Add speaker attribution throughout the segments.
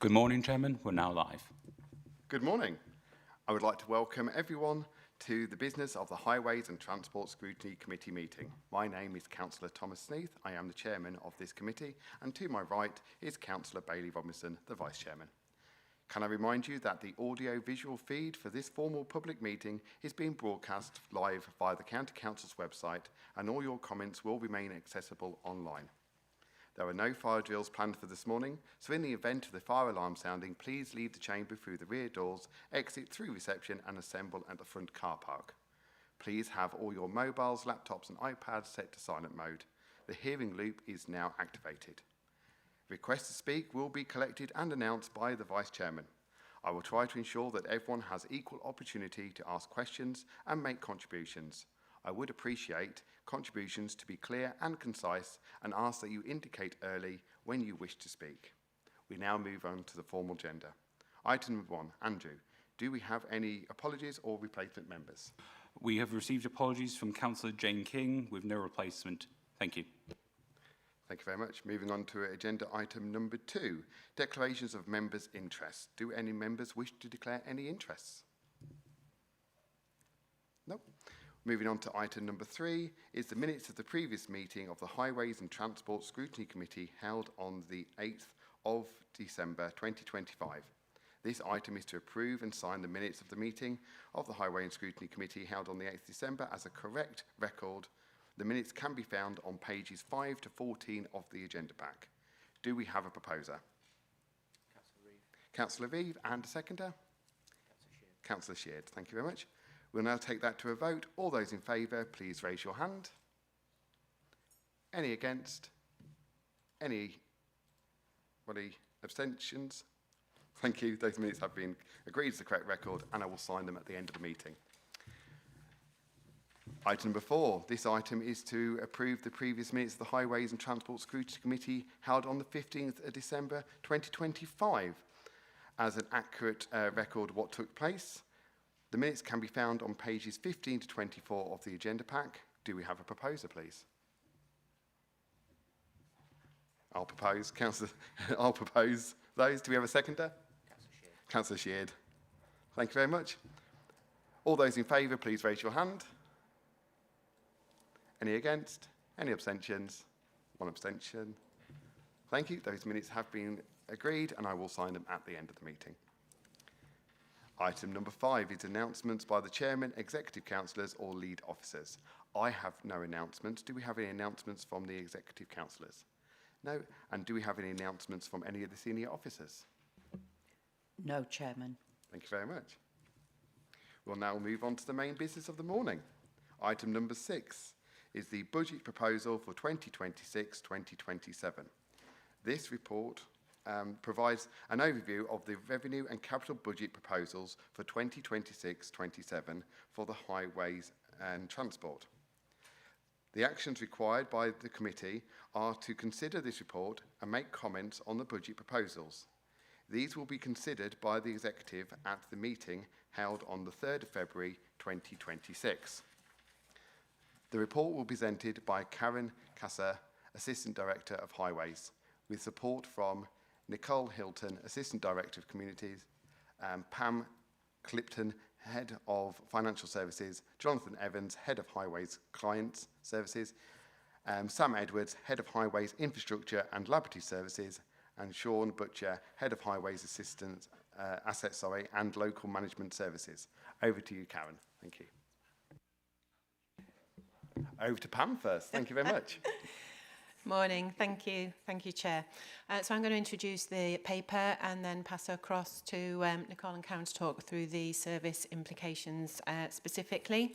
Speaker 1: Good morning, Chairman. We're now live.
Speaker 2: Good morning. I would like to welcome everyone to the business of the Highways and Transport Scrutiny Committee meeting. My name is Councillor Thomas Sneath. I am the chairman of this committee, and to my right is Councillor Bailey Robinson, the vice chairman. Can I remind you that the audio-visual feed for this formal public meeting is being broadcast live via the County Council's website, and all your comments will remain accessible online. There are no fire drills planned for this morning, so in the event of the fire alarm sounding, please leave the chamber through the rear doors, exit through reception and assemble at the front car park. Please have all your mobiles, laptops and iPads set to silent mode. The hearing loop is now activated. Requests to speak will be collected and announced by the Vice Chairman. I will try to ensure that everyone has equal opportunity to ask questions and make contributions. I would appreciate contributions to be clear and concise and ask that you indicate early when you wish to speak. We now move on to the formal agenda. Item number 1, Andrew, do we have any apologies or replacement members?
Speaker 1: We have received apologies from Councillor Jane King with no replacement. Thank you.
Speaker 2: Thank you very much. Moving on to agenda item number 2, declarations of members' interests. Do any members wish to declare any interests? No. Moving on to item number 3 is the minutes of the previous meeting of the Highways and Transport Scrutiny Committee held on the 8th of December 2025. This item is to approve and sign the minutes of the meeting of the Highway and Scrutiny Committee held on the 8th of December as a correct record. The minutes can be found on pages 5 to 14 of the agenda pack. Do we have a proposer? Councillor Reeve and a seconder? Councillor Sheard. Thank you very much. We'll now take that to a vote. All those in favour, please raise your hand. Any against? Anybody abstentions? Thank you. Those minutes have been agreed as the correct record, and I will sign them at the end of the meeting. Item number 4. This item is to approve the previous minutes of the Highways and Transport Scrutiny Committee held on the 15th of December 2025 as an accurate record of what took place. The minutes can be found on pages 15 to 24 of the agenda pack. Do we have a proposer, please? I'll propose. I'll propose those. Do we have a seconder? Councillor Sheard. Thank you very much. All those in favour, please raise your hand. Any against? Any abstentions? One abstention. Thank you. Those minutes have been agreed, and I will sign them at the end of the meeting. Item number 5 is announcements by the chairman, executive councillors or lead officers. I have no announcements. Do we have any announcements from the executive councillors? No. And do we have any announcements from any of the senior officers?
Speaker 3: No, Chairman.
Speaker 2: Thank you very much. We'll now move on to the main business of the morning. Item number 6 is the budget proposal for 2026-2027. This report provides an overview of the revenue and capital budget proposals for 2026-27 for the highways and transport. The actions required by the committee are to consider this report and make comments on the budget proposals. These will be considered by the executive at the meeting held on the 3rd of February 2026. The report will be presented by Karen Kasser, Assistant Director of Highways, with support from Nicole Hilton, Assistant Director of Communities, Pam Clipton, Head of Financial Services, Jonathan Evans, Head of Highways Clients Services, Sam Edwards, Head of Highways Infrastructure and Laboratory Services, and Sean Butcher, Head of Highways Assets and Local Management Services. Over to you, Karen. Thank you. Over to Pam first. Thank you very much.
Speaker 4: Morning. Thank you. Thank you, Chair. So I'm going to introduce the paper and then pass across to Nicole and Karen to talk through the service implications specifically.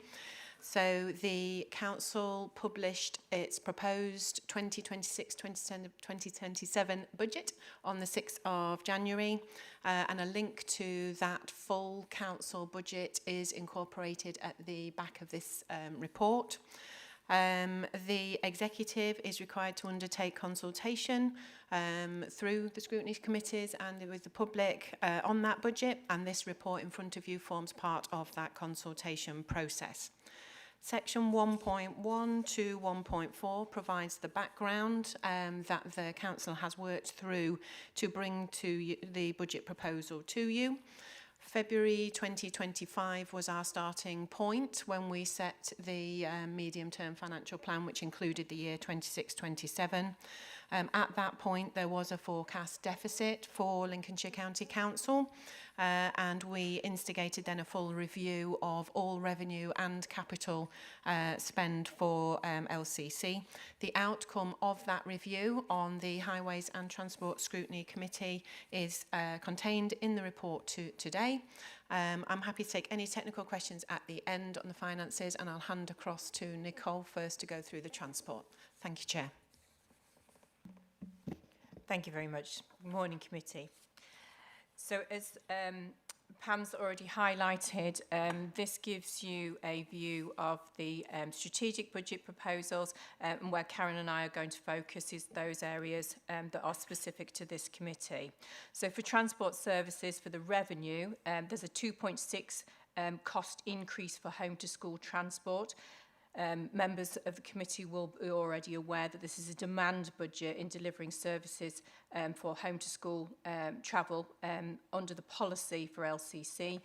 Speaker 4: So the Council published its proposed 2026-2027 budget on the 6th of January, and a link to that full Council budget is incorporated at the back of this report. The executive is required to undertake consultation through the scrutiny committees and with the public on that budget, and this report in front of you forms part of that consultation process. Section 1.1 to 1.4 provides the background that the Council has worked through to bring to the budget proposal to you. February 2025 was our starting point when we set the medium-term financial plan, which included the year 26-27. At that point, there was a forecast deficit for Lincolnshire County Council, and we instigated then a full review of all revenue and capital spend for LCC. The outcome of that review on the Highways and Transport Scrutiny Committee is contained in the report today. I'm happy to take any technical questions at the end on the finances, and I'll hand across to Nicole first to go through the transport. Thank you, Chair.
Speaker 5: Thank you very much. Good morning, committee. So as Pam's already highlighted, this gives you a view of the strategic budget proposals, and where Karen and I are going to focus is those areas that are specific to this committee. So for transport services, for the revenue, there's a 2.6 cost increase for home to school transport. Members of the committee will be already aware that this is a demand budget in delivering services for home to school travel under the policy for LCC,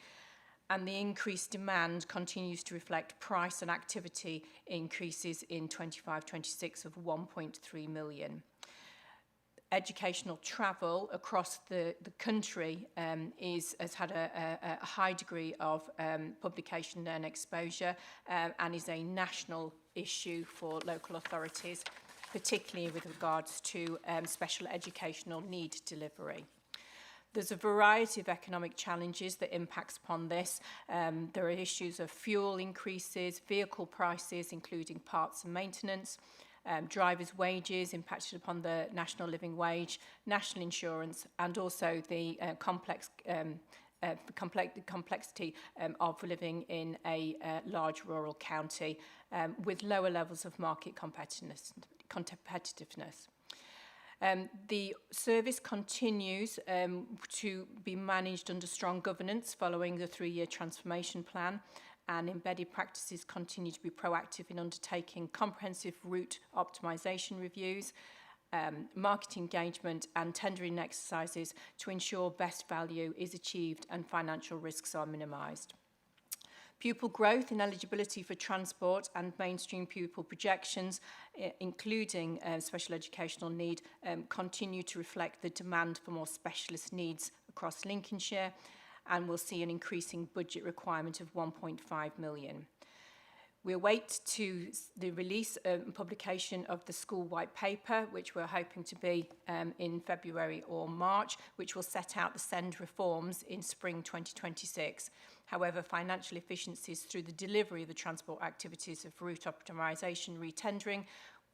Speaker 5: and the increased demand continues to reflect price and activity increases in 25-26 of 1.3 million. Educational travel across the country has had a high degree of publication and exposure, and is a national issue for local authorities, particularly with regards to special educational need delivery. There's a variety of economic challenges that impacts upon this. There are issues of fuel increases, vehicle prices, including parts and maintenance, drivers' wages impacted upon the national living wage, national insurance, and also the complexity of living in a large rural county with lower levels of market competitiveness. The service continues to be managed under strong governance following the 3-year transformation plan, and embedded practices continue to be proactive in undertaking comprehensive route optimisation reviews, market engagement and tendering exercises to ensure best value is achieved and financial risks are minimised. Pupil growth in eligibility for transport and mainstream pupil projections, including special educational need, continue to reflect the demand for more specialist needs across Lincolnshire, and we'll see an increasing budget requirement of 1.5 million. We await the release and publication of the school white paper, which we're hoping to be in February or March, which will set out the SEND reforms in spring 2026. However, financial efficiencies through the delivery of the transport activities of route optimisation retendering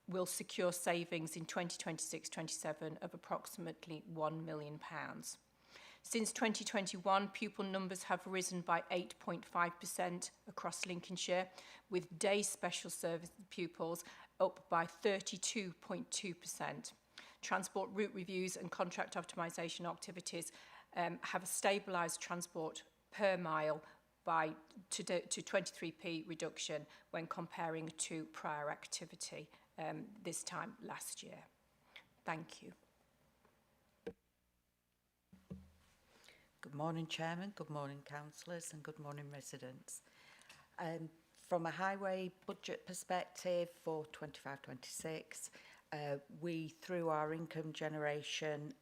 Speaker 5: will secure savings in 2026-27 of approximately £1 million. Since 2021, pupil numbers have risen by 8.5% across Lincolnshire, with day special service pupils up by 32.2%. Transport route reviews and contract optimisation activities have stabilised transport per mile to 23p reduction when comparing to prior activity this time last year. Thank you.
Speaker 3: Good morning, Chairman. Good morning, councillors, and good morning, residents. From a highway budget perspective for 25-26, we, through our income generation,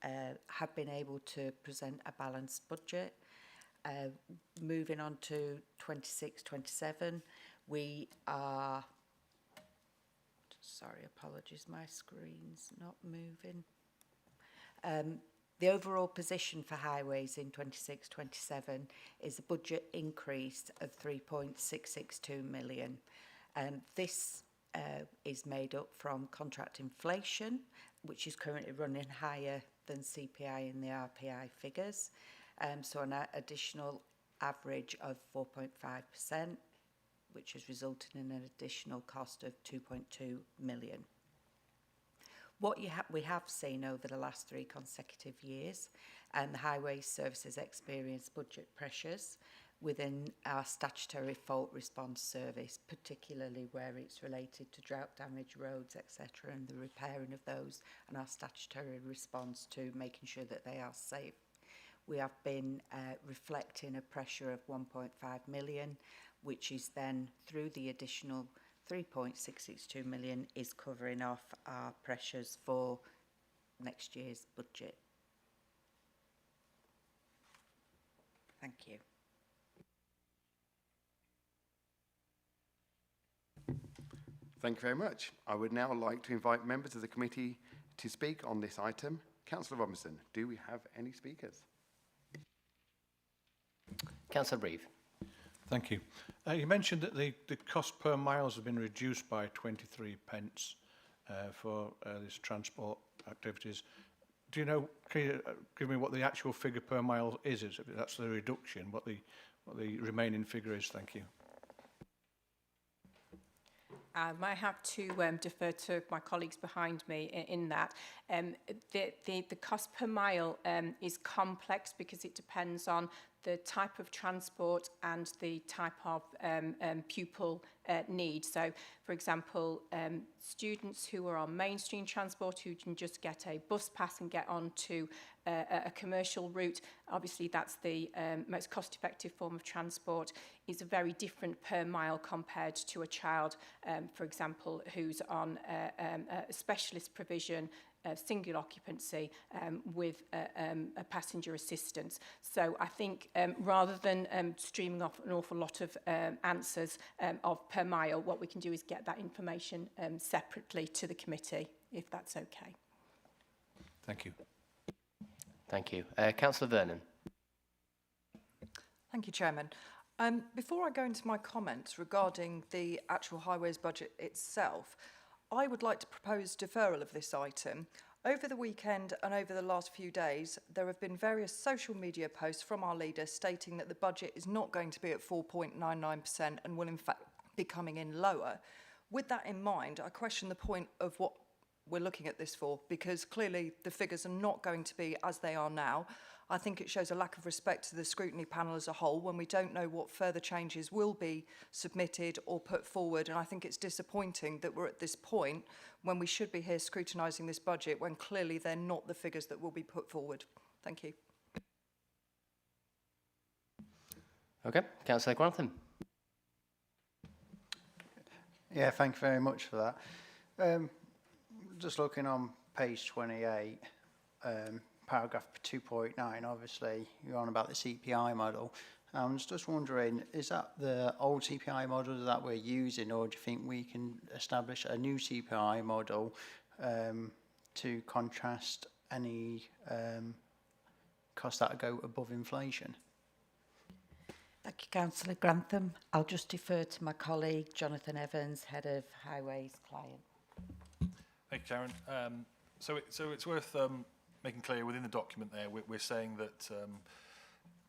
Speaker 3: have been able to present a balanced budget. Moving on to 26-27, we are... Sorry, apologies, my screen's not moving. The overall position for highways in 26-27 is a budget increase of 3.662 million. This is made up from contract inflation, which is currently running higher than CPI in the RPI figures. So an additional average of 4.5%, which has resulted in an additional cost of 2.2 million. What we have seen over the last 3 consecutive years, the highway services experienced budget pressures, within our statutory fault response service, particularly where it's related to drought damaged roads, etc., and the repairing of those, and our statutory response to making sure that they are safe. We have been reflecting a pressure of 1.5 million, which is then through the additional 3.662 million is covering off our pressures for next year's budget. Thank you.
Speaker 2: Thank you very much. I would now like to invite members of the committee to speak on this item. Councillor Robinson, do we have any speakers?
Speaker 6: Councillor Reeve.
Speaker 7: Thank you. You mentioned that the cost per miles has been reduced by 23 pence for these transport activities. Do you know, can you give me what the actual figure per mile is? If that's the reduction, what the remaining figure is? Thank you.
Speaker 5: I might have to defer to my colleagues behind me in that. The cost per mile is complex because it depends on the type of transport and the type of pupil need. So, for example, students who are on mainstream transport who can just get a bus pass and get onto a commercial route, obviously that's the most cost-effective form of transport, is very different per mile compared to a child, for example, who's on a specialist provision, single occupancy with a passenger assistance. So I think rather than streaming off an awful lot of answers of per mile, what we can do is get that information separately to the committee, if that's okay.
Speaker 7: Thank you.
Speaker 6: Thank you. Councillor Vernon.
Speaker 8: Thank you, Chairman. Before I go into my comments regarding the actual highways budget itself, I would like to propose deferral of this item. Over the weekend and over the last few days, there have been various social media posts from our leader stating that the budget is not going to be at 4.99% and will in fact be coming in lower. With that in mind, I question the point of what we're looking at this for, because clearly the figures are not going to be as they are now. I think it shows a lack of respect to the scrutiny panel as a whole when we don't know what further changes will be submitted or put forward, and I think it's disappointing that we're at this point when we should be here scrutinising this budget when clearly they're not the figures that will be put forward. Thank you.
Speaker 6: Okay, Councillor Grantham.
Speaker 9: Yeah, thank you very much for that. Just looking on page 28, paragraph 2.9, obviously you're on about the CPI model. I'm just wondering, is that the old CPI model that we're using, or do you think we can establish a new CPI model to contrast any costs that go above inflation?
Speaker 3: Thank you, Councillor Grantham. I'll just defer to my colleague, Jonathan Evans, Head of Highways Client.
Speaker 10: Thank you, Karen. So it's worth making clear within the document there, we're saying that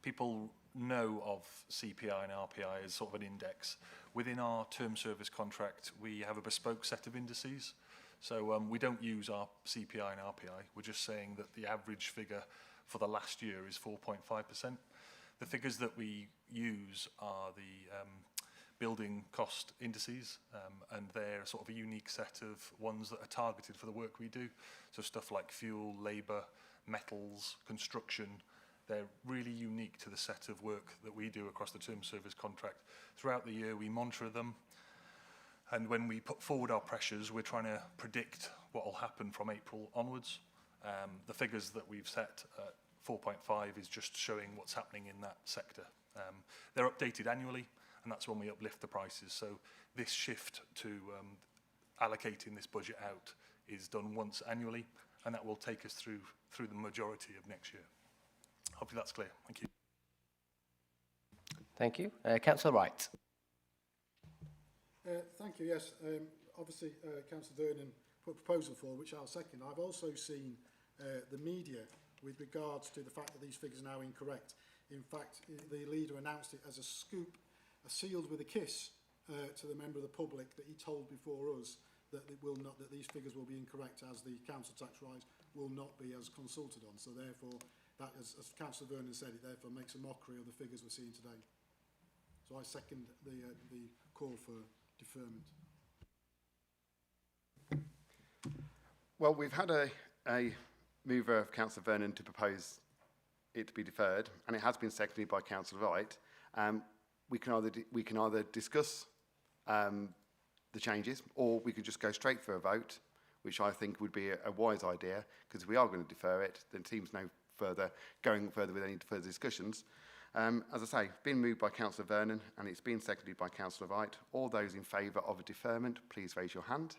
Speaker 10: people know of CPI and RPI as sort of an index. Within our term service contract, we have a bespoke set of indices. So we don't use our CPI and RPI. We're just saying that the average figure for the last year is 4.5%. The figures that we use are the building cost indices, and they're sort of a unique set of ones that are targeted for the work we do. So stuff like fuel, labour, metals, construction, they're really unique to the set of work that we do across the term service contract. Throughout the year we monitor them, and when we put forward our pressures, we're trying to predict what will happen from April onwards. The figures that we've set at 4.5 is just showing what's happening in that sector. They're updated annually, and that's when we uplift the prices. So this shift to allocating this budget out is done once annually, and that will take us through the majority of next year. Hopefully that's clear. Thank you.
Speaker 6: Thank you. Councillor Wright.
Speaker 11: Thank you. Yes, obviously Councillor Vernon put a proposal forward, which I'll second. I've also seen the media with regards to the fact that these figures are now incorrect. In fact, the leader announced it as a scoop, sealed with a kiss to the member of the public, that he told before us that it will not, that these figures will be incorrect, as the council tax rise will not be as consulted on. So therefore, that, as Councillor Vernon said, it therefore makes a mockery of the figures we're seeing today. So I second the call for deferment.
Speaker 2: Well, we've had a mover of Councillor Vernon to propose it to be deferred, and it has been seconded by Councillor Wright. We can either discuss the changes, or we could just go straight for a vote, which I think would be a wise idea, because if we are going to defer it, then it seems no further going further with any further discussions. As I say, it's been moved by Councillor Vernon, and it's been seconded by Councillor Wright. All those in favour of a deferment, please raise your hand.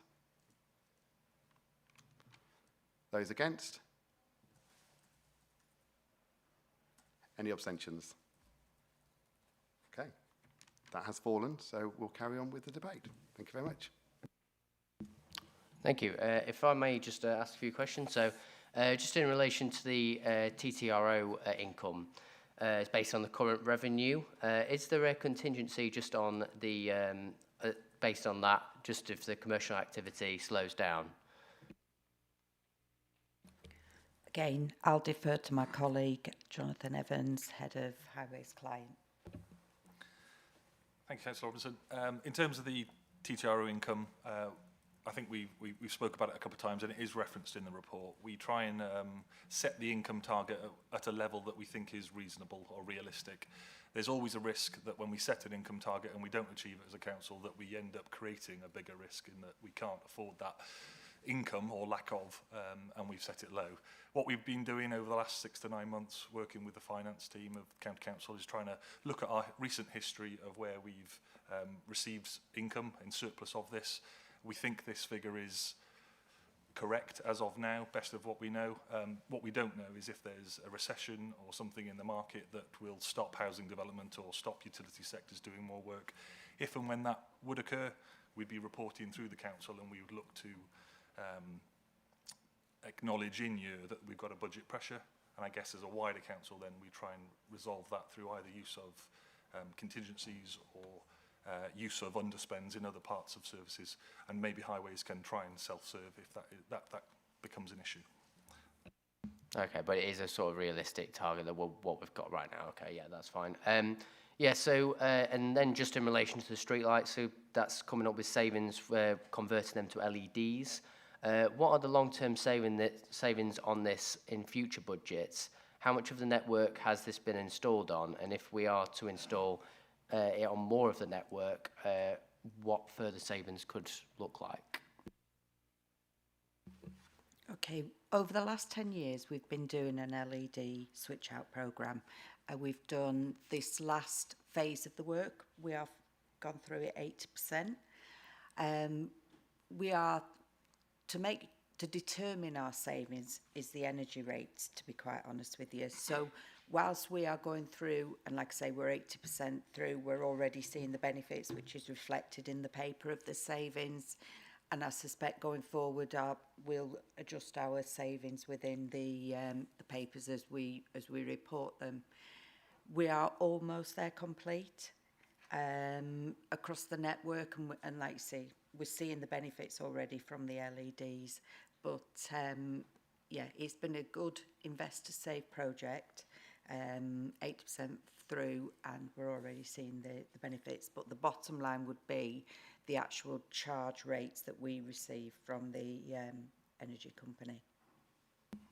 Speaker 2: Those against? Any abstentions? Okay, that has fallen, so we'll carry on with the debate. Thank you very much.
Speaker 6: Thank you. If I may just ask a few questions. So just in relation to the TTRO income, it's based on the current revenue. Is there a contingency just on the, based on that, just if the commercial activity slows down?
Speaker 3: Again, I'll defer to my colleague, Jonathan Evans, Head of Highways Client.
Speaker 10: Thank you, Councillor Robinson. In terms of the TTRO income, I think we spoke about it a couple of times, and it is referenced in the report. We try and set the income target at a level that we think is reasonable or realistic. There's always a risk that when we set an income target and we don't achieve it as a council, that we end up creating a bigger risk in that we can't afford that income or lack of, and we've set it low. What we've been doing over the last 6 to 9 months, working with the finance team of County Council, is trying to look at our recent history of where we've received income in surplus of this. We think this figure is correct as of now, best of what we know. What we don't know is if there's a recession or something in the market that will stop housing development or stop utility sectors doing more work. If and when that would occur, we'd be reporting through the council, and we would look to acknowledge in year that we've got a budget pressure, and I guess as a wider council then we try and resolve that through either use of contingencies or use of underspends in other parts of services, and maybe highways can try and self-serve if that becomes an issue.
Speaker 6: Okay, but it is a sort of realistic target that what we've got right now. Okay, yeah, that's fine. Yeah, so, and then just in relation to the streetlights, so that's coming up with savings, converting them to LEDs. What are the long-term savings on this in future budgets? How much of the network has this been installed on? And if we are to install it on more of the network, what further savings could look like?
Speaker 3: Okay, over the last 10 years, we've been doing an LED switch-out programme. We've done this last phase of the work. We have gone through it 80%. We are, to determine our savings is the energy rates, to be quite honest with you. So whilst we are going through, and like I say, we're 80% through, we're already seeing the benefits, which is reflected in the paper of the savings. And I suspect going forward, we'll adjust our savings within the papers as we report them. We are almost there complete across the network, and like you say, we're seeing the benefits already from the LEDs. But yeah, it's been a good investor save project, 80% through, and we're already seeing the benefits. But the bottom line would be the actual charge rates that we receive from the energy company.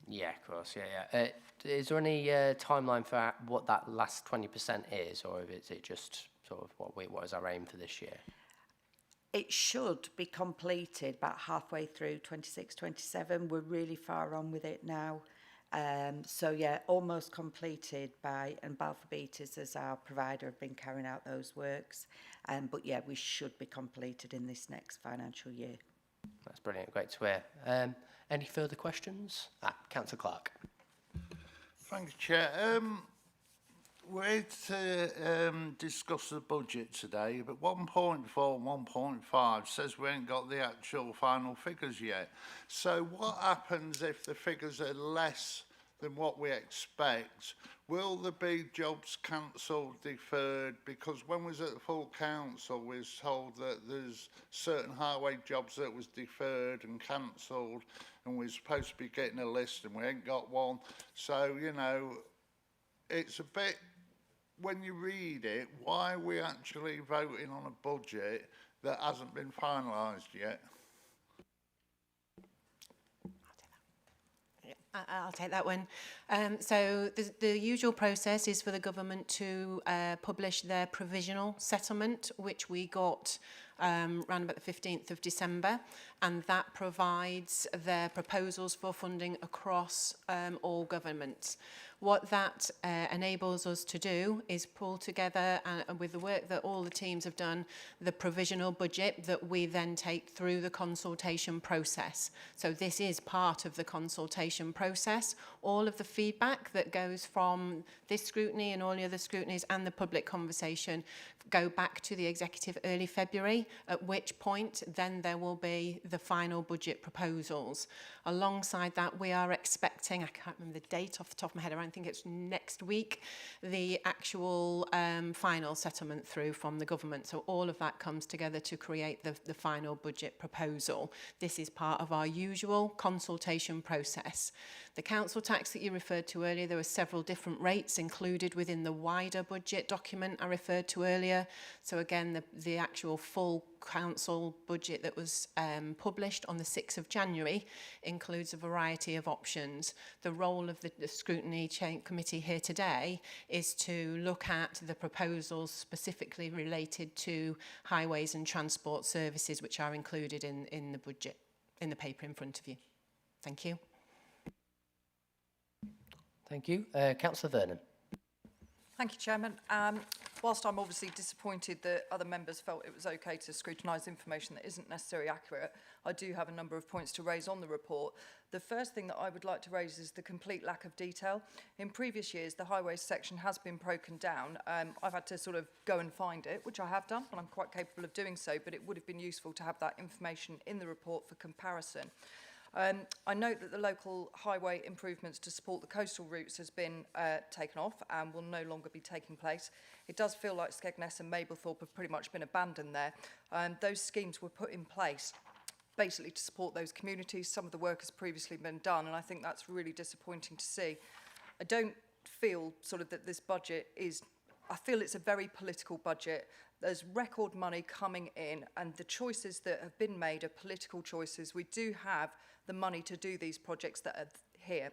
Speaker 6: Yeah, of course, yeah. Is there any timeline for what that last 20% is, or is it just sort of what is our aim for this year?
Speaker 3: It should be completed about halfway through 26-27. We're really far on with it now. So yeah, almost completed and Balfour Beatties as our provider have been carrying out those works. But yeah, we should be completed in this next financial year.
Speaker 6: That's brilliant, great to hear. Any further questions? Councillor Clark.
Speaker 12: Thank you, Chair. We're to discuss the budget today, but 1.4 and 1.5 says we ain't got the actual final figures yet. So what happens if the figures are less than what we expect? Will there be jobs cancelled, deferred? Because when we was at the full council, we was told that there's certain highway jobs that was deferred and cancelled, and we're supposed to be getting a list and we ain't got one. So, you know, it's a bit when you read it, why are we actually voting on a budget that hasn't been finalised yet?
Speaker 4: I'll take that one. So the usual process is for the government to publish their provisional settlement, which we got around about the 15th of December, and that provides their proposals for funding across all governments. What that enables us to do is pull together, with the work that all the teams have done, the provisional budget that we then take through the consultation process. So this is part of the consultation process. All of the feedback that goes from this scrutiny and all the other scrutinies and the public conversation go back to the executive early February, at which point then there will be the final budget proposals. Alongside that, we are expecting, I can't remember the date off the top of my head, I think it's next week, the actual final settlement through from the government. So all of that comes together to create the final budget proposal. This is part of our usual consultation process. The council tax that you referred to earlier, there were several different rates included within the wider budget document I referred to earlier. So again, the actual full council budget that was published on the 6th of January includes a variety of options. The role of the scrutiny committee here today is to look at the proposals specifically related to highways and transport services, which are included in the budget, in the paper in front of you. Thank you.
Speaker 6: Thank you. Councillor Vernon.
Speaker 8: Thank you, Chairman. Whilst I'm obviously disappointed that other members felt it was okay to scrutinise information that isn't necessarily accurate, I do have a number of points to raise on the report. The first thing that I would like to raise is the complete lack of detail. In previous years, the highways section has been broken down. I've had to sort of go and find it, which I have done, and I'm quite capable of doing so, but it would have been useful to have that information in the report for comparison. I note that the local highway improvements to support the coastal routes has been taken off and will no longer be taking place. It does feel like Skegness and Mablethorpe have pretty much been abandoned there. Those schemes were put in place basically to support those communities. Some of the work has previously been done, and I think that's really disappointing to see. I don't feel sort of that this budget is, I feel it's a very political budget. There's record money coming in, and the choices that have been made are political choices. We do have the money to do these projects that are here.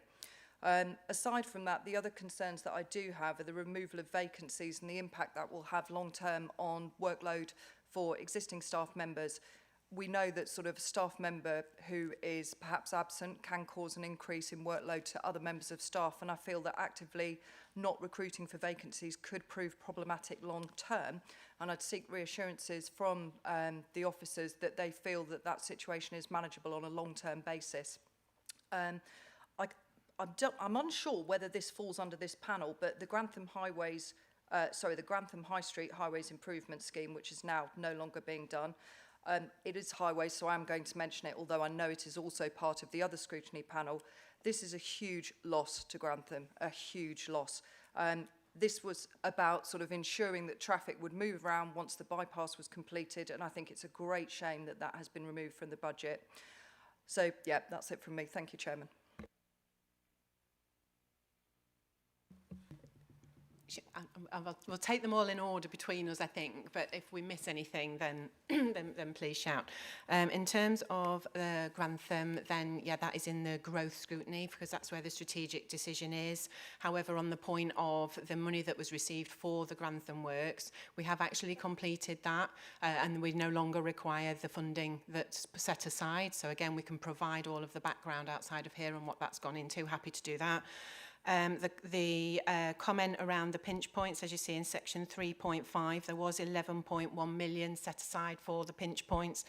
Speaker 8: Aside from that, the other concerns that I do have are the removal of vacancies and the impact that will have long-term on workload for existing staff members. We know that sort of a staff member who is perhaps absent can cause an increase in workload to other members of staff, and I feel that actively not recruiting for vacancies could prove problematic long term, and I'd seek reassurances from the officers that they feel that that situation is manageable on a long-term basis. I'm unsure whether this falls under this panel, but the Grantham Highways, the Grantham High Street Highways Improvement Scheme, which is now no longer being done, it is highways, so I'm going to mention it, although I know it is also part of the other scrutiny panel. This is a huge loss to Grantham, a huge loss. This was about sort of ensuring that traffic would move around once the bypass was completed, and I think it's a great shame that that has been removed from the budget. So, yeah, that's it from me. Thank you, Chairman.
Speaker 4: We'll take them all in order between us, I think, but if we miss anything, then then please shout. In terms of Grantham, then, yeah, that is in the growth scrutiny because that's where the strategic decision is. However, on the point of the money that was received for the Grantham works, we have actually completed that and we no longer require the funding that's set aside. So again, we can provide all of the background outside of here and what that's gone into. Happy to do that. The comment around the pinch points, as you see in section 3.5, there was 11.1 million set aside for the pinch points,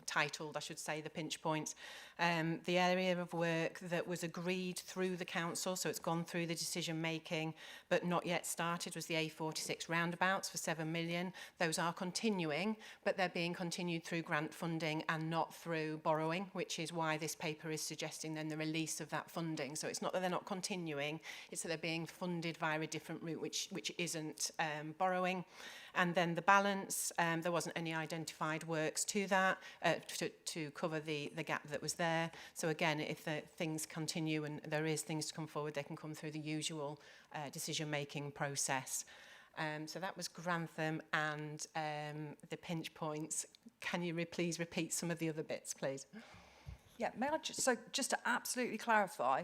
Speaker 4: titled, I should say, the pinch points. The area of work that was agreed through the council, so it's gone through the decision making, but not yet started, was the A46 roundabouts for 7 million. Those are continuing, but they're being continued through grant funding and not through borrowing, which is why this paper is suggesting then the release of that funding. So it's not that they're not continuing, it's that they're being funded via a different route, which isn't borrowing. And then the balance, there wasn't any identified works to that, to cover the gap that was there. So again, if things continue and there is things to come forward, they can come through the usual decision-making process. So that was Grantham and the pinch points. Can you please repeat some of the other bits, please?
Speaker 8: Yeah, may I just to absolutely clarify,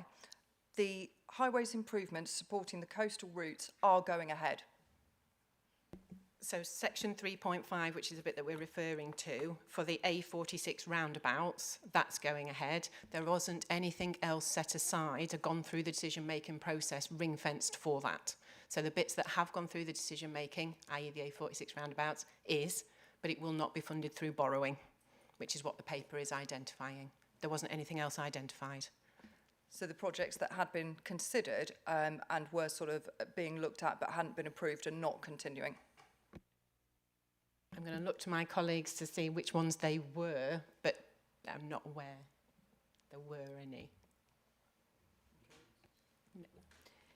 Speaker 8: the highways improvements supporting the coastal routes are going ahead.
Speaker 4: So section 3.5, which is the bit that we're referring to, for the A46 roundabouts, that's going ahead. There wasn't anything else set aside or gone through the decision-making process ring-fenced for that. So the bits that have gone through the decision-making, i.e. the A46 roundabouts, but it will not be funded through borrowing, which is what the paper is identifying. There wasn't anything else identified.
Speaker 8: So the projects that had been considered and were sort of being looked at but hadn't been approved are not continuing.
Speaker 4: I'm going to look to my colleagues to see which ones they were, but I'm not aware there were any. No.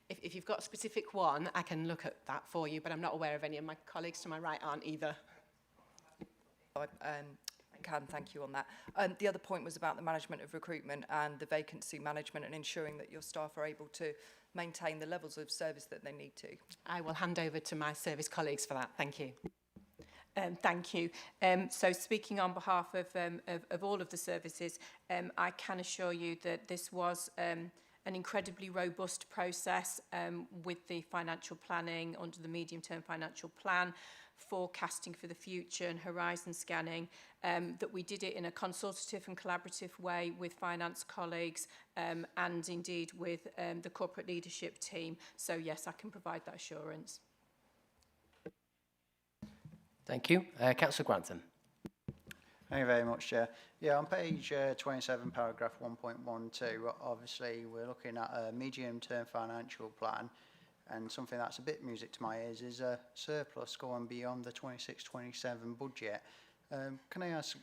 Speaker 4: If you've got a specific one, I can look at that for you, but I'm not aware of any, and my colleagues to my right aren't either.
Speaker 8: I can thank you on that. The other point was about the management of recruitment and the vacancy management and ensuring that your staff are able to maintain the levels of service that they need to.
Speaker 4: I will hand over to my service colleagues for that. Thank you.
Speaker 5: Thank you. So speaking on behalf of all of the services, I can assure you that this was an incredibly robust process with the financial planning under the medium-term financial plan, forecasting for the future and horizon scanning, that we did it in a consultative and collaborative way with finance colleagues and indeed with the corporate leadership team. So yes, I can provide that assurance.
Speaker 6: Thank you. Councillor Grantham.
Speaker 9: Thank you very much, Chair. Yeah, on page 27, paragraph 1.12, obviously we're looking at a medium-term financial plan, and something that's a bit music to my ears is a surplus going beyond the 26-27 budget. Can I ask,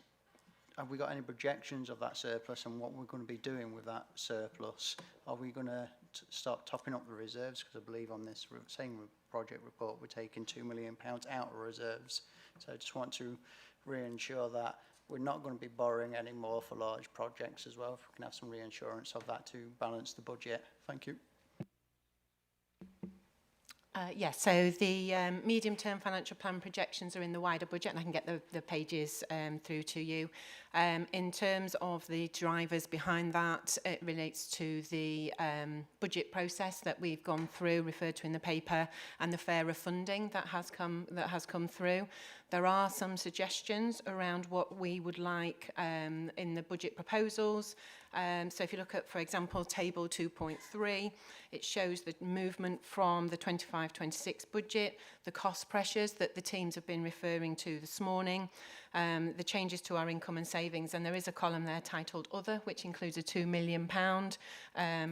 Speaker 9: have we got any projections of that surplus and what we're going to be doing with that surplus? Are we going to start topping up the reserves? Because I believe on this same project report we're taking £2 million out of reserves. So I just want to reassure that we're not going to be borrowing any more for large projects as well. If we can have some reassurance of that to balance the budget. Thank you.
Speaker 4: Yes, so the medium-term financial plan projections are in the wider budget, and I can get the pages through to you. In terms of the drivers behind that, it relates to the budget process that we've gone through, referred to in the paper, and the fairer funding that has come through. There are some suggestions around what we would like in the budget proposals. So if you look at, for example, table 2.3, it shows the movement from the 25-26 budget, the cost pressures that the teams have been referring to this morning, the changes to our income and savings, and there is a column there titled Other, which includes a £2 million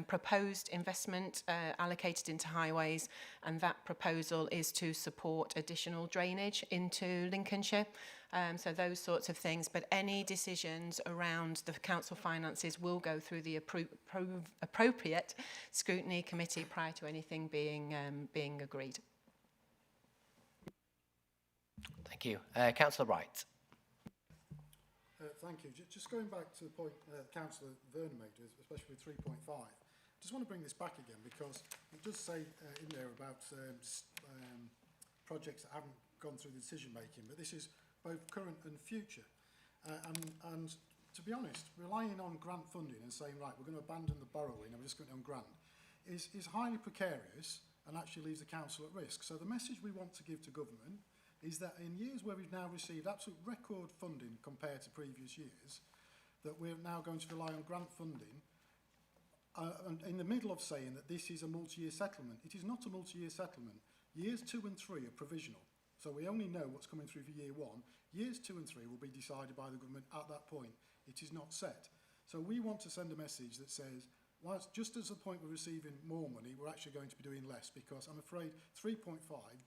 Speaker 4: proposed investment allocated into highways, and that proposal is to support additional drainage into Lincolnshire. So those sorts of things, but any decisions around the council finances will go through the appropriate scrutiny committee prior to anything being agreed.
Speaker 6: Thank you. Councillor Wright.
Speaker 11: Thank you. Just going back to the point Councillor Vernon made, especially with 3.5, just want to bring this back again because it does say in there about projects that haven't gone through the decision making, but this is both current and future. And to be honest, relying on grant funding and saying, right, we're going to abandon the borrowing and we're just going on grant is highly precarious and actually leaves the council at risk. So the message we want to give to government is that in years where we've now received absolute record funding compared to previous years, that we're now going to rely on grant funding and in the middle of saying that this is a multi-year settlement. It is not a multi-year settlement. Years 2 and 3 are provisional. So we only know what's coming through for year 1. Years 2 and 3 will be decided by the government at that point. It is not set. So we want to send a message that says, whilst just as the point we're receiving more money, we're actually going to be doing less, because I'm afraid 3.5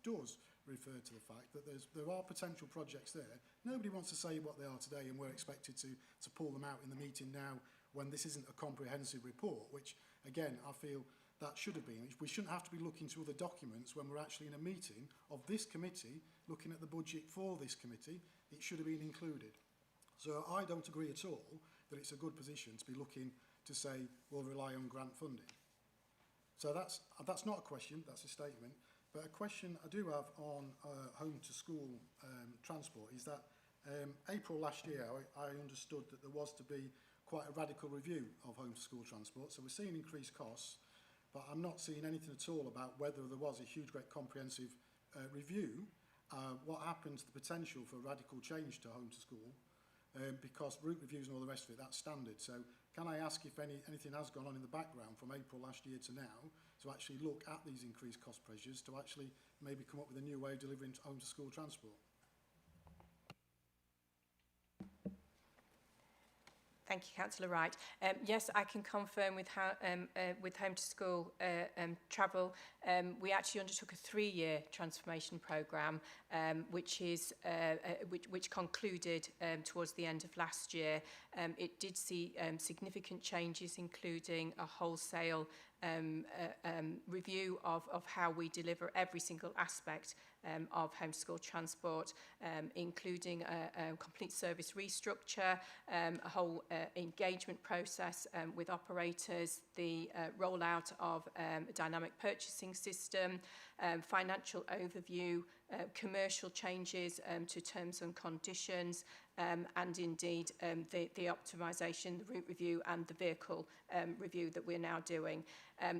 Speaker 11: does refer to the fact that there are potential projects there. Nobody wants to say what they are today, and we're expected to pull them out in the meeting now when this isn't a comprehensive report, which, again, I feel that should have been. We shouldn't have to be looking to other documents when we're actually in a meeting of this committee, looking at the budget for this committee. It should have been included. So I don't agree at all that it's a good position to be looking to say we'll rely on grant funding. So that's not a question, that's a statement. But a question I do have on home to school transport is that April last year I understood that there was to be quite a radical review of home to school transport. So we're seeing increased costs, but I'm not seeing anything at all about whether there was a huge, great comprehensive review. What happens to the potential for radical change to home to school? Because route reviews and all the rest of it, that's standard. So can I ask if anything has gone on in the background from April last year to now to actually look at these increased cost pressures to actually maybe come up with a new way of delivering home to school transport?
Speaker 5: Thank you, Councillor Wright. Yes, I can confirm with home to school travel, we actually undertook a 3-year transformation programme, which concluded towards the end of last year. It did see significant changes, including a wholesale review of how we deliver every single aspect of home school transport, including a complete service restructure, a whole engagement process with operators, the rollout of a dynamic purchasing system, financial overview, commercial changes to terms and conditions, and indeed the optimisation, the route review and the vehicle review that we're now doing.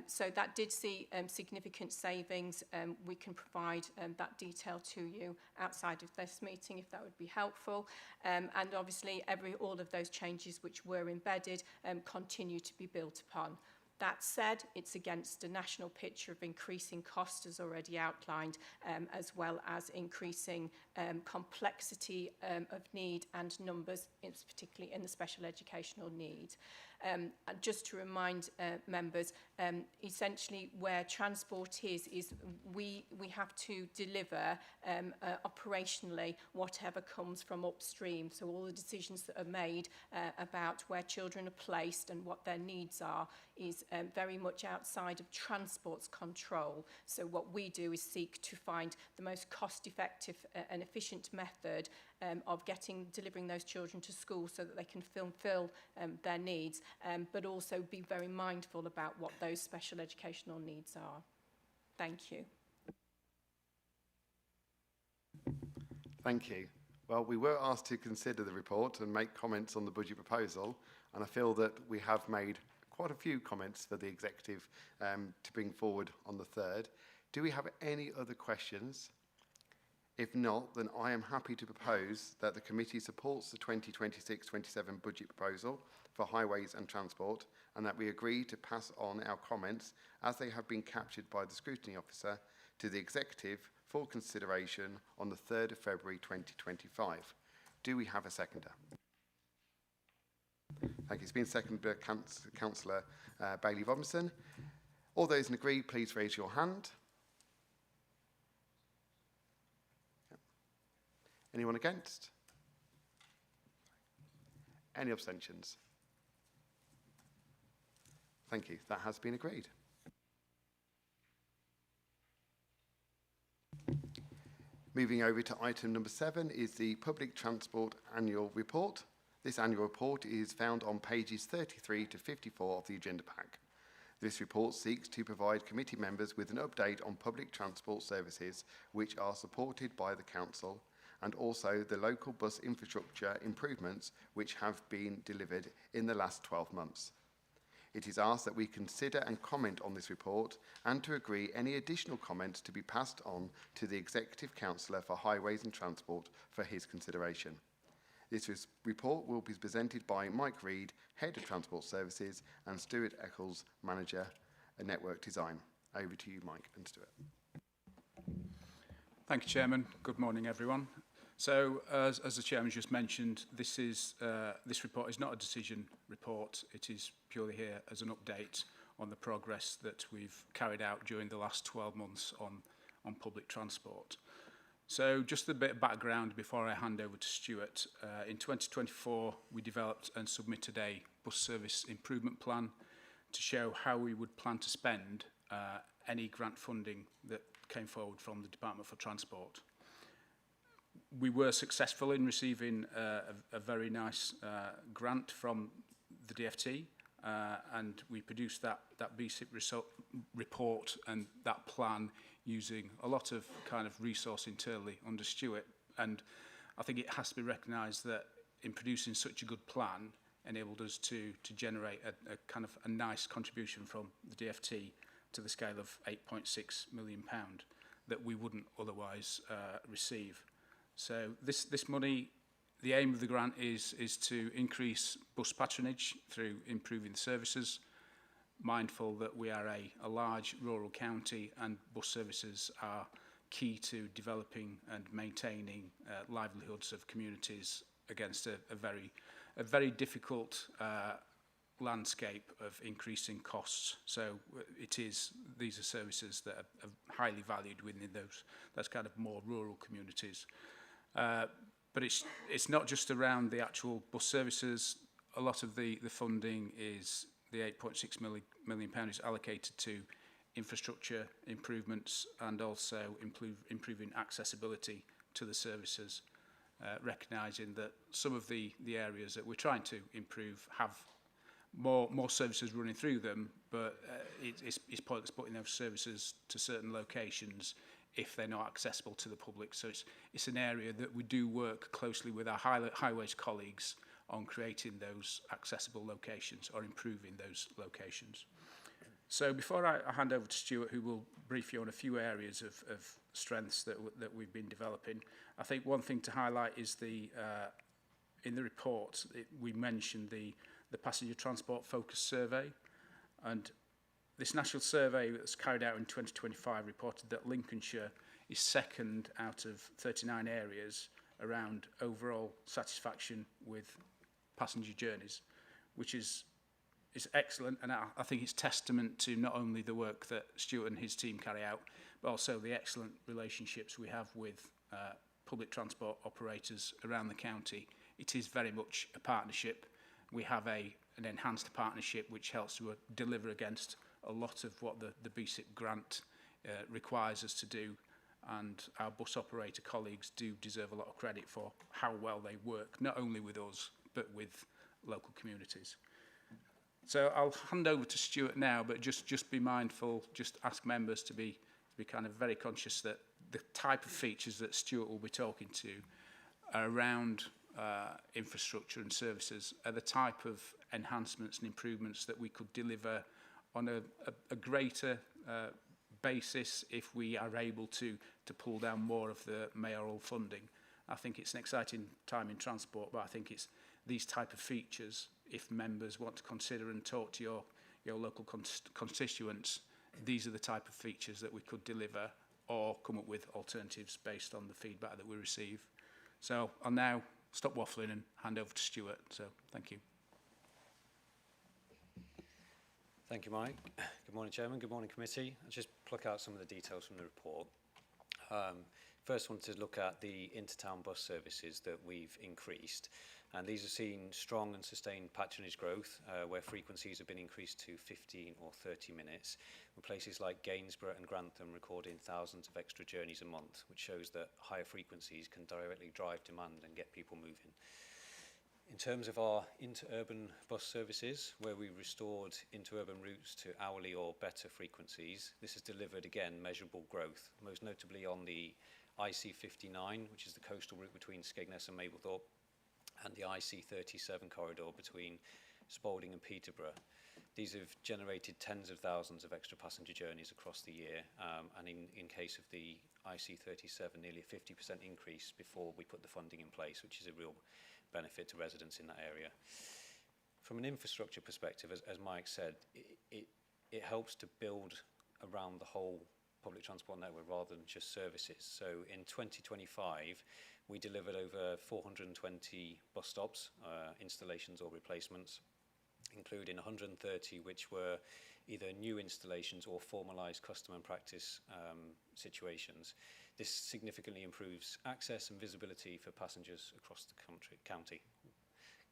Speaker 5: So that did see significant savings. We can provide that detail to you outside of this meeting if that would be helpful. And obviously all of those changes which were embedded continue to be built upon. That said, it's against a national picture of increasing cost, as already outlined, as well as increasing complexity of need and numbers, particularly in the special educational need. And just to remind members, essentially where transport is we have to deliver operationally whatever comes from upstream. So all the decisions that are made about where children are placed and what their needs are is very much outside of transport's control. So what we do is seek to find the most cost-effective and efficient method of delivering those children to school so that they can fulfill their needs, but also be very mindful about what those special educational needs are. Thank you.
Speaker 2: Thank you. Well, we were asked to consider the report and make comments on the budget proposal, and I feel that we have made quite a few comments for the executive to bring forward on the 3rd. Do we have any other questions? If not, then I am happy to propose that the committee supports the 2026-27 budget proposal for highways and transport, and that we agree to pass on our comments as they have been captured by the scrutiny officer to the executive for consideration on the 3rd of February 2025. Do we have a seconder? Thank you. It's been seconded by Councillor Bailey Robinson. All those in agree, please raise your hand. Anyone against? Any abstentions? Thank you. That has been agreed. Moving over to item number 7 is the Public Transport Annual Report. This annual report is found on pages 33 to 54 of the agenda pack. This report seeks to provide committee members with an update on public transport services which are supported by the Council, and also the local bus infrastructure improvements which have been delivered in the last 12 months. It is asked that we consider and comment on this report and to agree any additional comments to be passed on to the Executive Councillor for Highways and Transport for his consideration. This report will be presented by Mike Reid, Head of Transport Services, and Stuart Eccles, Manager of Network Design. Over to you, Mike and Stuart.
Speaker 1: Thank you, Chairman. Good morning, everyone. So, as the Chairman just mentioned, this report is not a decision report. It is purely here as an update on the progress that we've carried out during the last 12 months on public transport. So, just a bit of background before I hand over to Stuart. In 2024, we developed and submitted a bus service improvement plan. to show how we would plan to spend any grant funding that came forward from the Department for Transport. We were successful in receiving a very nice grant from the DFT, and we produced that BSIP report and that plan using a lot of kind of resource internally under Stuart. And I think it has to be recognised that in producing such a good plan enabled us to generate a kind of a nice contribution from the DFT to the scale of £8.6 million that we wouldn't otherwise receive. So this money, the aim of the grant is to increase bus patronage through improving the services, mindful that we are a large rural county and bus services are key to developing and maintaining livelihoods of communities against a very difficult landscape of increasing costs. So these are services that are highly valued within those kind of more rural communities. But it's not just around the actual bus services. A lot of the funding is the £8.6 million is allocated to infrastructure improvements and also improving accessibility to the services, recognising that some of the areas that we're trying to improve have more services running through them, but it's pointless putting those services to certain locations if they're not accessible to the public. So it's an area that we do work closely with our highways colleagues on creating those accessible locations or improving those locations. So before I hand over to Stuart, who will brief you on a few areas of strengths that we've been developing, I think one thing to highlight is in the report, we mentioned the passenger transport focus survey, and this national survey that was carried out in 2025 reported that Lincolnshire is second out of 39 areas around overall satisfaction with passenger journeys, which is excellent, and I think it's testament to not only the work that Stuart and his team carry out, but also the excellent relationships we have with public transport operators around the county. It is very much a partnership. We have an enhanced partnership which helps to deliver against a lot of what the BSIP grant requires us to do, and our bus operator colleagues do deserve a lot of credit for how well they work, not only with us, but with local communities. So I'll hand over to Stuart now, but just be mindful, just ask members to be kind of very conscious that the type of features that Stuart will be talking to are around infrastructure and services are the type of enhancements and improvements that we could deliver on a greater basis if we are able to pull down more of the mayoral funding. I think it's an exciting time in transport, but I think it's these type of features, if members want to consider and talk to your local constituents, these are the type of features that we could deliver or come up with alternatives based on the feedback that we receive. So I'll now stop waffling and hand over to Stuart. So thank you.
Speaker 13: Thank you, Mike. Good morning, Chairman. Good morning, Committee. I'll just pluck out some of the details from the report. First, I want to look at the intertown bus services that we've increased. And these have seen strong and sustained patronage growth, where frequencies have been increased to 15 or 30 minutes, with places like Gainsborough and Grantham recording thousands of extra journeys a month, which shows that higher frequencies can directly drive demand and get people moving. In terms of our interurban bus services, where we restored interurban routes to hourly or better frequencies, this has delivered, again, measurable growth, most notably on the IC59, which is the coastal route between Skegness and Mablethorpe, and the IC37 corridor between Spalding and Peterborough. These have generated tens of thousands of extra passenger journeys across the year, and in case of the IC37, nearly a 50% increase before we put the funding in place, which is a real benefit to residents in that area. From an infrastructure perspective, as Mike said, it helps to build around the whole public transport network rather than just services. So in 2025, we delivered over 420 bus stops, installations or replacements, including 130 which were either new installations or formalised customer and practice situations. This significantly improves access and visibility for passengers across the county.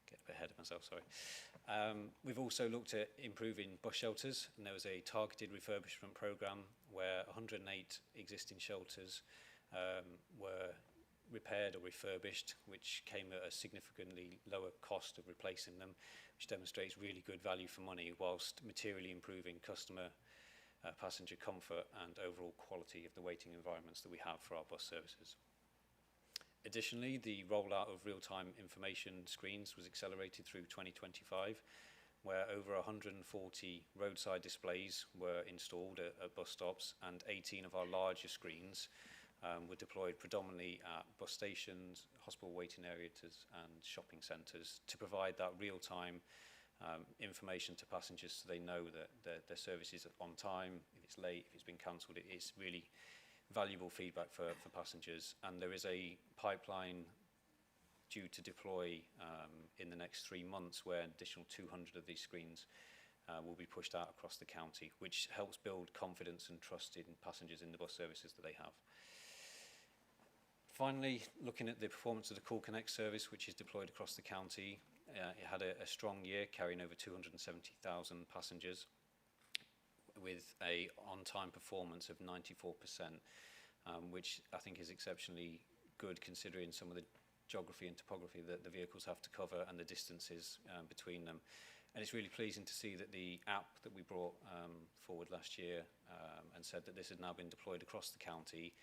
Speaker 13: get a bit ahead of myself, sorry. We've also looked at improving bus shelters, and there was a targeted refurbishment programme where 108 existing shelters were repaired or refurbished, which came at a significantly lower cost of replacing them, which demonstrates really good value for money whilst materially improving customer passenger comfort and overall quality of the waiting environments that we have for our bus services. Additionally, the rollout of real-time information screens was accelerated through 2025, where over 140 roadside displays were installed at bus stops, and 18 of our larger screens were deployed predominantly at bus stations, hospital waiting areas and shopping centres to provide that real-time information to passengers so they know that their service is on time. If it's late, if it's been cancelled, it's really valuable feedback for passengers. And there is a pipeline due to deploy in the next 3 months where an additional 200 of these screens will be pushed out across the county, which helps build confidence and trust in passengers in the bus services that they have. Finally, looking at the performance of the Call Connect service, which is deployed across the county, it had a strong year, carrying over 270,000 passengers with a on-time performance of 94%, which I think is exceptionally good considering some of the geography and topography that the vehicles have to cover and the distances between them. And it's really pleasing to see that the app that we brought forward last year and said that this has now been deployed across the county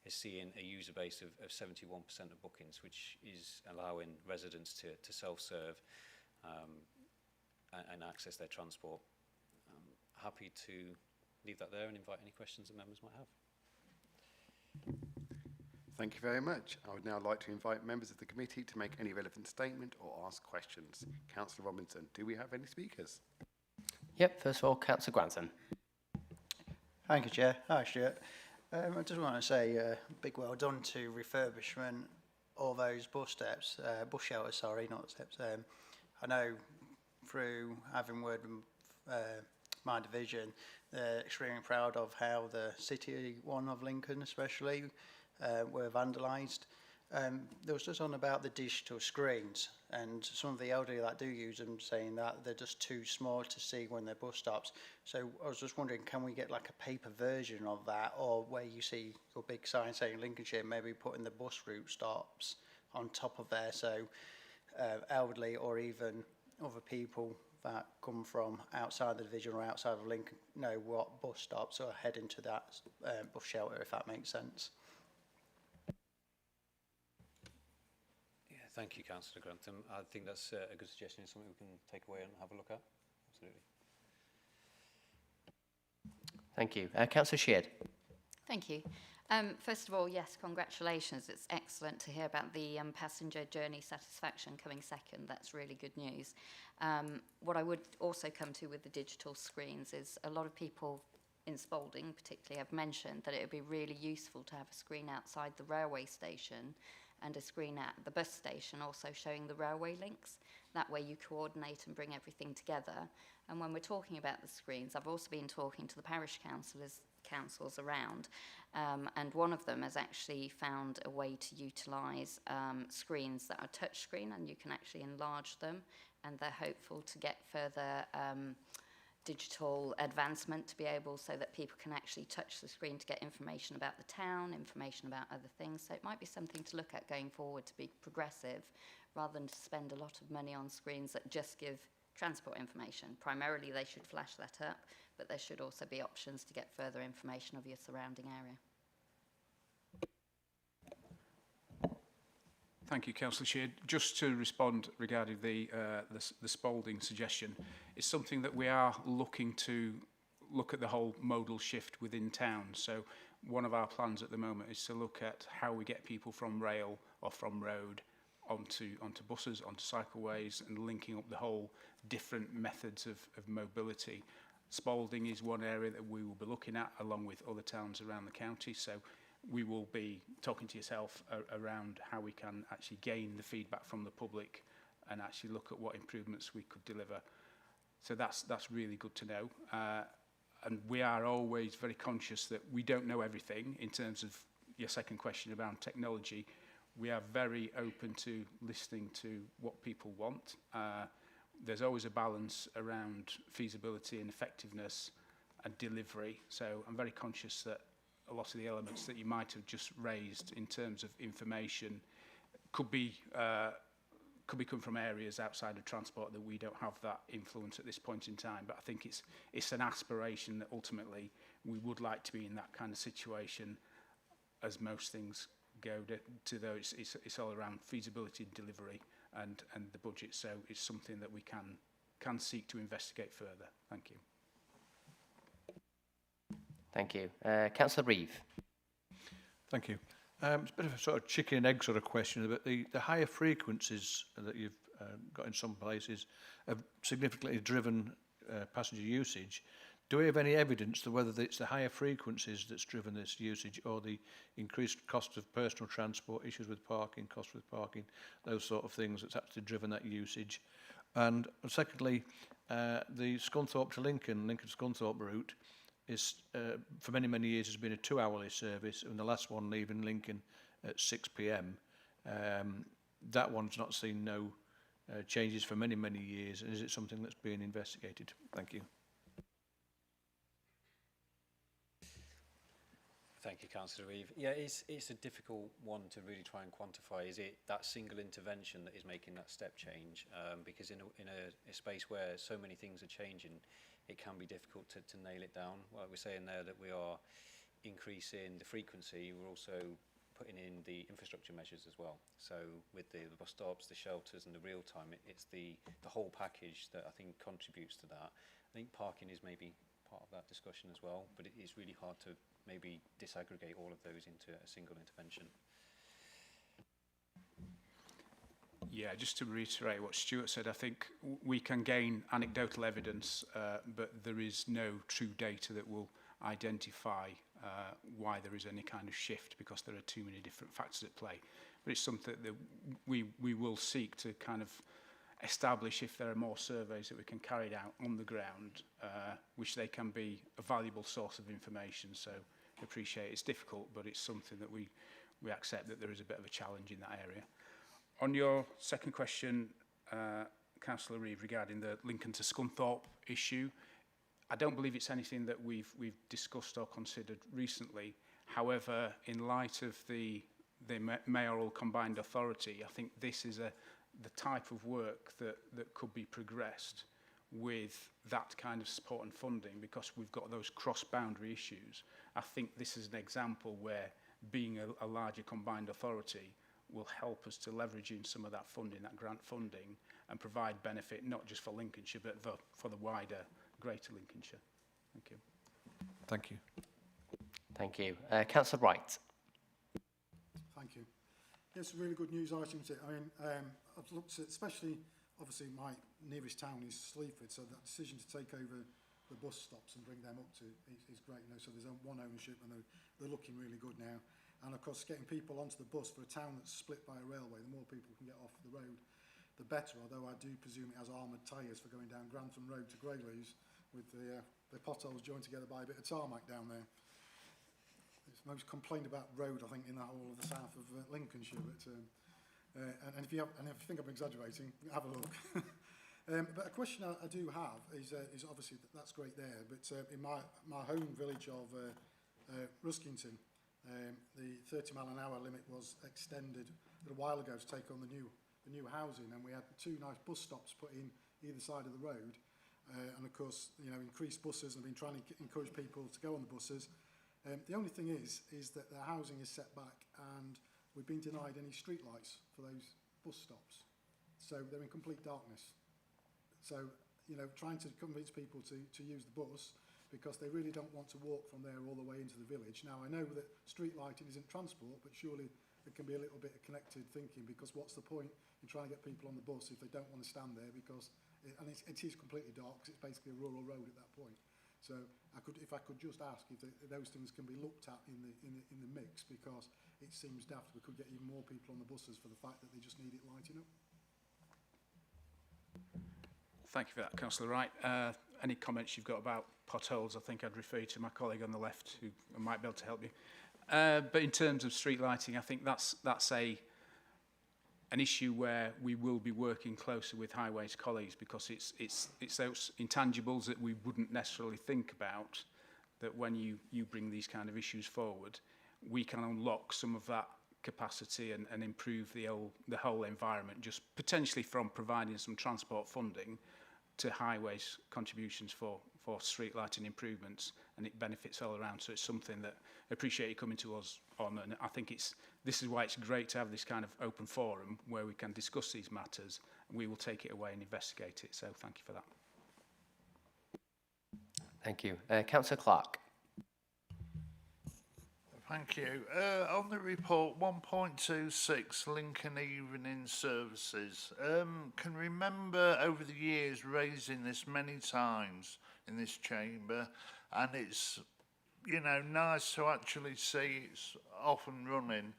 Speaker 13: is seeing a user base of 71% of bookings, which is allowing residents to self-serve and access their transport. Happy to leave that there and invite any questions that members might have.
Speaker 2: Thank you very much. I would now like to invite members of the committee to make any relevant statement or ask questions. Councillor Robinson, do we have any speakers?
Speaker 6: Yep, first of all, Councillor Grantham.
Speaker 9: Thank you, Chair. Hi, Stuart. I just want to say a big well done to refurbishment all those bus shelters, sorry, not steps. I know through having word with my division, they're extremely proud of how the city one of Lincoln especially were vandalised. There was just on about the digital screens, and some of the elderly that do use them saying that they're just too small to see when they're bus stops. So I was just wondering, can we get like a paper version of that, or where you see your big sign saying Lincolnshire, maybe putting the bus route stops on top of there, so elderly or even other people that come from outside the division or outside of Lincoln know what bus stops are heading to that bus shelter, if that makes sense.
Speaker 13: Thank you, Councillor Grantham. I think that's a good suggestion. It's something we can take away and have a look at. Absolutely.
Speaker 6: Thank you. Councillor Sheard.
Speaker 14: Thank you. First of all, yes, congratulations. It's excellent to hear about the passenger journey satisfaction coming second. That's really good news. What I would also come to with the digital screens is a lot of people in Spalding particularly have mentioned that it would be really useful to have a screen outside the railway station and a screen at the bus station also showing the railway links. That way you coordinate and bring everything together. And when we're talking about the screens, I've also been talking to the parish councils around, and one of them has actually found a way to utilise screens that are touch screen, and you can actually enlarge them, and they're hopeful to get further digital advancement to be able so that people can actually touch the screen to get information about the town, information about other things. So it might be something to look at going forward to be progressive rather than to spend a lot of money on screens that just give transport information. Primarily they should flash that up, but there should also be options to get further information of your surrounding area.
Speaker 1: Thank you, Councillor Sheard. Just to respond regarding the Spalding suggestion, it's something that we are looking to look at the whole modal shift within town. So one of our plans at the moment is to look at how we get people from rail or from road onto buses, onto cycleways, and linking up the whole different methods of mobility. Spalding is one area that we will be looking at along with other towns around the county. So we will be talking to yourself around how we can actually gain the feedback from the public and actually look at what improvements we could deliver. So that's really good to know. And we are always very conscious that we don't know everything in terms of your second question around technology. we are very open to listening to what people want. There's always a balance around feasibility and effectiveness and delivery. So I'm very conscious that a lot of the elements that you might have just raised in terms of information could come from areas outside of transport that we don't have that influence at this point in time. But I think it's an aspiration that ultimately we would like to be in that kind of situation, as most things go to those. It's all around feasibility and delivery and the budget. So it's something that we can seek to investigate further. Thank you.
Speaker 6: Thank you. Councillor Reeve.
Speaker 7: Thank you. It's a bit of a sort of chicken and egg sort of question, but the higher frequencies that you've got in some places have significantly driven passenger usage. Do we have any evidence to whether it's the higher frequencies that's driven this usage, or the increased cost of personal transport, issues with parking, cost with parking, those sort of things that's actually driven that usage? And secondly, the Scunthorpe to Lincoln-Scunthorpe route is, for many, many years, has been a 2-hourly service, and the last one leaving Lincoln at 6 p.m. That one's not seen no changes for many, many years. And is it something that's being investigated? Thank you.
Speaker 13: Thank you, Councillor Reeve. Yeah, it's a difficult one to really try and quantify. Is it that single intervention that is making that step change? Because in a space where so many things are changing, it can be difficult to nail it down. Well, we're saying there that we are increasing the frequency, we're also putting in the infrastructure measures as well. So with the bus stops, the shelters and the real time, it's the whole package that I think contributes to that. I think parking is maybe part of that discussion as well, but it is really hard to maybe disaggregate all of those into a single intervention.
Speaker 1: Yeah, just to reiterate what Stuart said, I think we can gain anecdotal evidence, but there is no true data that will identify why there is any kind of shift, because there are too many different factors at play. But it's something that we will seek to kind of establish if there are more surveys that we can carry out on the ground, which they can be a valuable source of information. So I appreciate it's difficult, but it's something that we accept that there is a bit of a challenge in that area. On your second question, Councillor Reeve, regarding the Lincoln to Scunthorpe issue, I don't believe it's anything that we've discussed or considered recently. However, in light of the mayoral combined authority, I think this is the type of work that could be progressed with that kind of support and funding, because we've got those cross-boundary issues. I think this is an example where being a larger combined authority will help us to leverage in some of that funding, that grant funding, and provide benefit not just for Lincolnshire, but for the wider Greater Lincolnshire. Thank you.
Speaker 7: Thank you.
Speaker 6: Thank you. Councillor Wright.
Speaker 11: Thank you. Yes, really good news item. I mean, I've looked at, especially, obviously, my nearest town is Sleaford, so that decision to take over the bus stops and bring them up to is great. You know, so there's one ownership, and they're looking really good now. And of course, getting people onto the bus for a town that's split by a railway, the more people can get off the road, the better. Although I do presume it has armoured tyres for going down Grantham Road to Greyleys, with the potholes joined together by a bit of tarmac down there. It's the most complained about road, I think, in that whole of the south of Lincolnshire. But and if you think I'm exaggerating, have a look. But a question I do have is obviously that's great there. But in my home village of Ruskington, the 30-mile-an-hour limit was extended a while ago to take on the new housing, and we had 2 nice bus stops put in either side of the road. And of course, you know, increased buses, and I've been trying to encourage people to go on the buses. The only thing is that the housing is set back, and we've been denied any street lights for those bus stops. So they're in complete darkness. So, you know, trying to convince people to use the bus, because they really don't want to walk from there all the way into the village. Now, I know that street lighting isn't transport, but surely there can be a little bit of connected thinking, because what's the point in trying to get people on the bus if they don't want to stand there, because it is completely dark, because it's basically a rural road at that point. So if I could just ask if those things can be looked at in the mix, because it seems daft we could get even more people on the buses for the fact that they just need it lighting up.
Speaker 1: Thank you for that, Councillor Wright. Any comments you've got about potholes? I think I'd refer you to my colleague on the left, who might be able to help you. But in terms of street lighting, I think that's a an issue where we will be working closer with Highways colleagues, because it's those intangibles that we wouldn't necessarily think about, that when you bring these kind of issues forward, we can unlock some of that capacity and improve the whole environment, just potentially from providing some transport funding to Highways contributions for street lighting improvements, and it benefits all around. So it's something that I appreciate you coming to us on, and I think this is why it's great to have this kind of open forum where we can discuss these matters, and we will take it away and investigate it. So thank you for that.
Speaker 6: Thank you. Councillor Clark.
Speaker 12: Thank you. On the report 1.26, Lincoln Evening Services, can remember over the years raising this many times in this chamber, and it's, you know, nice to actually see it's off and running.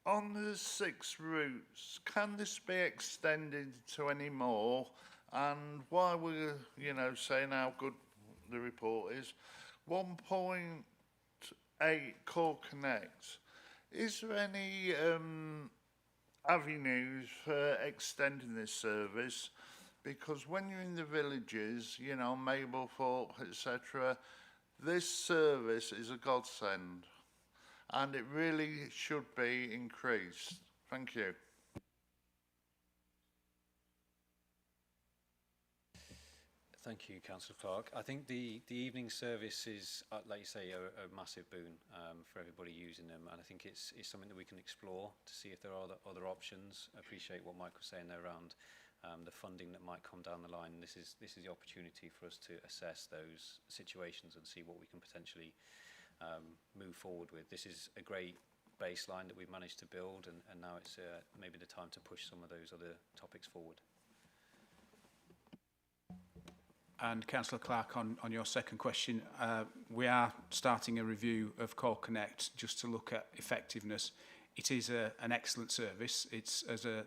Speaker 12: On the 6 routes, can this be extended to any more? And while we're, you know, saying how good the report is, 1.8 Core Connect, is there any avenues for extending this service? Because when you're in the villages, you know, Mablethorpe, etc., this service is a godsend, and it really should be increased. Thank you.
Speaker 13: Thank you, Councillor Clark. I think the evening service is, like you say, a massive boon for everybody using them, and I think it's something that we can explore to see if there are other options. I appreciate what Mike was saying there around the funding that might come down the line. This is the opportunity for us to assess those situations and see what we can potentially move forward with. This is a great baseline that we've managed to build, and now it's maybe the time to push some of those other topics forward.
Speaker 1: And Councillor Clark, on your second question, we are starting a review of Core Connect just to look at effectiveness. It is an excellent service. It's as a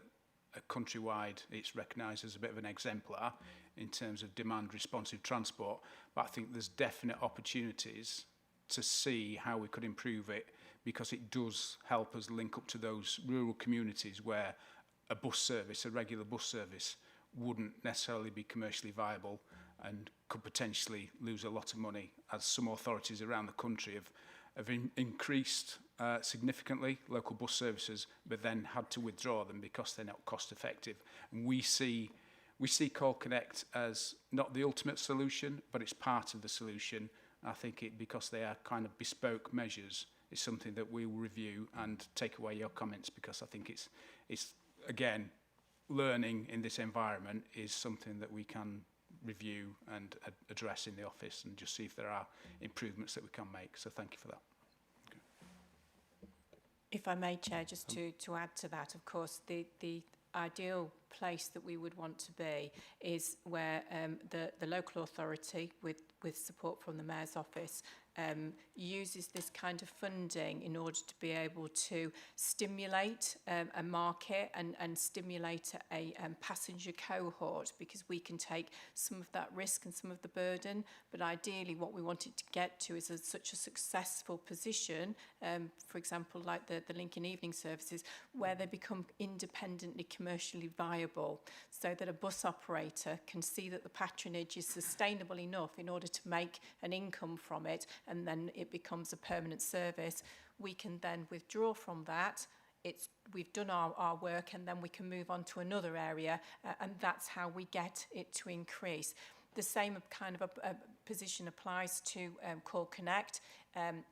Speaker 1: countrywide, it's recognised as a bit of an exemplar in terms of demand responsive transport, but I think there's definite opportunities to see how we could improve it, because it does help us link up to those rural communities where a bus service, a regular bus service, wouldn't necessarily be commercially viable and could potentially lose a lot of money, as some authorities around the country have increased significantly local bus services, but then had to withdraw them because they're not cost effective. And we see Core Connect as not the ultimate solution, but it's part of the solution. I think because they are kind of bespoke measures, it's something that we will review and take away your comments, because I think it's again, learning in this environment is something that we can review and address in the office, and just see if there are improvements that we can make. So thank you for that. Okay. If I may, Chair, just to add to that, of course, the ideal place that we would want to be is where the local authority, with support from the Mayor's office, uses this kind of funding in order to be able to stimulate a market and stimulate a passenger cohort, because we can take some of that risk and some of the burden. But ideally what we wanted to get to is such a successful position, for example, like the Lincoln Evening Services, where they become independently commercially viable, so that a bus operator can see that the patronage is sustainable enough in order to make an income from it, and then it becomes a permanent service. We can then withdraw from that. We've done our work, and then we can move on to another area, and that's how we get it to increase. The same kind of a position applies to Core Connect.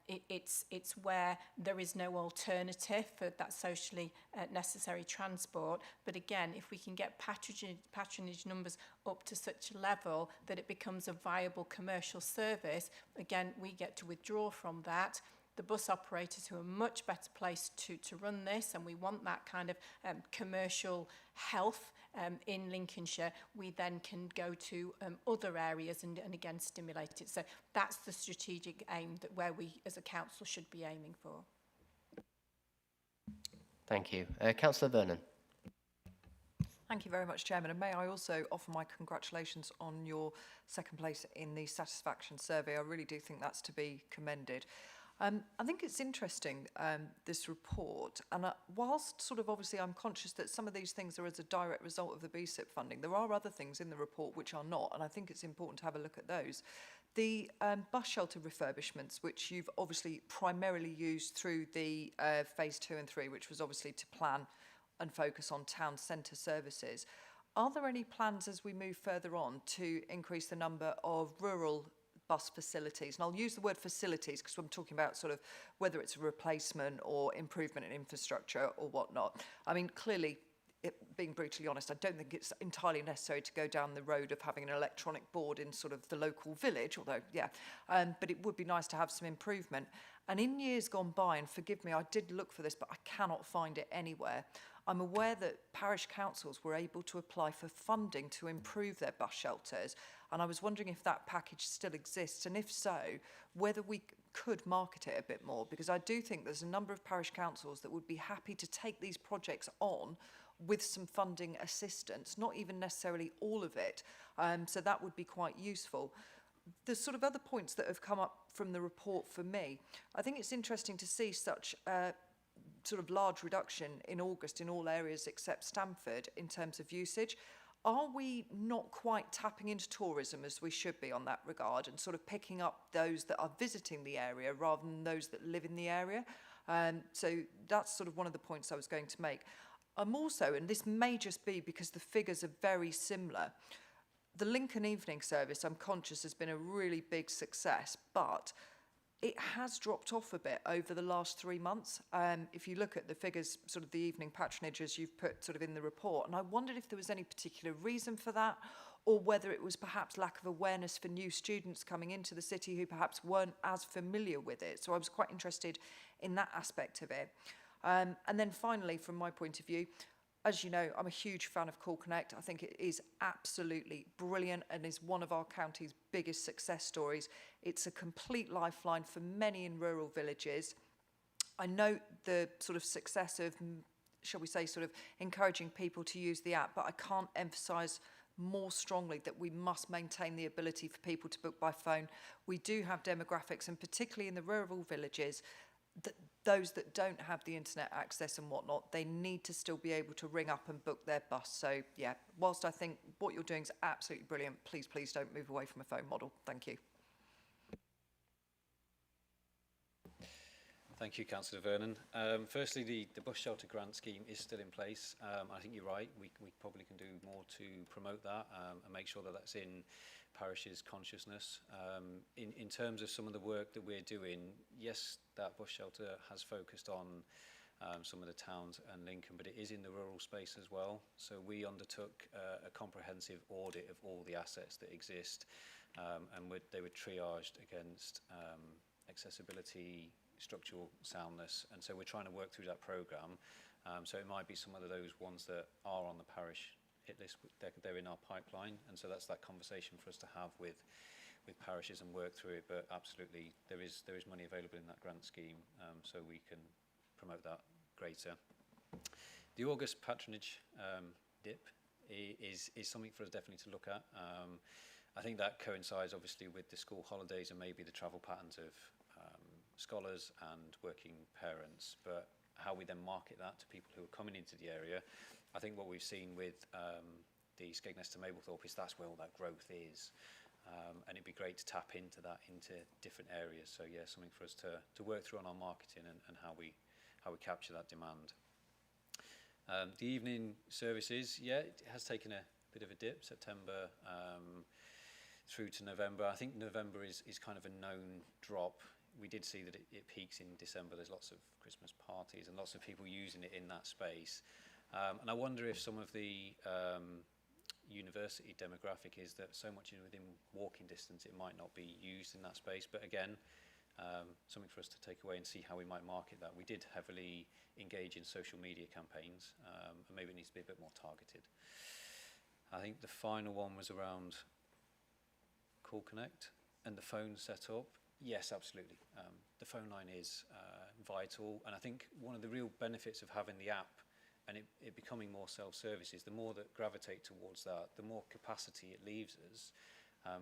Speaker 1: It's where there is no alternative for that socially necessary transport. But again, if we can get patronage numbers up to such a level that it becomes a viable commercial service, again, we get to withdraw from that. The bus operators who are much better placed to run this, and we want that kind of commercial health in Lincolnshire, we then can go to other areas and again stimulate it. So that's the strategic aim that where we as a council should be aiming for.
Speaker 6: Thank you. Councillor Vernon.
Speaker 8: Thank you very much, Chairman. And may I also offer my congratulations on your second place in the satisfaction survey. I really do think that's to be commended. I think it's interesting, this report, and whilst sort of obviously I'm conscious that some of these things are as a direct result of the BSIP funding, there are other things in the report which are not, and I think it's important to have a look at those. The bus shelter refurbishments, which you've obviously primarily used through the phase 2 and 3, which was obviously to plan and focus on town centre services. Are there any plans as we move further on to increase the number of rural bus facilities? And I'll use the word facilities because I'm talking about sort of whether it's a replacement or improvement in infrastructure or whatnot. I mean, clearly, being brutally honest, I don't think it's entirely necessary to go down the road of having an electronic board in sort of the local village, although, yeah, but it would be nice to have some improvement. And in years gone by, and forgive me, I did look for this, but I cannot find it anywhere. I'm aware that parish councils were able to apply for funding to improve their bus shelters, and I was wondering if that package still exists, and if so, whether we could market it a bit more, because I do think there's a number of parish councils that would be happy to take these projects on with some funding assistance, not even necessarily all of it, so that would be quite useful. The sort of other points that have come up from the report for me, I think it's interesting to see such sort of large reduction in August in all areas except Stamford in terms of usage. Are we not quite tapping into tourism as we should be on that regard and sort of picking up those that are visiting the area rather than those that live in the area? So that's sort of one of the points I was going to make. I'm also, and this may just be because the figures are very similar, the Lincoln evening service, I'm conscious, has been a really big success, but it has dropped off a bit over the last 3 months. If you look at the figures, sort of the evening patronage as you've put sort of in the report, and I wondered if there was any particular reason for that, or whether it was perhaps lack of awareness for new students coming into the city who perhaps weren't as familiar with it. So I was quite interested in that aspect of it. And then finally, from my point of view, as you know, I'm a huge fan of Call Connect. I think it is absolutely brilliant and is one of our county's biggest success stories. It's a complete lifeline for many in rural villages. I note the sort of success of, shall we say, sort of encouraging people to use the app, but I can't emphasise more strongly that we must maintain the ability for people to book by phone. We do have demographics, and particularly in the rural villages, those that don't have the internet access and whatnot, they need to still be able to ring up and book their bus. So yeah, whilst I think what you're doing is absolutely brilliant, please don't move away from a phone model. Thank you.
Speaker 13: Thank you, Councillor Vernon. Firstly, the bus shelter grant scheme is still in place. I think you're right. We probably can do more to promote that and make sure that that's in parishes' consciousness. In terms of some of the work that we're doing, yes, that bus shelter has focused on some of the towns and Lincoln, but it is in the rural space as well. So we undertook a comprehensive audit of all the assets that exist, and they were triaged against accessibility, structural soundness, and so we're trying to work through that programme. So it might be some of those ones that are on the parish hit list, they're in our pipeline, and so that's that conversation for us to have with parishes and work through it. But absolutely, there is money available in that grant scheme, so we can promote that greater. The August patronage dip is something for us definitely to look at. I think that coincides obviously with the school holidays and maybe the travel patterns of scholars and working parents, but how we then market that to people who are coming into the area. I think what we've seen with the Skegness to Mablethorpe is that's where all that growth is, and it'd be great to tap into that into different areas. So yeah, something for us to work through on our marketing and how we capture that demand. The evening services, yeah, it has taken a bit of a dip, September through to November. I think November is kind of a known drop. We did see that it peaks in December. There's lots of Christmas parties and lots of people using it in that space. And I wonder if some of the university demographic is that so much within walking distance, it might not be used in that space. But again, something for us to take away and see how we might market that. We did heavily engage in social media campaigns, and maybe it needs to be a bit more targeted. I think the final one was around Call Connect and the phone setup. Yes, absolutely. The phone line is vital, and I think one of the real benefits of having the app and it becoming more self-service is the more that gravitate towards that, the more capacity it leaves us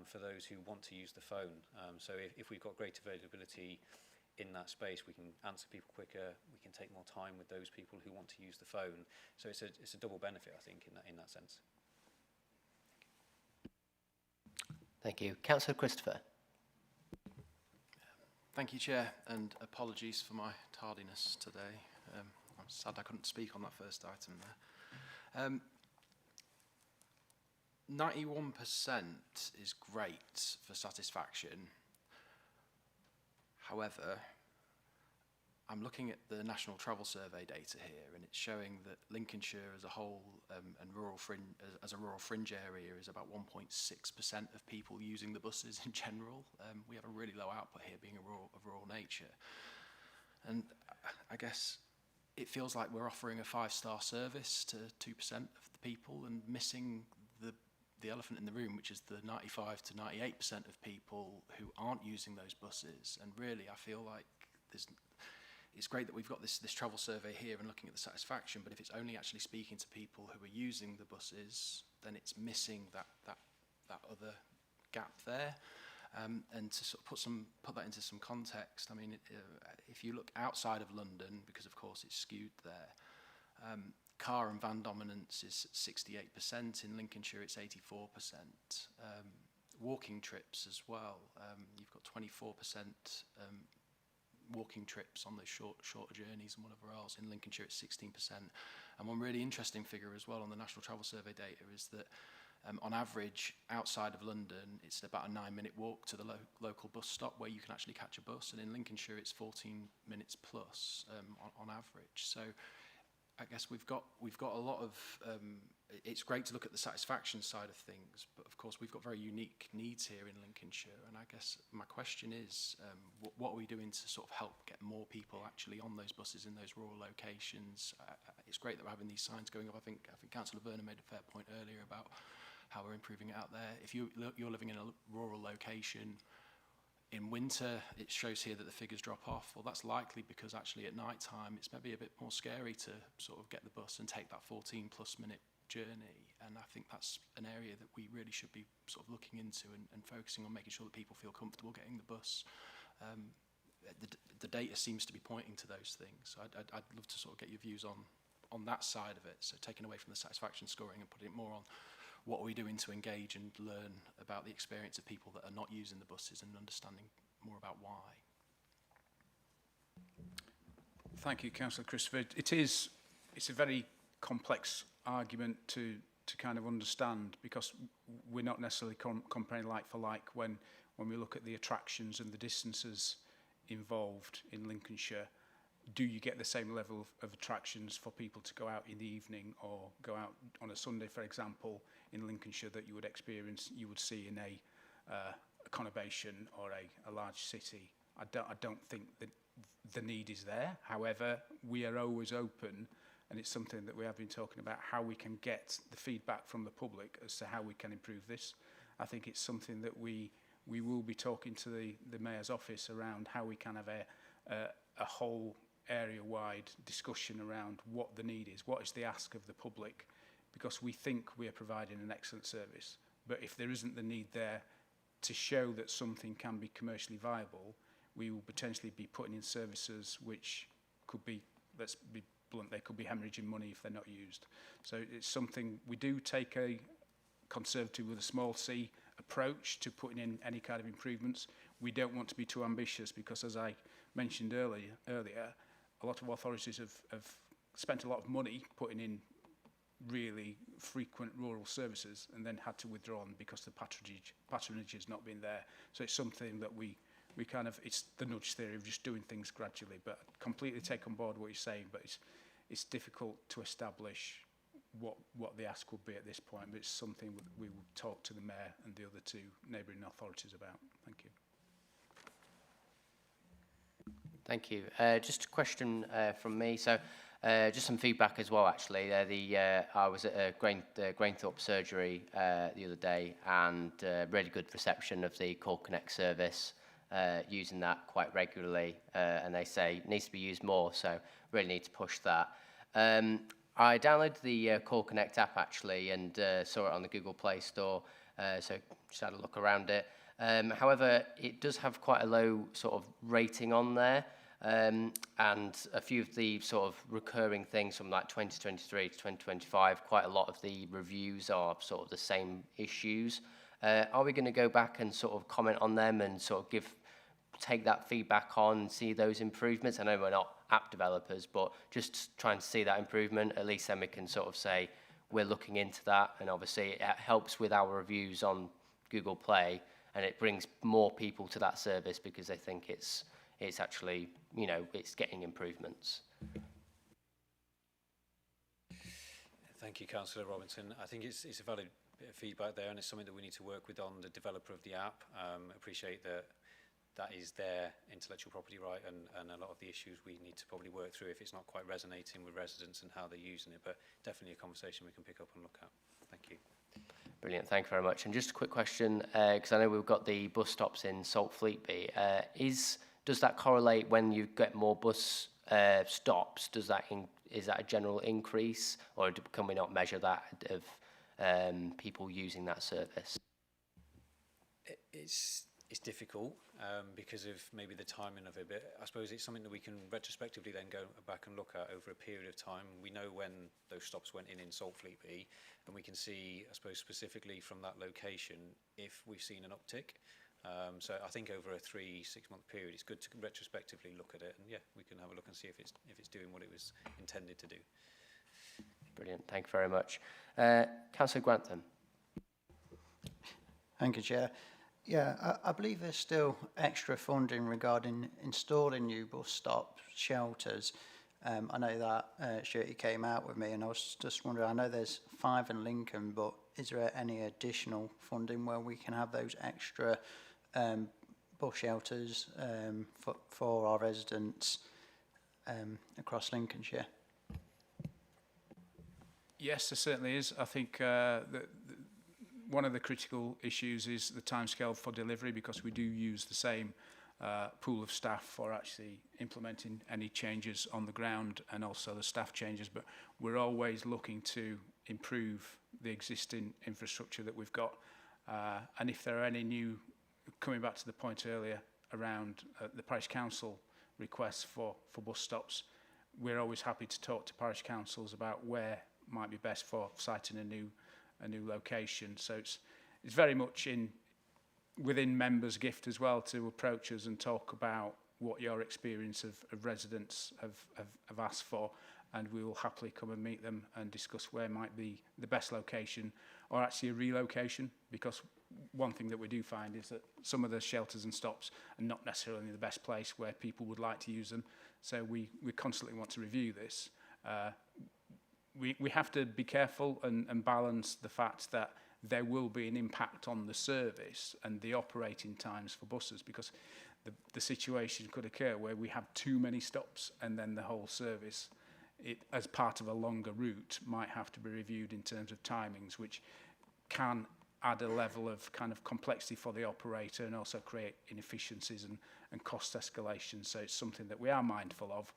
Speaker 13: for those who want to use the phone. So if we've got great availability in that space, we can answer people quicker, we can take more time with those people who want to use the phone. So it's a double benefit, I think, in that sense.
Speaker 6: Thank you. Councillor Christopher.
Speaker 15: Thank you, Chair, and apologies for my tardiness today. I'm sad I couldn't speak on that first item there. 91% is great for satisfaction. However, I'm looking at the National Travel Survey data here, and it's showing that Lincolnshire as a whole and as a rural fringe area is about 1.6% of people using the buses in general. We have a really low output here, being of rural nature. And I guess it feels like we're offering a 5-star service to 2% of the people and missing the elephant in the room, which is the 95 to 98% of people who aren't using those buses. And really, I feel like it's great that we've got this travel survey here and looking at the satisfaction, but if it's only actually speaking to people who are using the buses, then it's missing that other gap there. And to sort of put that into some context, I mean, if you look outside of London, because of course it's skewed there, car and van dominance is 68%. In Lincolnshire, it's 84%. Walking trips as well. You've got 24% walking trips on those shorter journeys and whatever else. In Lincolnshire, it's 16%. And one really interesting figure as well on the National Travel Survey data is that on average, outside of London, it's about a 9-minute walk to the local bus stop where you can actually catch a bus. And in Lincolnshire, it's 14 minutes plus on average. So I guess we've got a lot of, it's great to look at the satisfaction side of things, but of course we've got very unique needs here in Lincolnshire. And I guess my question is, what are we doing to sort of help get more people actually on those buses in those rural locations? It's great that we're having these signs going up. I think Councillor Vernon made a fair point earlier about how we're improving it out there. If you're living in a rural location, in winter, it shows here that the figures drop off. Well, that's likely because actually at night time, it's maybe a bit more scary to sort of get the bus and take that 14+ minute journey. And I think that's an area that we really should be sort of looking into and focusing on making sure that people feel comfortable getting the bus. The data seems to be pointing to those things. So I'd love to sort of get your views on that side of it. So taking away from the satisfaction scoring and putting it more on what are we doing to engage and learn about the experience of people that are not using the buses and understanding more about why.
Speaker 1: Thank you, Councillor Christopher. It's a very complex argument to kind of understand, because we're not necessarily comparing like for like when we look at the attractions and the distances involved in Lincolnshire. Do you get the same level of attractions for people to go out in the evening or go out on a Sunday, for example, in Lincolnshire that you would see in a conurbation or a large city? I don't think that the need is there. However, we are always open, and it's something that we have been talking about, how we can get the feedback from the public as to how we can improve this. I think it's something that we will be talking to the Mayor's office around how we can have a whole area-wide discussion around what the need is, what is the ask of the public, because we think we are providing an excellent service. But if there isn't the need there to show that something can be commercially viable, we will potentially be putting in services which could be, let's be blunt, they could be hemorrhaging money if they're not used. So it's something, we do take a conservative with a small c approach to putting in any kind of improvements. We don't want to be too ambitious, because as I mentioned earlier, a lot of authorities have spent a lot of money putting in really frequent rural services and then had to withdraw them because the patronage has not been there. So it's something that we kind of, it's the nudge theory of just doing things gradually, but I completely take on board what you're saying, but it's difficult to establish what the ask would be at this point, but it's something we will talk to the Mayor and the other two neighbouring authorities about. Thank you.
Speaker 6: Thank you. Just a question from me. So just some feedback as well, actually. I was at a Grainthorpe surgery the other day, and really good reception of the Call Connect service, using that quite regularly, and they say it needs to be used more, so really need to push that. I downloaded the Call Connect app, actually, and saw it on the Google Play Store, so just had a look around it. However, it does have quite a low sort of rating on there, and a few of the sort of recurring things from like 2023 to 2025, quite a lot of the reviews are sort of the same issues. Are we going to go back and sort of comment on them and sort of take that feedback on and see those improvements? I know we're not app developers, but just trying to see that improvement, at least then we can sort of say we're looking into that, and obviously it helps with our reviews on Google Play, and it brings more people to that service because they think it's actually, you know, it's getting improvements.
Speaker 13: Thank you, Councillor Robinson. I think it's a valid bit of feedback there, and it's something that we need to work with on the developer of the app. Appreciate that is their intellectual property right, and a lot of the issues we need to probably work through if it's not quite resonating with residents and how they're using it, but definitely a conversation we can pick up and look at. Thank you.
Speaker 6: Brilliant, thank you very much. And just a quick question, because I know we've got the bus stops in Saltfleetby. Does that correlate when you get more bus stops? Is that a general increase, or can we not measure that of people using that service?
Speaker 13: It's difficult because of maybe the timing of it, but I suppose it's something that we can retrospectively then go back and look at over a period of time. We know when those stops went in Saltfleetby, and we can see, I suppose, specifically from that location if we've seen an uptick. So I think over a 3-6 month period, it's good to retrospectively look at it, and yeah, we can have a look and see if it's doing what it was intended to do.
Speaker 6: Brilliant, thank you very much. Councillor Grantham.
Speaker 9: Thank you, Chair. Yeah, I believe there's still extra funding regarding installing new bus stop shelters. I know that Shirty came out with me, and I was just wondering, I know there's 5 in Lincoln, but is there any additional funding where we can have those extra bus shelters for our residents across Lincolnshire?
Speaker 1: Yes, there certainly is. I think one of the critical issues is the timescale for delivery, because we do use the same pool of staff for actually implementing any changes on the ground and also the staff changes, but we're always looking to improve the existing infrastructure that we've got, and if there are any new, coming back to the point earlier around the parish council requests for bus stops, we're always happy to talk to parish councils about where might be best for citing a new location. So it's very much within members' gift as well to approach us and talk about what your experience of residents have asked for, and we will happily come and meet them and discuss where might be the best location, or actually a relocation, because one thing that we do find is that some of the shelters and stops are not necessarily the best place where people would like to use them. So we constantly want to review this. We have to be careful and balance the fact that there will be an impact on the service and the operating times for buses, because the situation could occur where we have too many stops and then the whole service, as part of a longer route, might have to be reviewed in terms of timings, which can add a level of kind of complexity for the operator and also create inefficiencies and cost escalation. So it's something that we are mindful of.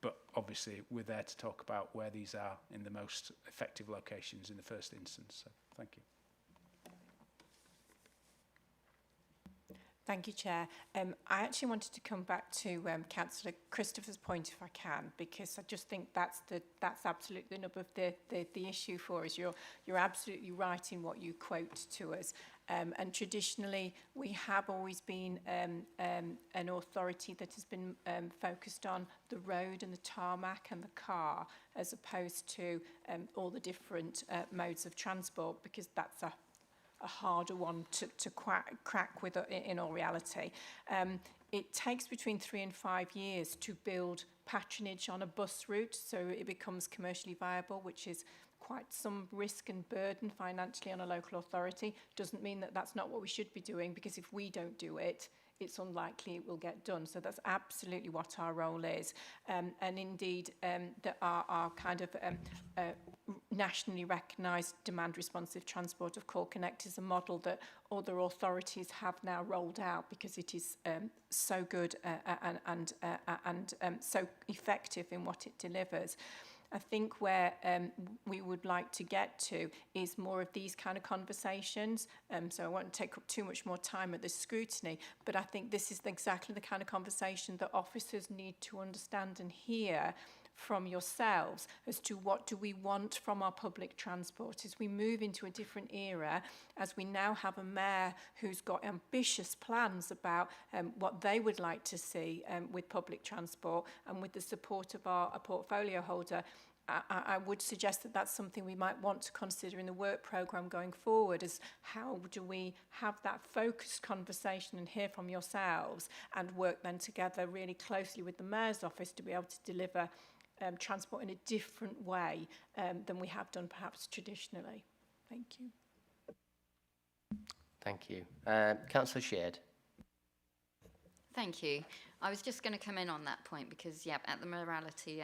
Speaker 1: But obviously, we're there to talk about where these are in the most effective locations in the first instance. So, thank you.
Speaker 5: Thank you, Chair. I actually wanted to come back to Councillor Christopher's point, if I can, because I just think that's absolutely the nub of the issue for us. You're absolutely right in what you quote to us. And traditionally, we have always been an authority that has been focused on the road and the tarmac and the car, as opposed to all the different modes of transport, because that's a harder one to crack with in all reality. It takes between 3 and 5 years to build patronage on a bus route, so it becomes commercially viable, which is quite some risk and burden financially on a local authority. Doesn't mean that that's not what we should be doing, because if we don't do it, it's unlikely it will get done. So that's absolutely what our role is. And indeed, there are kind of nationally recognised demand responsive transport of Call Connect is a model that other authorities have now rolled out, because it is so good and so effective in what it delivers. I think where we would like to get to is more of these kind of conversations. So I won't take up too much more time at this scrutiny, but I think this is exactly the kind of conversation that officers need to understand and hear from yourselves as to what do we want from our public transport as we move into a different era, as we now have a mayor who's got ambitious plans about what they would like to see with public transport, and with the support of a portfolio holder. I would suggest that that's something we might want to consider in the work programme going forward, is how do we have that focused conversation and hear from yourselves, and work then together really closely with the Mayor's office to be able to deliver transport in a different way than we have done perhaps traditionally. Thank you.
Speaker 6: Thank you. Councillor Sheard.
Speaker 14: Thank you. I was just going to come in on that point because, yeah, at the Morality,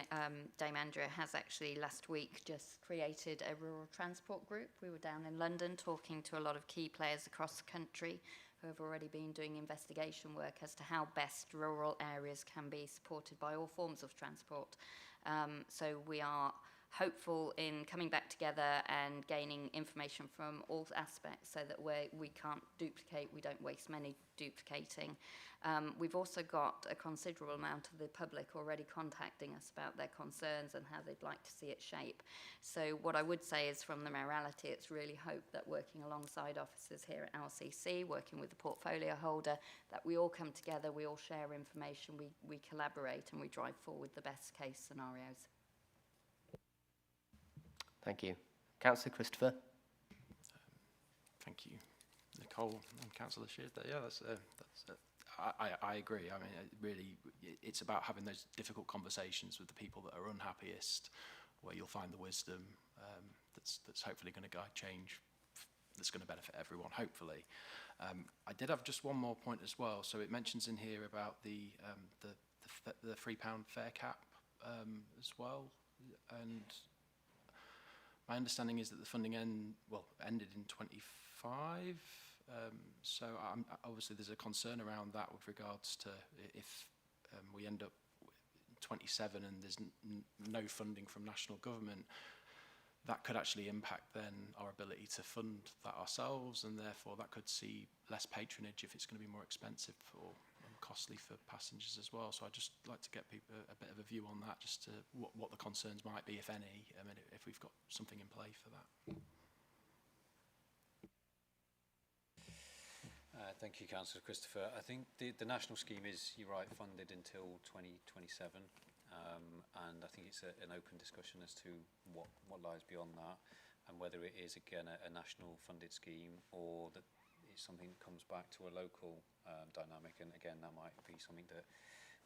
Speaker 14: Dame Andrea has actually last week just created a rural transport group. We were down in London talking to a lot of key players across the country who have already been doing investigation work as to how best rural areas can be supported by all forms of transport. So we are hopeful in coming back together and gaining information from all aspects so that we can't duplicate, we don't waste money duplicating. We've also got a considerable amount of the public already contacting us about their concerns and how they'd like to see it shape. So what I would say is, from the Morality, it's really hope that working alongside officers here at LCC, working with the portfolio holder, that we all come together, we all share information, we collaborate and we drive forward the best case scenarios.
Speaker 6: Thank you. Councillor Christopher.
Speaker 15: Thank you, Nicole and Councillor Sheard. Yeah, I agree. I mean, really, it's about having those difficult conversations with the people that are unhappiest, where you'll find the wisdom that's hopefully going to guide change that's going to benefit everyone, hopefully. I did have just one more point as well. So it mentions in here about the £3 fare cap as well, and my understanding is that the funding ended in 25. So obviously there's a concern around that with regards to if we end up 27 and there's no funding from national government, that could actually impact then our ability to fund that ourselves, and therefore that could see less patronage if it's going to be more expensive or costly for passengers as well. So I'd just like to get people a bit of a view on that, just to what the concerns might be, if any, if we've got something in play for that.
Speaker 13: Thank you, Councillor Christopher. I think the national scheme is, you're right, funded until 2027, and I think it's an open discussion as to what lies beyond that, and whether it is again a national funded scheme or that it's something that comes back to a local dynamic. And again, that might be something that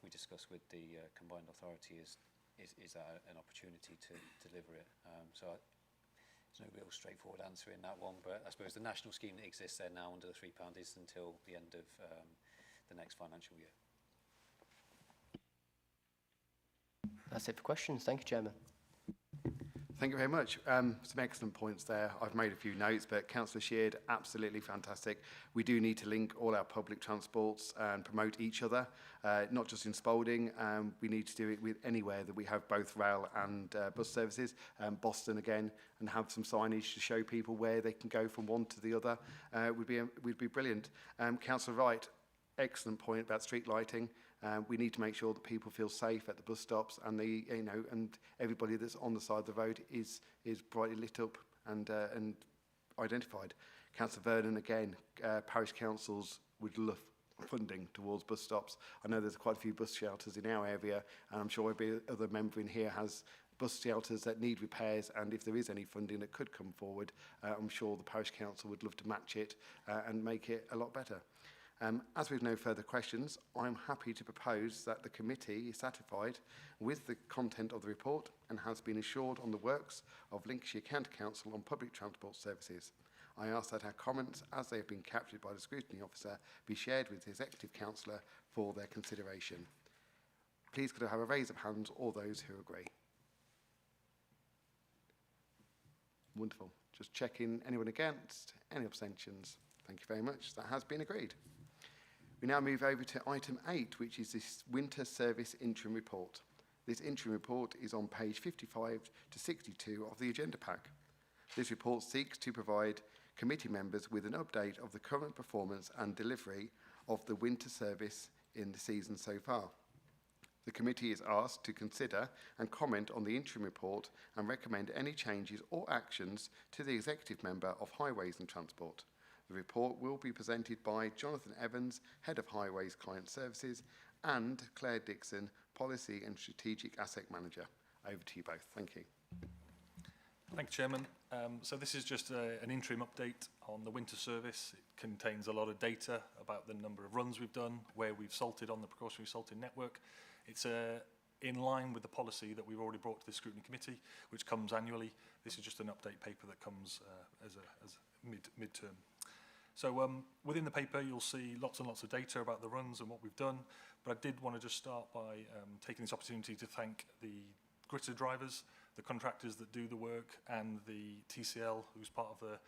Speaker 13: we discuss with the combined authority. Is that an opportunity to deliver it? So there's no real straightforward answer in that one, but I suppose the national scheme that exists there now under the £3 is until the end of the next financial year.
Speaker 6: That's it for questions. Thank you, Chairman.
Speaker 2: Thank you very much. Some excellent points there. I've made a few notes, but Councillor Sheard, absolutely fantastic. We do need to link all our public transports and promote each other, not just in Spalding. We need to do it with anywhere that we have both rail and bus services. Boston again, and have some signage to show people where they can go from one to the other would be brilliant. Councillor Wright, excellent point about street lighting. We need to make sure that people feel safe at the bus stops, and and everybody that's on the side of the road is brightly lit up and identified. Councillor Vernon, again, parish councils would love funding towards bus stops. I know there's quite a few bus shelters in our area, and I'm sure every other member in here has bus shelters that need repairs, and if there is any funding that could come forward, I'm sure the parish council would love to match it and make it a lot better. As we've no further questions, I'm happy to propose that the committee is satisfied with the content of the report and has been assured on the works of Lincolnshire County Council on public transport services. I ask that our comments, as they have been captured by the scrutiny officer, be shared with the Executive Councillor for their consideration. Please could I have a raise of hands, all those who agree? Wonderful. Just checking, anyone against? Any abstentions? Thank you very much. That has been agreed. We now move over to item 8, which is this winter service interim report. This interim report is on page 55 to 62 of the agenda pack. This report seeks to provide committee members with an update of the current performance and delivery of the winter service in the season so far. The committee is asked to consider and comment on the interim report and recommend any changes or actions to the executive member of Highways and Transport. The report will be presented by Jonathan Evans, Head of Highways Client Services, and Claire Dixon, Policy and Strategic Asset Manager. Over to you both. Thank you.
Speaker 10: Thank you, Chairman. So this is just an interim update on the winter service. It contains a lot of data about the number of runs we've done, where we've salted on the precautionary salting network. It's in line with the policy that we've already brought to the Scrutiny Committee, which comes annually. This is just an update paper that comes as a mid-term. So within the paper, you'll see lots and lots of data about the runs and what we've done. But I did want to just start by taking this opportunity to thank the gritter drivers, the contractors that do the work, and the TCL, who's part of the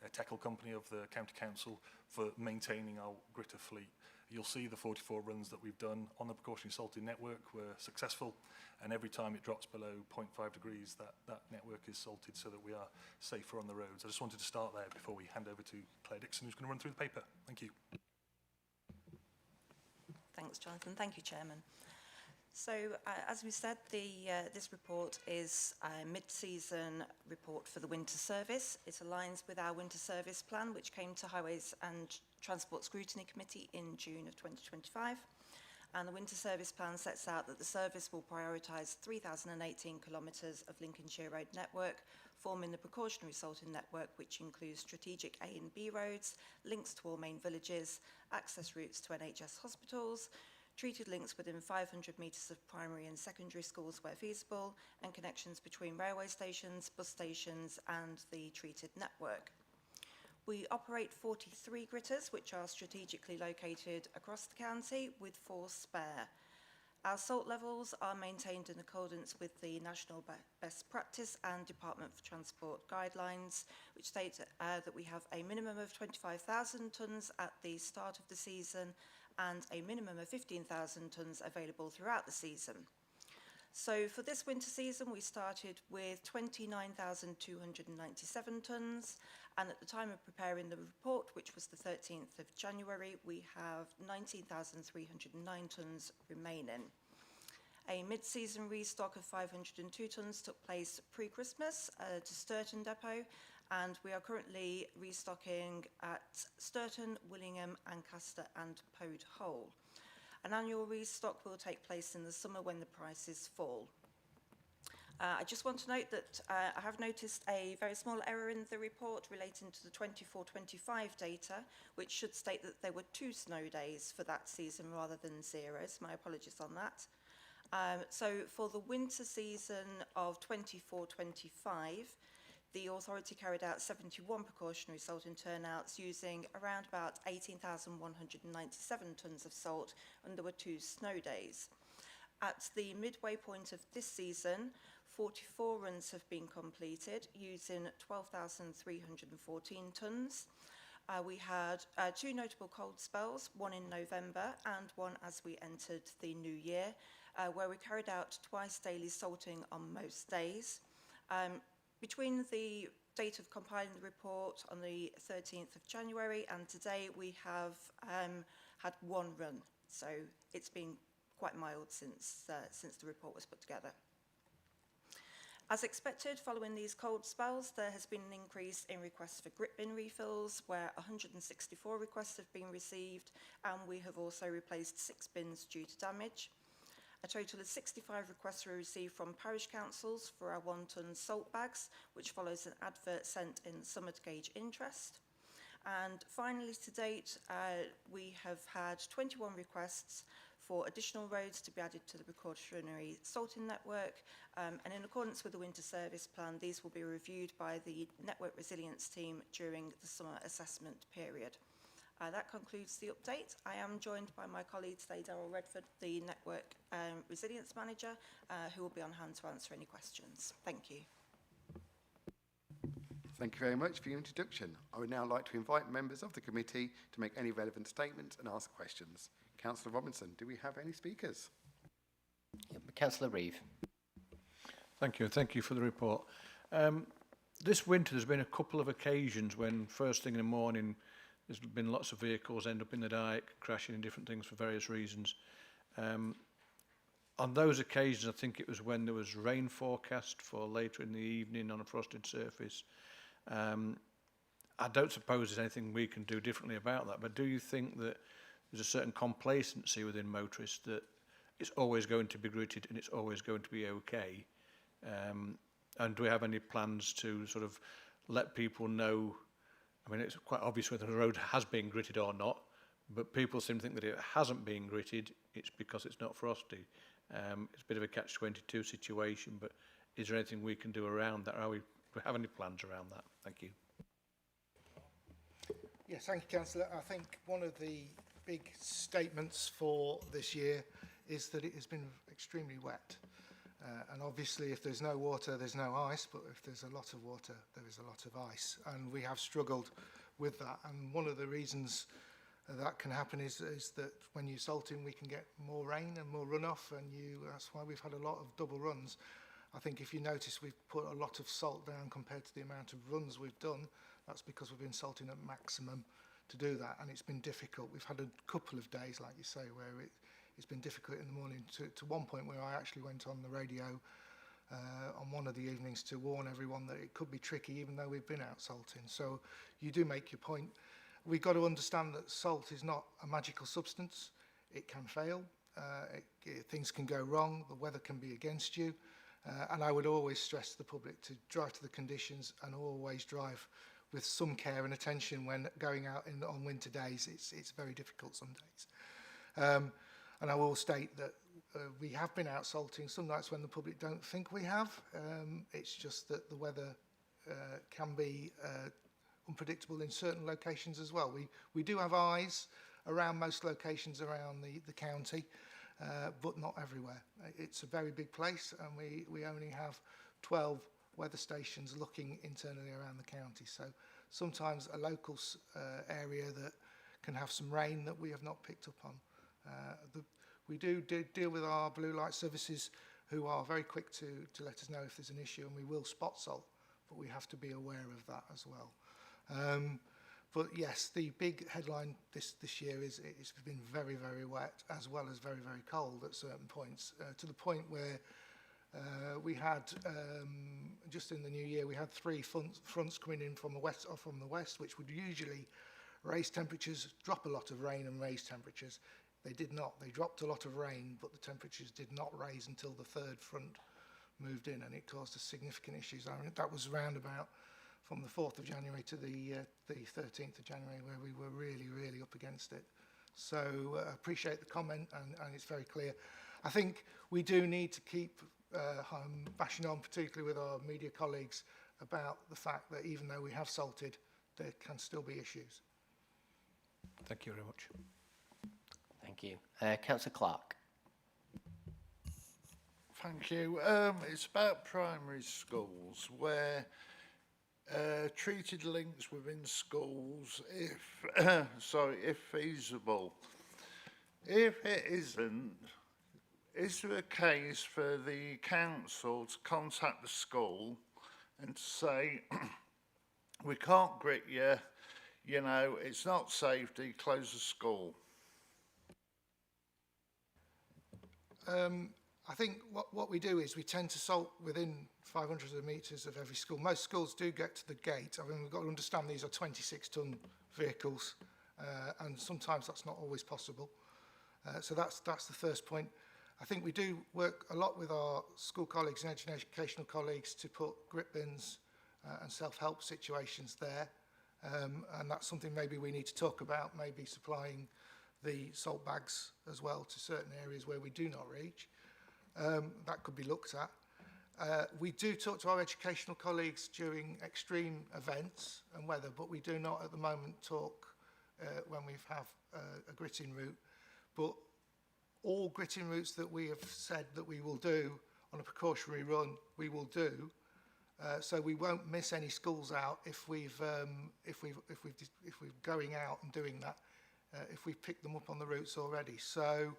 Speaker 10: technical company of the County Council, for maintaining our gritter fleet. You'll see the 44 runs that we've done on the precautionary salting network were successful, and every time it drops below 0.5 degrees, that network is salted so that we are safer on the roads. I just wanted to start there before we hand over to Claire Dixon, who's going to run through the paper. Thank you.
Speaker 16: Thanks, Jonathan. Thank you, Chairman. So, as we said, this report is a mid-season report for the winter service. It aligns with our winter service plan, which came to Highways and Transport Scrutiny Committee in June of 2025. And the winter service plan sets out that the service will prioritise 3,018 kilometres of Lincolnshire road network, forming the precautionary salting network, which includes strategic A and B roads, links to all main villages, access routes to NHS hospitals, treated links within 500 metres of primary and secondary schools where feasible, and connections between railway stations, bus stations and the treated network. We operate 43 gritters, which are strategically located across the county, with 4 spare. Our salt levels are maintained in accordance with the National Best Practice and Department for Transport guidelines, which state that we have a minimum of 25,000 tonnes at the start of the season and a minimum of 15,000 tonnes available throughout the season. So for this winter season, we started with 29,297 tonnes, and at the time of preparing the report, which was the 13th of January, we have 19,309 tonnes remaining. A mid-season restock of 502 tonnes took place pre-Christmas to Sturton Depot, and we are currently restocking at Sturton, Willingham, Ancaster and Pode Hole. An annual restock will take place in the summer when the prices fall. I just want to note that I have noticed a very small error in the report relating to the 24-25 data, which should state that there were 2 snow days for that season rather than 0. So my apologies on that. So for the winter season of 24-25, the authority carried out 71 precautionary salting turnouts using around about 18,197 tonnes of salt, and there were 2 snow days. At the midway point of this season, 44 runs have been completed using 12,314 tonnes. We had 2 notable cold spells, one in November and one as we entered the new year, where we carried out twice daily salting on most days. Between the date of compiling the report on the 13th of January and today, we have had 1 run. So it's been quite mild since the report was put together. As expected, following these cold spells, there has been an increase in requests for grit bin refills, where 164 requests have been received, and we have also replaced 6 bins due to damage. A total of 65 requests were received from parish councils for our 1-tonne salt bags, which follows an advert sent in summer to gauge interest. And finally, to date, we have had 21 requests for additional roads to be added to the precautionary salting network, and in accordance with the winter service plan, these will be reviewed by the network resilience team during the summer assessment period. That concludes the update. I am joined by my colleague today, Darryl Redford, the network resilience manager, who will be on hand to answer any questions. Thank you.
Speaker 2: Thank you very much for your introduction. I would now like to invite members of the committee to make any relevant statements and ask questions. Councillor Robinson, do we have any speakers?
Speaker 6: Yep. Councillor Reeve.
Speaker 7: Thank you, and thank you for the report. This winter there's been a couple of occasions when first thing in the morning there's been lots of vehicles end up in the dike, crashing in different things for various reasons. On those occasions, I think it was when there was rain forecast for later in the evening on a frosted surface. I don't suppose there's anything we can do differently about that, but do you think that there's a certain complacency within motorists that it's always going to be gritted and it's always going to be okay? And do we have any plans to sort of let people know? I mean, it's quite obvious whether the road has been gritted or not, but people seem to think that it hasn't been gritted, it's because it's not frosty. It's a bit of a catch-22 situation, but is there anything we can do around that? Do we have any plans around that? Thank you.
Speaker 17: Yes, thank you, Councillor. I think one of the big statements for this year is that it has been extremely wet. And obviously, if there's no water, there's no ice, but if there's a lot of water, there is a lot of ice. And we have struggled with that. And one of the reasons that can happen is that when you're salting, we can get more rain and more runoff, and that's why we've had a lot of double runs. I think if you notice, we've put a lot of salt down compared to the amount of runs we've done. That's because we've been salting at maximum to do that, and it's been difficult. We've had a couple of days, like you say, where it's been difficult in the morning to one point where I actually went on the radio on one of the evenings to warn everyone that it could be tricky even though we've been out salting. So you do make your point. We've got to understand that salt is not a magical substance. It can fail, things can go wrong, the weather can be against you, and I would always stress to the public to drive to the conditions and always drive with some care and attention when going out on winter days. It's very difficult some days. And I will state that we have been out salting some nights when the public don't think we have. It's just that the weather can be unpredictable in certain locations as well. We do have eyes around most locations around the county, but not everywhere. It's a very big place, and we only have 12 weather stations looking internally around the county. So sometimes a local area that can have some rain that we have not picked up on. We do deal with our blue light services, who are very quick to let us know if there's an issue, and we will spot salt, but we have to be aware of that as well. But yes, the big headline this year is it's been very, very wet, as well as very, very cold at certain points, to the point where we had, just in the new year, we had 3 fronts coming in from the west, which would usually raise temperatures, drop a lot of rain and raise temperatures. They did not. They dropped a lot of rain, but the temperatures did not raise until the 3rd front moved in, and it caused us significant issues. I mean, that was round about from the 4th of January to the 13th of January, where we were really, really up against it. So I appreciate the comment, and it's very clear. I think we do need to keep bashing on, particularly with our media colleagues, about the fact that even though we have salted, there can still be issues.
Speaker 7: Thank you very much.
Speaker 6: Thank you. Councillor Clark.
Speaker 12: Thank you. It's about primary schools where treated links within schools, if feasible. If it isn't, is there a case for the council to contact the school and to say, we can't grit you, you know, it's not safety, close the school?
Speaker 17: I think what we do is we tend to salt within 500 metres of every school. Most schools do get to the gate. I mean, we've got to understand these are 26-tonne vehicles, and sometimes that's not always possible. So that's the first point. I think we do work a lot with our school colleagues and educational colleagues to put grit bins and self-help situations there. And that's something maybe we need to talk about, maybe supplying the salt bags as well to certain areas where we do not reach. That could be looked at. We do talk to our educational colleagues during extreme events and weather, but we do not at the moment talk when we have a gritting route. But all gritting routes that we have said that we will do on a precautionary run, we will do. So we won't miss any schools out if we're going out and doing that. If we've picked them up on the routes already. So,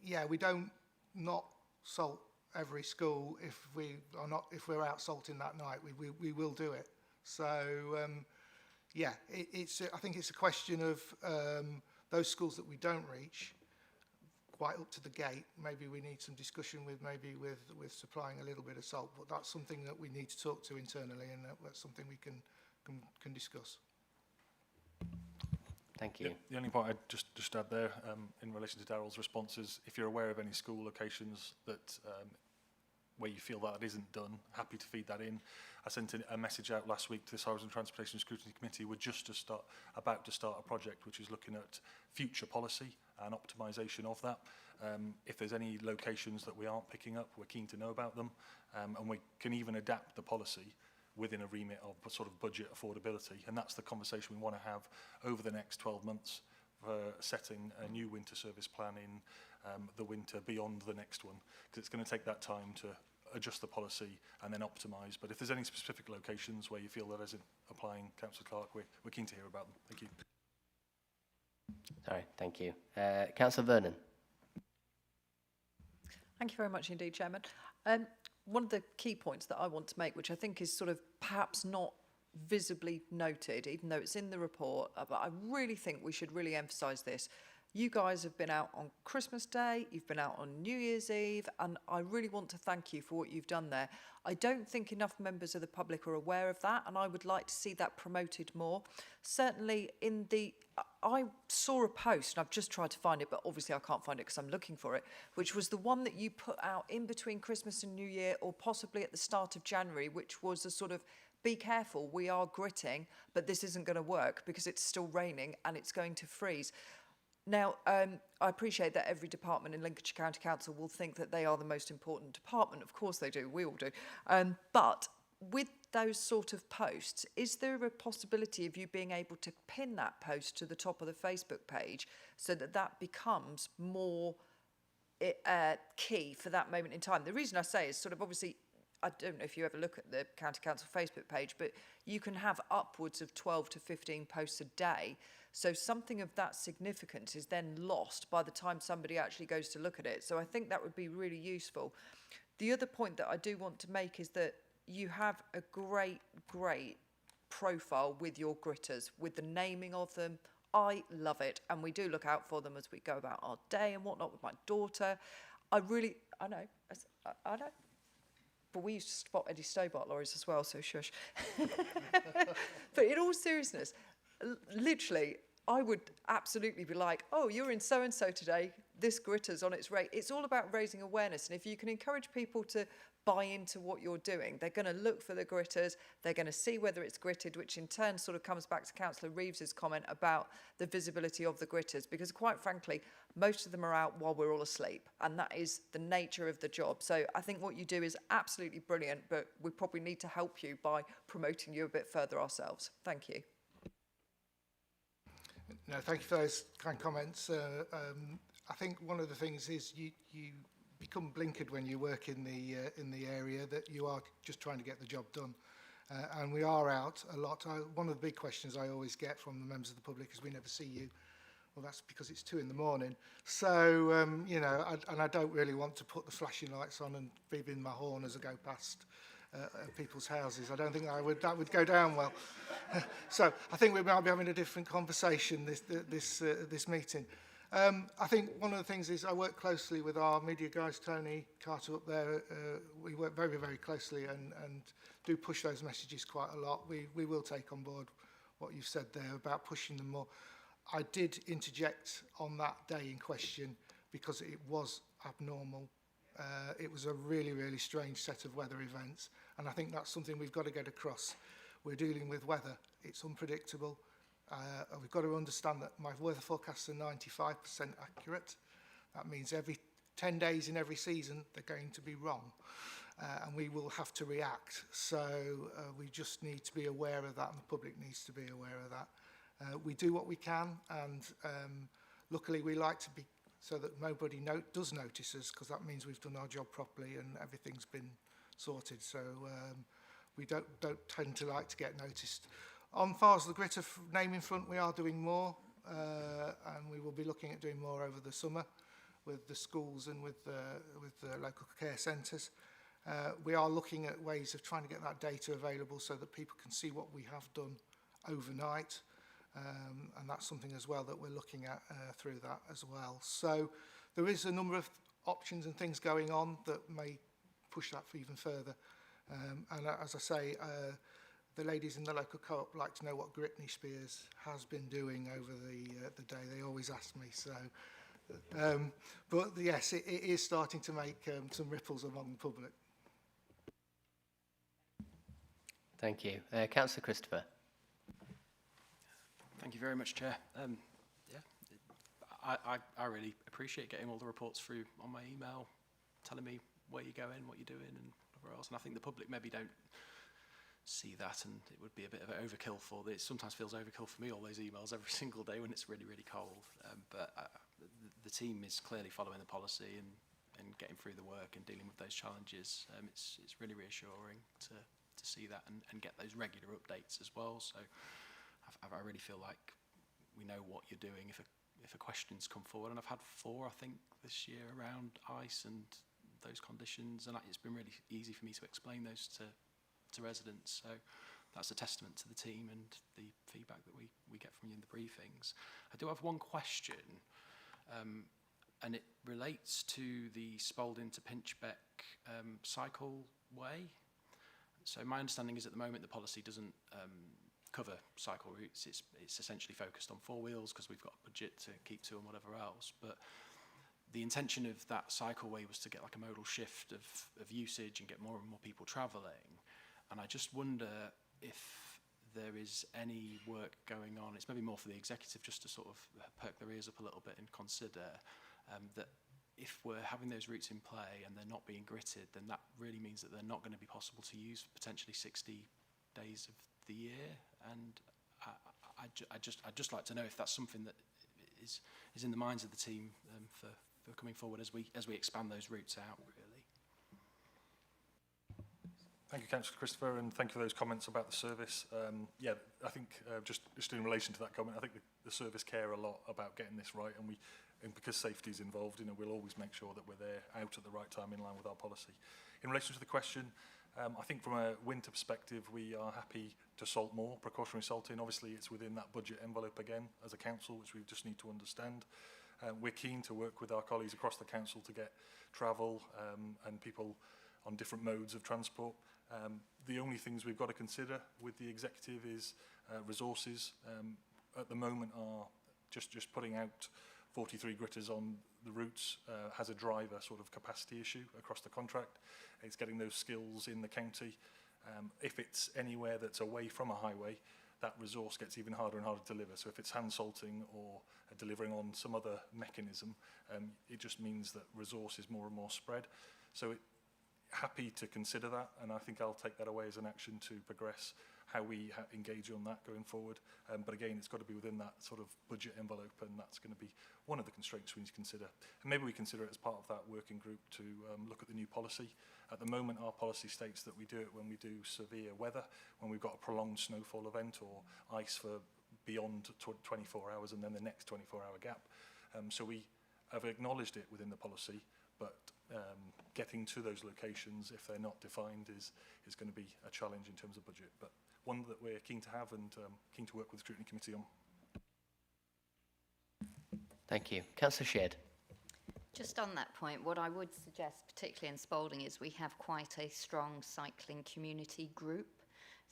Speaker 17: yeah, we don't not salt every school if we're out salting that night. We will do it. So yeah, I think it's a question of those schools that we don't reach quite up to the gate. Maybe we need some discussion with supplying a little bit of salt, but that's something that we need to talk to internally, and that's something we can discuss.
Speaker 6: Thank you.
Speaker 10: The only point I'd just add there in relation to Daryl's response is, if you're aware of any school locations that where you feel that isn't done, happy to feed that in. I sent a message out last week to the Highways and Transportation Scrutiny Committee. We're about to start a project which is looking at future policy and optimisation of that. If there's any locations that we aren't picking up, we're keen to know about them, and we can even adapt the policy within a remit of sort of budget affordability, and that's the conversation we want to have over the next 12 months for setting a new winter service plan in the winter beyond the next one, because it's going to take that time to adjust the policy and then optimise. But if there's any specific locations where you feel that isn't applying, Councillor Clark, we're keen to hear about them. Thank you.
Speaker 6: Sorry, thank you. Councillor Vernon.
Speaker 8: Thank you very much indeed, Chairman. One of the key points that I want to make, which I think is sort of perhaps not visibly noted, even though it's in the report, but I really think we should really emphasise this. You guys have been out on Christmas Day, you've been out on New Year's Eve, and I really want to thank you for what you've done there. I don't think enough members of the public are aware of that, and I would like to see that promoted more. Certainly I saw a post, and I've just tried to find it, but obviously I can't find it because I'm looking for it, which was the one that you put out in between Christmas and New Year, or possibly at the start of January, which was a sort of, be careful, we are gritting, but this isn't going to work because it's still raining and it's going to freeze. Now, I appreciate that every department in Lincolnshire County Council will think that they are the most important department. Of course they do, we all do. But with those sort of posts, is there a possibility of you being able to pin that post to the top of the Facebook page so that that becomes more key for that moment in time? The reason I say is sort of obviously, I don't know if you ever look at the County Council Facebook page, but you can have upwards of 12 to 15 posts a day. So something of that significance is then lost by the time somebody actually goes to look at it. So I think that would be really useful. The other point that I do want to make is that you have a great profile with your gritters, with the naming of them. I love it. And we do look out for them as we go about our day and whatnot with my daughter. I know. But we used to spot Eddie Stobart lorries as well, so shush. But in all seriousness, literally, I would absolutely be like, oh, you're in so-and-so today, this gritter's on its way. It's all about raising awareness, and if you can encourage people to buy into what you're doing, they're going to look for the gritters, they're going to see whether it's gritted, which in turn sort of comes back to Councillor Reeves's comment about the visibility of the gritters, because quite frankly, most of them are out while we're all asleep, and that is the nature of the job. So I think what you do is absolutely brilliant, but we probably need to help you by promoting you a bit further ourselves. Thank you.
Speaker 17: No, thank you for those kind comments. I think one of the things is you become blinkered when you work in the area that you are just trying to get the job done. And we are out a lot. One of the big questions I always get from the members of the public is, we never see you. Well, that's because it's 2 in the morning. So, you know, I don't really want to put the flashing lights on and beeping my horn as I go past people's houses. I don't think that would go down well. So I think we might be having a different conversation this meeting. I think one of the things is I work closely with our media guys, Tony Carter up there. We work very, very closely and do push those messages quite a lot. We will take on board what you've said there about pushing them more. I did interject on that day in question because it was abnormal. It was a really, really strange set of weather events, and I think that's something we've got to get across. We're dealing with weather. It's unpredictable. We've got to understand that my weather forecasts are 95% accurate. That means every 10 days in every season, they're going to be wrong, and we will have to react. So we just need to be aware of that, and the public needs to be aware of that. We do what we can, and luckily we like to be so that nobody does notice us, because that means we've done our job properly and everything's been sorted. So we don't tend to like to get noticed. On far as the gritter naming front, we are doing more, and we will be looking at doing more over the summer. with the schools and with the local care centres. We are looking at ways of trying to get that data available so that people can see what we have done overnight. And that's something as well that we're looking at through that as well. So there is a number of options and things going on that may push that even further. And as I say, the ladies in the local co-op like to know what Scrutiny Spears has been doing over the day. They always ask me. So, but yes, it is starting to make some ripples among the public.
Speaker 6: Thank you. Councillor Christopher.
Speaker 15: Thank you very much, Chair. I really appreciate getting all the reports through on my email, telling me where you're going, what you're doing, and whatever else. And I think the public maybe don't see that, and it would be a bit of an overkill for this. It sometimes feels overkill for me, all those emails every single day when it's really, really cold. But the team is clearly following the policy and getting through the work and dealing with those challenges. It's really reassuring to see that and get those regular updates as well. So I really feel like we know what you're doing if a question's come forward. And I've had 4, I think, this year around ice and those conditions, and it's been really easy for me to explain those to residents. So that's a testament to the team and the feedback that we get from you in the briefings. I do have one question, and it relates to the Spalding to Pinchbeck cycle way. So my understanding is at the moment the policy doesn't cover cycle routes. It's essentially focused on 4 wheels because we've got a budget to keep to and whatever else. But the intention of that cycleway was to get like a modal shift of usage and get more and more people travelling. And I just wonder if there is any work going on. It's maybe more for the executive just to sort of perk their ears up a little bit and consider that if we're having those routes in play and they're not being gritted, then that really means that they're not going to be possible to use for potentially 60 days of the year. And I'd just like to know if that's something that is in the minds of the team for coming forward as we expand those routes out, really.
Speaker 10: Thank you, Councillor Christopher, and thank you for those comments about the service. Yeah, I think just in relation to that comment, I think the service care a lot about getting this right, and because safety is involved, we'll always make sure that we're there out at the right time in line with our policy. In relation to the question, I think from a winter perspective, we are happy to salt more, precautionary salting. Obviously, it's within that budget envelope again as a council, which we just need to understand. We're keen to work with our colleagues across the council to get travel and people on different modes of transport. The only things we've got to consider with the executive is resources. At the moment, are just putting out 43 gritters on the routes has a driver sort of capacity issue across the contract. It's getting those skills in the county. If it's anywhere that's away from a highway, that resource gets even harder and harder to deliver. So if it's hand salting or delivering on some other mechanism, it just means that resource is more and more spread. So happy to consider that, and I think I'll take that away as an action to progress how we engage on that going forward. But again, it's got to be within that sort of budget envelope, and that's going to be one of the constraints we need to consider. And maybe we consider it as part of that working group to look at the new policy. At the moment, our policy states that we do it when we do severe weather, when we've got a prolonged snowfall event or ice for beyond 24 hours and then the next 24-hour gap. So we have acknowledged it within the policy, but getting to those locations, if they're not defined, is going to be a challenge in terms of budget, but one that we're keen to have and keen to work with the Scrutiny Committee on.
Speaker 6: Thank you. Councillor Shedd.
Speaker 14: Just on that point, what I would suggest, particularly in Spalding, is we have quite a strong cycling community group.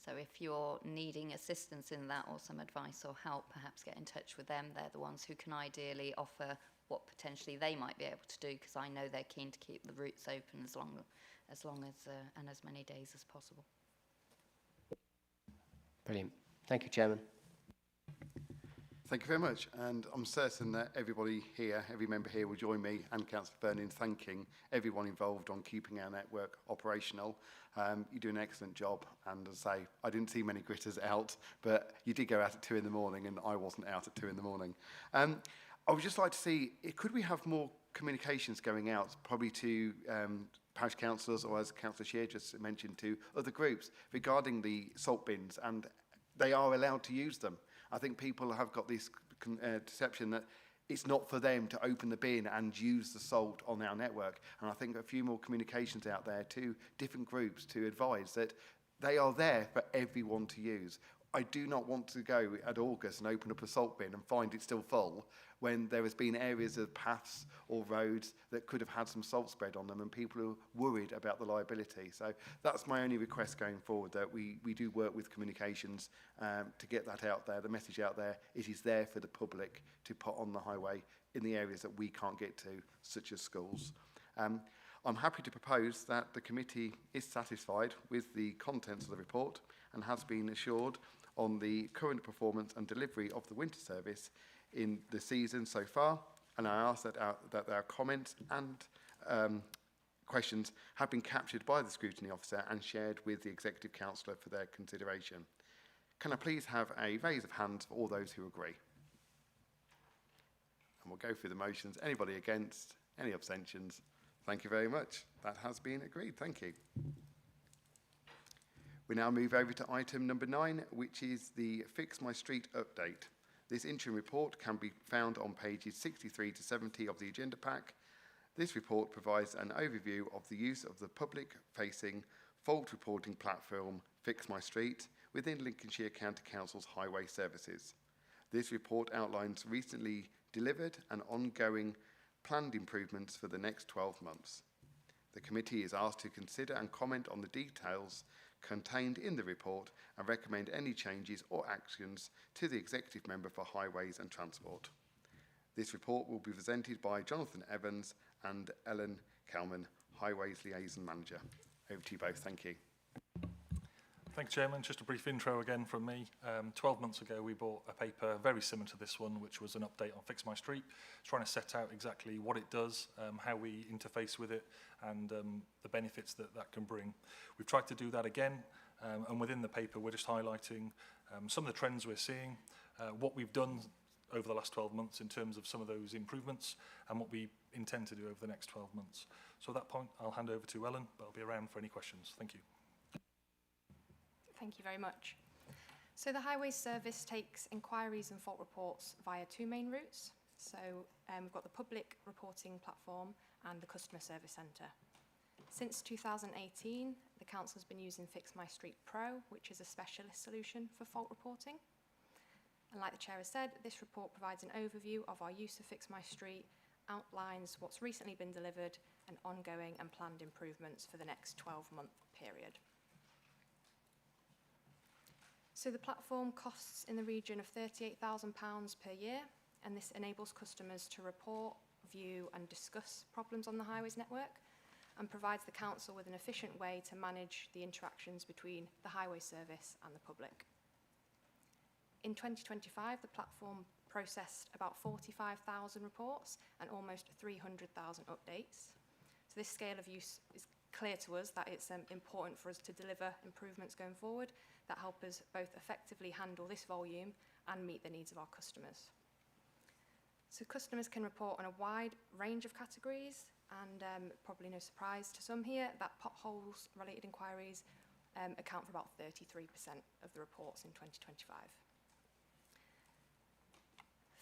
Speaker 14: So if you're needing assistance in that or some advice or help, perhaps get in touch with them. They're the ones who can ideally offer what potentially they might be able to do, because I know they're keen to keep the routes open as long as and as many days as possible.
Speaker 6: Brilliant. Thank you, Chairman.
Speaker 2: Thank you very much, and I'm certain that everybody here, every member here will join me and Councillor Byrne in thanking everyone involved on keeping our network operational. You do an excellent job, and as I say, I didn't see many gritters out, but you did go out at 2 in the morning and I wasn't out at 2 in the morning. I would just like to see, could we have more communications going out, probably to parish councillors, or as Councillor Shear just mentioned, to other groups regarding the salt bins, and they are allowed to use them. I think people have got this deception that it's not for them to open the bin and use the salt on our network. And I think a few more communications out there to different groups to advise that they are there for everyone to use. I do not want to go at August and open up a salt bin and find it still full when there has been areas of paths or roads that could have had some salt spread on them and people are worried about the liability. So that's my only request going forward, that we do work with communications to get that out there, the message out there. It is there for the public to put on the highway in the areas that we can't get to, such as schools. I'm happy to propose that the committee is satisfied with the contents of the report and has been assured on the current performance and delivery of the winter service in the season so far, and I ask that our comments and questions have been captured by the scrutiny officer and shared with the Executive Councillor for their consideration. Can I please have a raise of hands for all those who agree? And we'll go through the motions. Anybody against? Any abstentions? Thank you very much. That has been agreed. Thank you. We now move over to item number 9, which is the Fix My Street update. This interim report can be found on pages 63 to 70 of the agenda pack. This report provides an overview of the use of the public-facing fault reporting platform Fix My Street within Lincolnshire County Council's highway services. This report outlines recently delivered and ongoing planned improvements for the next 12 months. The committee is asked to consider and comment on the details contained in the report and recommend any changes or actions to the Executive Member for Highways and Transport. This report will be presented by Jonathan Evans and Ellen Kelman, Highways Liaison Manager. Over to you both. Thank you.
Speaker 10: Thank you, Chairman. Just a brief intro again from me. 12 months ago, we bought a paper very similar to this one, which was an update on Fix My Street, trying to set out exactly what it does, how we interface with it, and the benefits that that can bring. We've tried to do that again, and within the paper, we're just highlighting some of the trends we're seeing, what we've done over the last 12 months in terms of some of those improvements, and what we intend to do over the next 12 months. So at that point, I'll hand over to Ellen, but I'll be around for any questions. Thank you.
Speaker 18: Thank you very much. So the Highways Service takes inquiries and fault reports via 2 main routes. So we've got the public reporting platform and the customer service centre. Since 2018, the council has been using Fix My Street Pro, which is a specialist solution for fault reporting. And like the chair has said, this report provides an overview of our use of Fix My Street, outlines what's recently been delivered and ongoing and planned improvements for the next 12-month period. So the platform costs in the region of £38,000 per year, and this enables customers to report, view and discuss problems on the highways network and provides the council with an efficient way to manage the interactions between the highway service and the public. In 2025, the platform processed about 45,000 reports and almost 300,000 updates. So this scale of use is clear to us that it's important for us to deliver improvements going forward that help us both effectively handle this volume and meet the needs of our customers. So customers can report on a wide range of categories, and probably no surprise to some here that potholes related inquiries account for about 33% of the reports in 2025.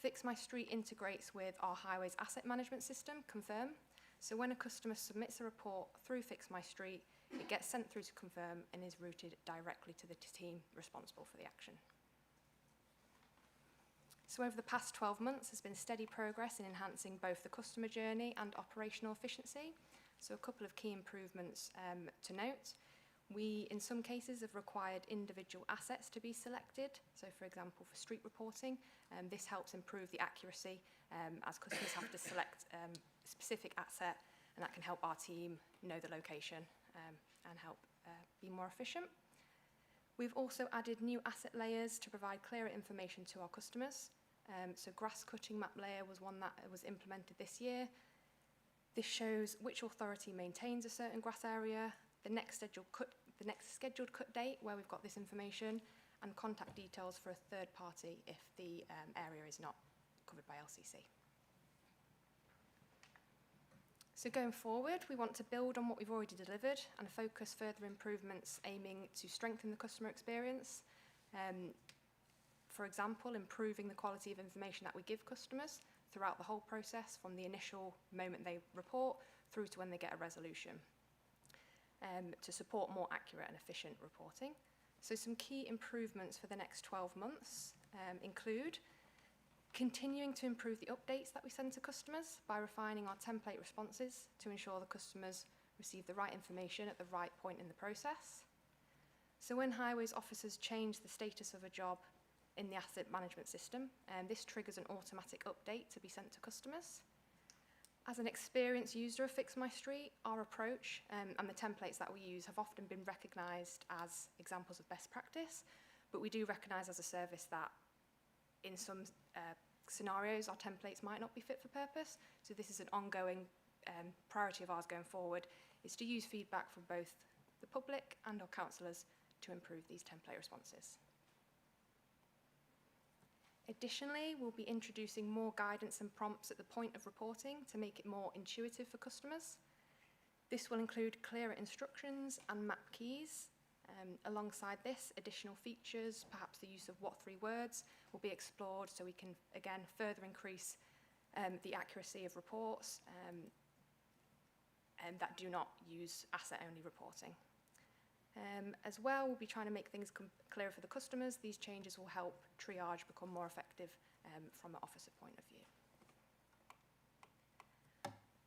Speaker 18: Fix My Street integrates with our highways asset management system, Confirm. So when a customer submits a report through Fix My Street, it gets sent through to Confirm and is routed directly to the team responsible for the action. So over the past 12 months, there's been steady progress in enhancing both the customer journey and operational efficiency. So a couple of key improvements to note. We, in some cases, have required individual assets to be selected. So for example, for street reporting, this helps improve the accuracy as customers have to select a specific asset, and that can help our team know the location and help be more efficient. We've also added new asset layers to provide clearer information to our customers. So grass cutting map layer was one that was implemented this year. This shows which authority maintains a certain grass area, the next scheduled cut date where we've got this information, and contact details for a third party if the area is not covered by LCC. So going forward, we want to build on what we've already delivered and focus further improvements aiming to strengthen the customer experience. For example, improving the quality of information that we give customers throughout the whole process, from the initial moment they report through to when they get a resolution, to support more accurate and efficient reporting. So some key improvements for the next 12 months include continuing to improve the updates that we send to customers by refining our template responses to ensure the customers receive the right information at the right point in the process. So when highways officers change the status of a job in the asset management system, this triggers an automatic update to be sent to customers. As an experienced user of Fix My Street, our approach and the templates that we use have often been recognised as examples of best practice, but we do recognise as a service that in some scenarios our templates might not be fit for purpose. So this is an ongoing priority of ours going forward, is to use feedback from both the public and our councillors to improve these template responses. Additionally, we'll be introducing more guidance and prompts at the point of reporting to make it more intuitive for customers. This will include clearer instructions and map keys. Alongside this, additional features, perhaps the use of what 3 words, will be explored so we can, again, further increase the accuracy of reports that do not use asset-only reporting. As well, we'll be trying to make things clearer for the customers. These changes will help triage become more effective from an officer point of view.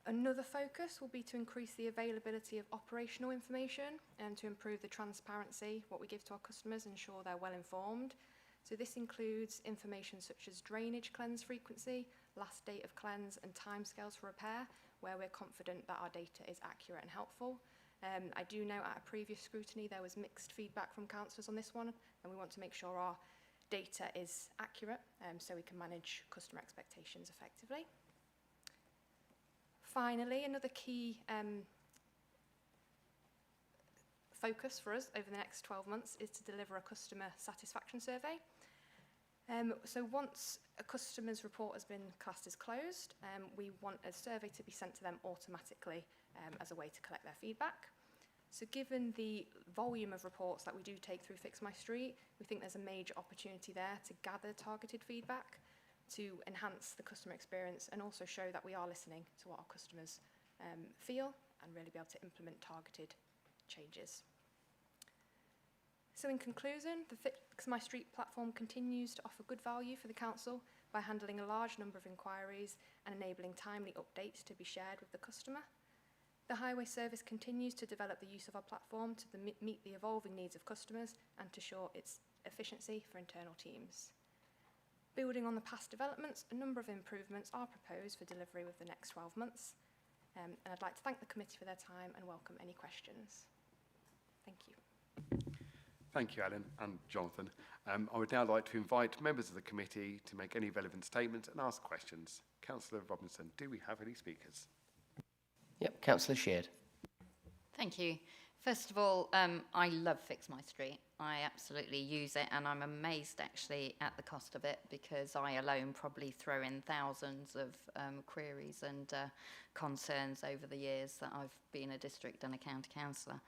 Speaker 18: Another focus will be to increase the availability of operational information and to improve the transparency, what we give to our customers, ensure they're well informed. So this includes information such as drainage cleanse frequency, last date of cleanse and timescales for repair, where we're confident that our data is accurate and helpful. I do know at a previous scrutiny there was mixed feedback from councillors on this one, and we want to make sure our data is accurate so we can manage customer expectations effectively. Finally, another key focus for us over the next 12 months is to deliver a customer satisfaction survey. So once a customer's report has been classed as closed, we want a survey to be sent to them automatically as a way to collect their feedback. So given the volume of reports that we do take through Fix My Street, we think there's a major opportunity there to gather targeted feedback to enhance the customer experience and also show that we are listening to what our customers feel and really be able to implement targeted changes. So in conclusion, the Fix My Street platform continues to offer good value for the council by handling a large number of inquiries and enabling timely updates to be shared with the customer. The highway service continues to develop the use of our platform to meet the evolving needs of customers and to ensure its efficiency for internal teams. Building on the past developments, a number of improvements are proposed for delivery with the next 12 months. And I'd like to thank the committee for their time and welcome any questions. Thank you.
Speaker 2: Thank you, Alan and Jonathan. I would now like to invite members of the committee to make any relevant statements and ask questions. Councillor Robinson, do we have any speakers?
Speaker 6: Yep, Councillor Sheard.
Speaker 14: Thank you. First of all, I love Fix My Street. I absolutely use it, and I'm amazed actually at the cost of it, because I alone probably throw in thousands of queries and concerns over the years that I've been a district and a county councillor.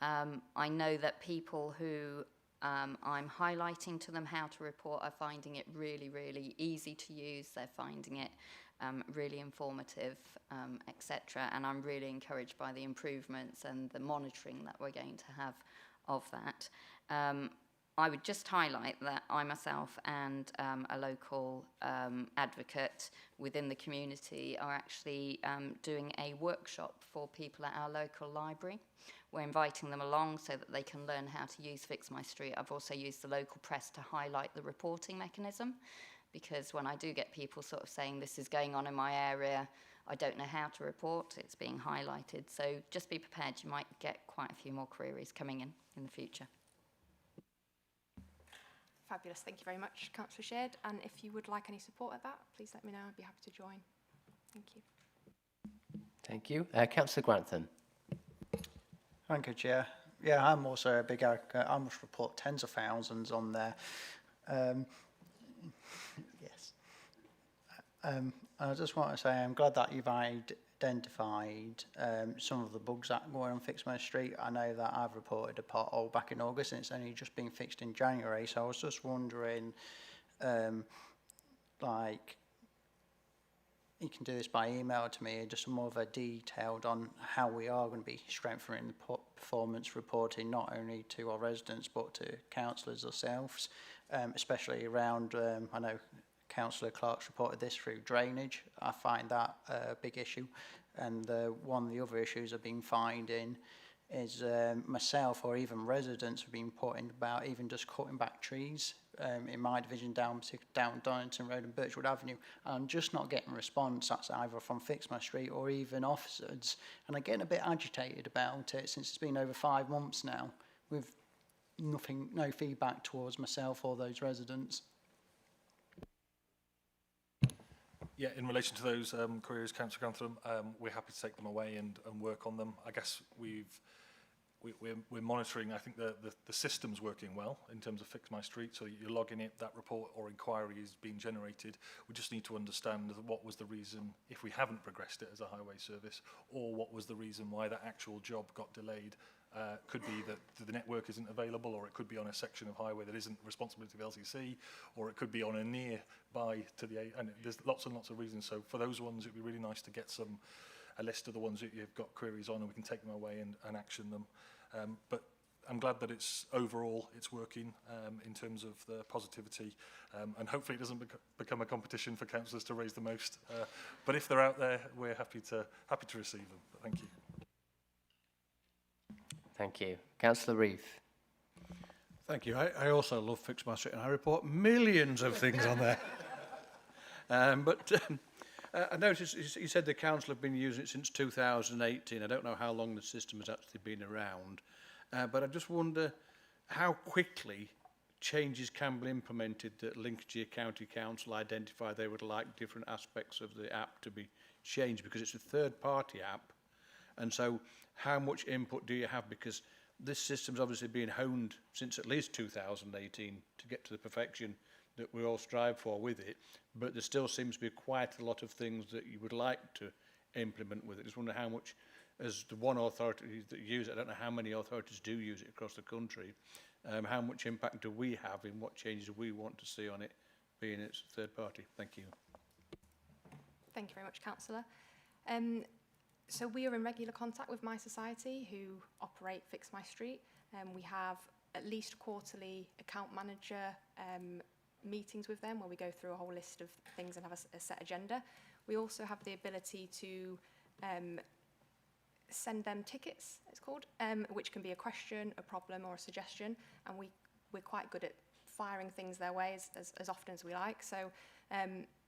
Speaker 14: I know that people who I'm highlighting to them how to report are finding it really, really easy to use. They're finding it really informative, etc. And I'm really encouraged by the improvements and the monitoring that we're going to have of that. I would just highlight that I myself and a local advocate within the community are actually doing a workshop for people at our local library. We're inviting them along so that they can learn how to use Fix My Street. I've also used the local press to highlight the reporting mechanism, because when I do get people sort of saying this is going on in my area, I don't know how to report, it's being highlighted. So just be prepared, you might get quite a few more queries coming in the future.
Speaker 18: Fabulous, thank you very much, Councillor Sheard. And if you would like any support at that, please let me know, I'd be happy to join. Thank you.
Speaker 6: Thank you. Councillor Grantham.
Speaker 9: Thank you, Chair. Yeah, I'm also a big advocate. I must report tens of thousands on there. Yes. I just want to say I'm glad that you've identified some of the bugs that go on Fix My Street. I know that I've reported a pothole back in August and it's only just been fixed in January. So I was just wondering, like, you can do this by email to me, just more of a detailed on how we are going to be strengthening the performance reporting, not only to our residents but to councillors ourselves, especially around, I know Councillor Clark's reported this through drainage. I find that a big issue. And one of the other issues I've been finding is myself or even residents have been putting about even just cutting back trees in my division down Donington Road and Birchwood Avenue. And I'm just not getting a response. That's either from Fix My Street or even officers. And I'm getting a bit agitated about it since it's been over 5 months now with no feedback towards myself or those residents.
Speaker 10: Yeah, in relation to those queries, Councillor Grantham, we're happy to take them away and work on them. I guess we're monitoring. I think the system's working well in terms of Fix My Street. So you're logging it, that report or inquiry is being generated. We just need to understand what was the reason, if we haven't progressed it as a highway service, or what was the reason why that actual job got delayed. Could be that the network isn't available, or it could be on a section of highway that isn't responsibility of LCC, or it could be on a nearby to the, and there's lots and lots of reasons. So for those ones, it'd be really nice to get a list of the ones that you've got queries on, and we can take them away and action them. But I'm glad that overall it's working in terms of the positivity, and hopefully it doesn't become a competition for councillors to raise the most. But if they're out there, we're happy to receive them. But thank you.
Speaker 6: Thank you. Councillor Reeve.
Speaker 7: Thank you. I also love Fix My Street, and I report millions of things on there. I noticed you said the council have been using it since 2018. I don't know how long the system has actually been around, but I just wonder how quickly changes can be implemented that Lincolnshire County Council identify they would like different aspects of the app to be changed, because it's a third-party app. And so how much input do you have? Because this system's obviously been honed since at least 2018 to get to the perfection that we all strive for with it. But there still seems to be quite a lot of things that you would like to implement with it. I just wonder how much, as the one authority that use it, I don't know how many authorities do use it across the country, how much impact do we have in what changes we want to see on it, being it's third party? Thank you.
Speaker 18: Thank you very much, Councillor. So we are in regular contact with My Society, who operate Fix My Street. We have at least quarterly account manager meetings with them where we go through a whole list of things and have a set agenda. We also have the ability to send them tickets, it's called, which can be a question, a problem or a suggestion, and we're quite good at firing things their way as often as we like. So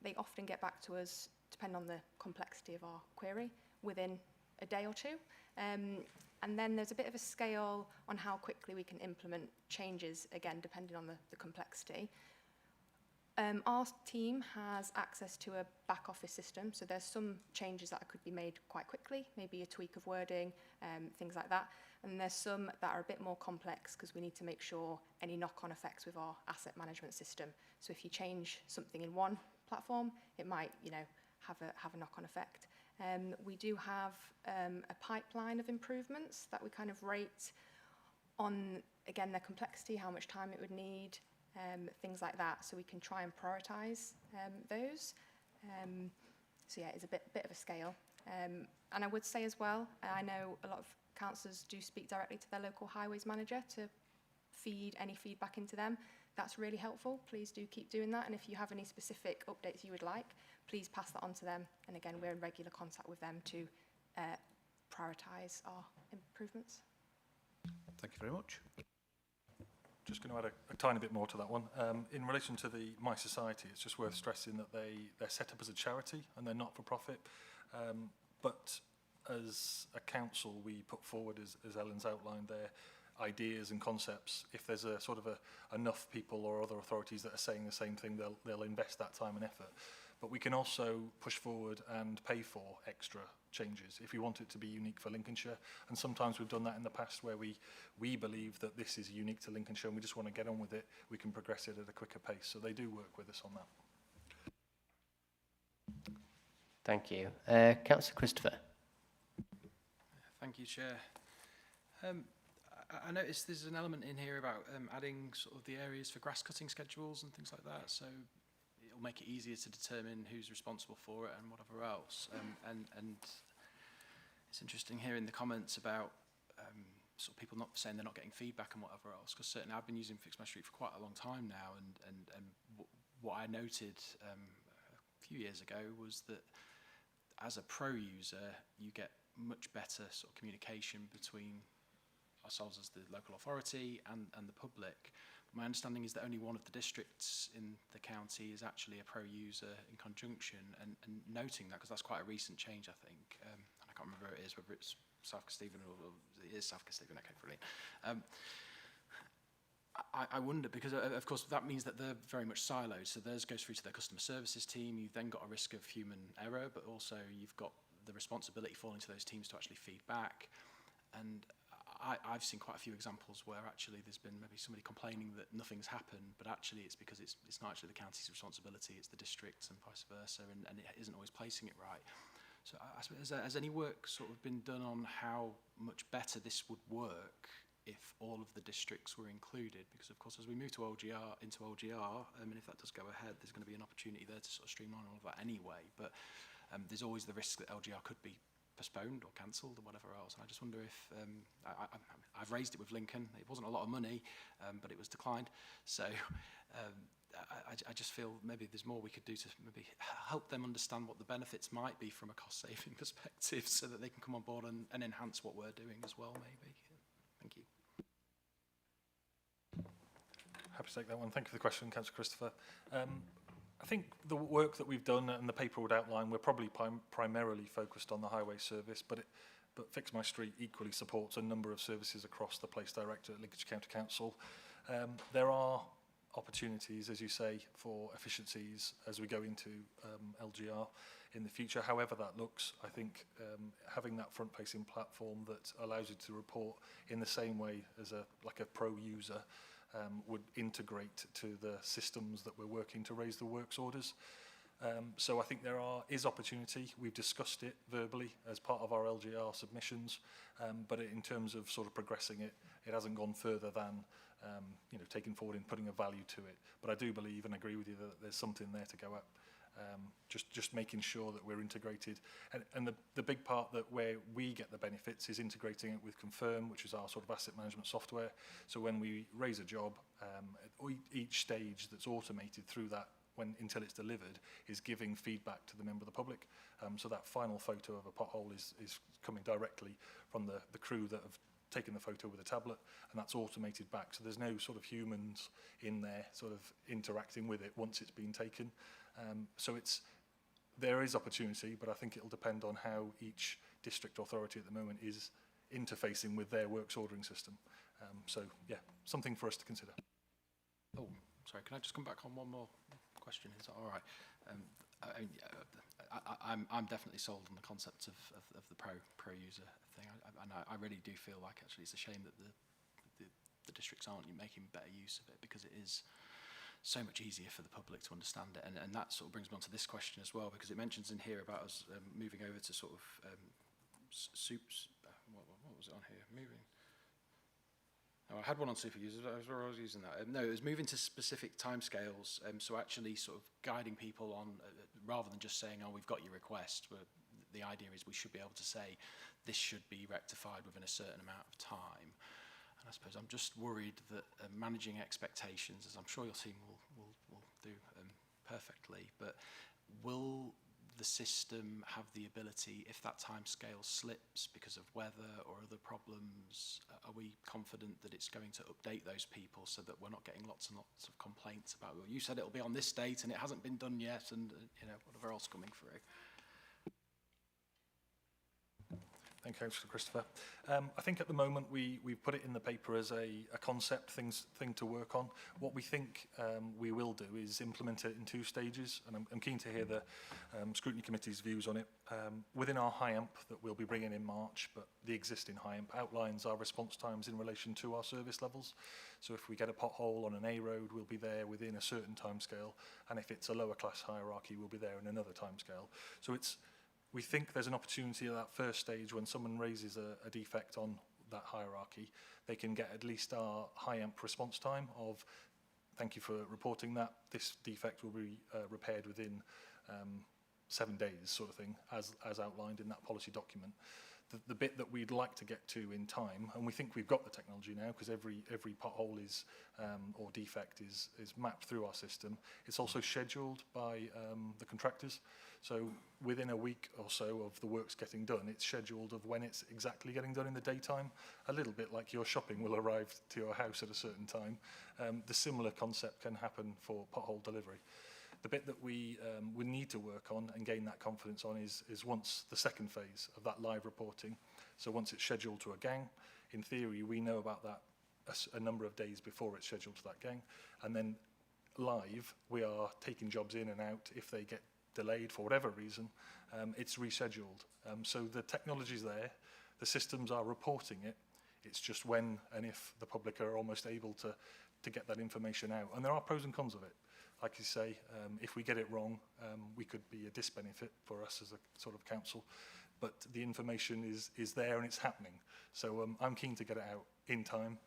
Speaker 18: they often get back to us, depending on the complexity of our query, within a day or two. And then there's a bit of a scale on how quickly we can implement changes, again, depending on the complexity. Our team has access to a back office system, so there's some changes that could be made quite quickly, maybe a tweak of wording, things like that. And there's some that are a bit more complex because we need to make sure any knock-on effects with our asset management system. So if you change something in one platform, it might, have a knock-on effect. We do have a pipeline of improvements that we kind of rate on, again, their complexity, how much time it would need, things like that, so we can try and prioritise those. So yeah, it's a bit of a scale. And I would say as well, I know a lot of councillors do speak directly to their local highways manager to feed any feedback into them. That's really helpful. Please do keep doing that. And if you have any specific updates you would like, please pass that on to them. And again, we're in regular contact with them to prioritise our improvements.
Speaker 7: Thank you very much.
Speaker 10: Just going to add a tiny bit more to that one. In relation to the My Society, it's just worth stressing that they're set up as a charity and they're not for profit. But as a council, we put forward, as Ellen's outlined there, ideas and concepts. If there's a sort of enough people or other authorities that are saying the same thing, they'll invest that time and effort. But we can also push forward and pay for extra changes if we want it to be unique for Lincolnshire. And sometimes we've done that in the past where we believe that this is unique to Lincolnshire and we just want to get on with it. We can progress it at a quicker pace. So they do work with us on that.
Speaker 6: Thank you. Councillor Christopher.
Speaker 15: Thank you, Chair. I noticed there's an element in here about adding sort of the areas for grass cutting schedules and things like that. So will make it easier to determine who's responsible for it and whatever else. And it's interesting hearing the comments about sort of people not saying they're not getting feedback and whatever else, because certainly I've been using Fix My Street for quite a long time now, and what I noted a few years ago was that as a pro user, you get much better sort of communication between ourselves as the local authority and the public. My understanding is that only one of the districts in the county is actually a pro user in conjunction, and noting that, because that's quite a recent change, I think, and I can't remember who it is, whether it's South Kesteven or it is South Kesteven, okay, brilliant. I wonder, because of course that means that they're very much siloed, so theirs goes through to their customer services team. You've then got a risk of human error, but also you've got the responsibility falling to those teams to actually feed back. And I've seen quite a few examples where actually there's been maybe somebody complaining that nothing's happened, but actually it's because it's not actually the county's responsibility, it's the district's and vice versa, and it isn't always placing it right. So I suppose, has any work sort of been done on how much better this would work if all of the districts were included? Because of course, as we move to LGR, and if that does go ahead, there's going to be an opportunity there to sort of streamline all of that anyway. But there's always the risk that LGR could be postponed or cancelled or whatever else. And I just wonder if I've raised it with Lincoln. It wasn't a lot of money, but it was declined. So I just feel maybe there's more we could do to maybe help them understand what the benefits might be from a cost-saving perspective, so that they can come on board and enhance what we're doing as well. Maybe. Thank you.
Speaker 10: Happy to take that one. Thank you for the question, Councillor Christopher. I think the work that we've done and the paper would outline, we're probably primarily focused on the highway service, but Fix My Street equally supports a number of services across the Place Directorate at Lincolnshire County Council. There are opportunities, as you say, for efficiencies as we go into LGR in the future. However that looks, I think having that front-facing platform that allows you to report in the same way as like a pro user would integrate to the systems that we're working to raise the works orders. So I think there is opportunity. We've discussed it verbally as part of our LGR submissions, but in terms of sort of progressing it, it hasn't gone further than taking forward and putting a value to it. But I do believe and agree with you that there's something there to go up. Just making sure that we're integrated, and the big part that where we get the benefits is integrating it with Confirm, which is our sort of asset management software. So when we raise a job, each stage that's automated through that until it's delivered is giving feedback to the member of the public. So that final photo of a pothole is coming directly from the crew that have taken the photo with a tablet, and that's automated back. So there's no sort of humans in there sort of interacting with it once it's been taken. So there is opportunity, but I think it'll depend on how each district authority at the moment is interfacing with their works ordering system. So yeah, something for us to consider.
Speaker 15: Oh, sorry, can I just come back on one more question? Is that all right? I'm definitely sold on the concept of the pro user thing, and I really do feel like actually it's a shame that the districts aren't making better use of it, because it is so much easier for the public to understand it. And that sort of brings me on to this question as well, because it mentions in here about us moving over to sort of what was it on here? Moving. Oh, I had one on super users, I was using that. No, it was moving to specific timescales, so actually sort of guiding people on, rather than just saying, oh, we've got your request, the idea is we should be able to say, this should be rectified within a certain amount of time. And I suppose I'm just worried that managing expectations, as I'm sure your team will do perfectly, but will the system have the ability, if that time scale slips because of weather or other problems, are we confident that it's going to update those people so that we're not getting lots and lots of complaints about, well, you said it'll be on this date and it hasn't been done yet, and whatever else coming through?
Speaker 10: Thank you, Councillor Christopher. I think at the moment we've put it in the paper as a concept thing to work on. What we think we will do is implement it in 2 stages, and I'm keen to hear the Scrutiny Committee's views on it. Within our HIAMP that we'll be bringing in March, but the existing HIAMP outlines our response times in relation to our service levels. So if we get a pothole on an A road, we'll be there within a certain timescale, and if it's a lower class hierarchy, we'll be there in another timescale. So we think there's an opportunity at that first stage when someone raises a defect on that hierarchy, they can get at least our HIAMP response time of thank you for reporting that. This defect will be repaired within 7 days, sort of thing, as outlined in that policy document. The bit that we'd like to get to in time, and we think we've got the technology now because every pothole is or defect is mapped through our system. It's also scheduled by the contractors. So within a week or so of the works getting done, it's scheduled of when it's exactly getting done in the daytime. A little bit like your shopping will arrive to your house at a certain time. The similar concept can happen for pothole delivery. The bit that we need to work on and gain that confidence on is once the second phase of that live reporting. So once it's scheduled to a gang, in theory, we know about that a number of days before it's scheduled to that gang. And then live, we are taking jobs in and out. If they get delayed for whatever reason, it's rescheduled. So the technology's there, the systems are reporting it. It's just when and if the public are almost able to get that information out. And there are pros and cons of it. Like you say, if we get it wrong, we could be a disbenefit for us as a sort of council. But the information is there and it's happening. So I'm keen to get it out in time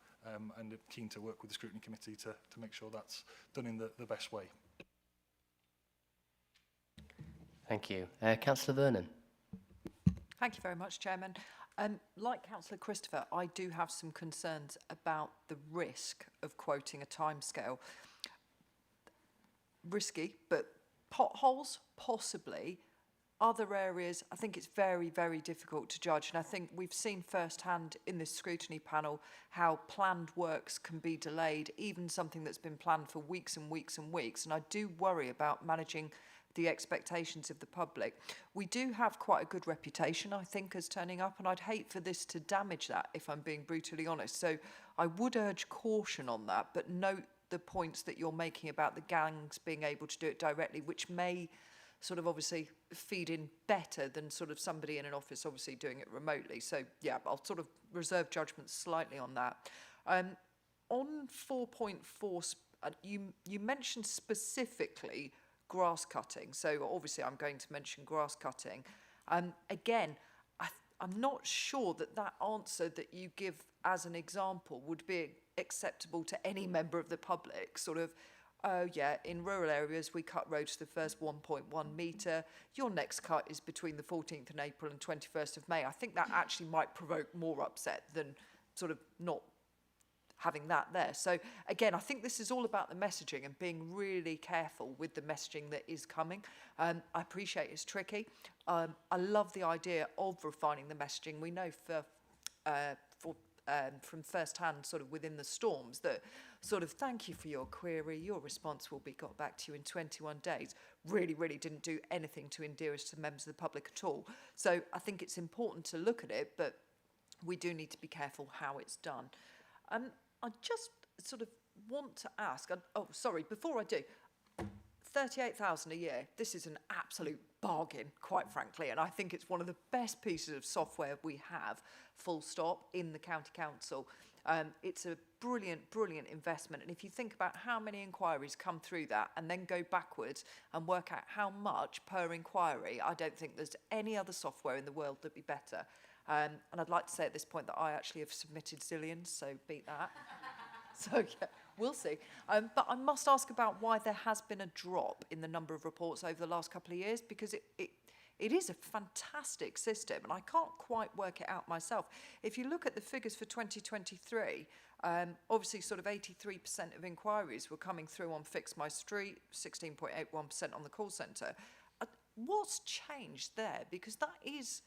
Speaker 10: and keen to work with the Scrutiny Committee to make sure that's done in the best way.
Speaker 6: Thank you. Councillor Vernon.
Speaker 8: Thank you very much, Chairman. Like Councillor Christopher, I do have some concerns about the risk of quoting a timescale. Risky, but potholes, possibly. Other areas, I think it's very, very difficult to judge. And I think we've seen firsthand in this scrutiny panel how planned works can be delayed, even something that's been planned for weeks and weeks and weeks. And I do worry about managing the expectations of the public. We do have quite a good reputation, I think, as turning up, and I'd hate for this to damage that, if I'm being brutally honest. So I would urge caution on that, but note the points that you're making about the gangs being able to do it directly, which may sort of obviously feed in better than sort of somebody in an office obviously doing it remotely. So yeah, I'll sort of reserve judgment slightly on that. On 4.4, you mentioned specifically grass cutting. So obviously I'm going to mention grass cutting. Again, I'm not sure that answer that you give as an example would be acceptable to any member of the public. Sort of, oh yeah, in rural areas we cut roads to the first 1.1 metre. Your next cut is between the 14th of April and 21st of May. I think that actually might provoke more upset than sort of not having that there. So again, I think this is all about the messaging and being really careful with the messaging that is coming. I appreciate it's tricky. I love the idea of refining the messaging. We know from first hand sort of within the storms that sort of thank you for your query, your response will be got back to you in 21 days really didn't do anything to endear us to members of the public at all. So I think it's important to look at it, but we do need to be careful how it's done. I just sort of want to ask, before I do, 38,000 a year, this is an absolute bargain, quite frankly, and I think it's one of the best pieces of software we have, full stop, in the County Council. It's a brilliant investment, and if you think about how many inquiries come through that and then go backwards and work out how much per inquiry, I don't think there's any other software in the world that'd be better. And I'd like to say at this point that I actually have submitted zillions, so beat that. So yeah, we'll see. But I must ask about why there has been a drop in the number of reports over the last couple of years, because it is a fantastic system, and I can't quite work it out myself. If you look at the figures for 2023, obviously sort of 83% of inquiries were coming through on Fix My Street, 16.81% on the call centre. What's changed there? Because that is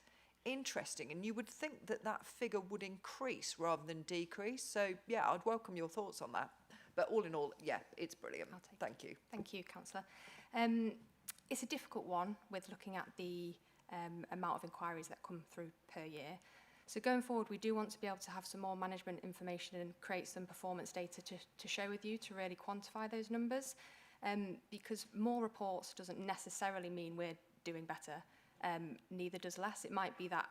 Speaker 8: interesting, and you would think that that figure would increase rather than decrease. So yeah, I'd welcome your thoughts on that. But all in all, yeah, it's brilliant. Thank you.
Speaker 18: Thank you, Councillor. It's a difficult one with looking at the amount of inquiries that come through per year. So going forward, we do want to be able to have some more management information and create some performance data to share with you to really quantify those numbers. Because more reports doesn't necessarily mean we're doing better. Neither does less. It might be that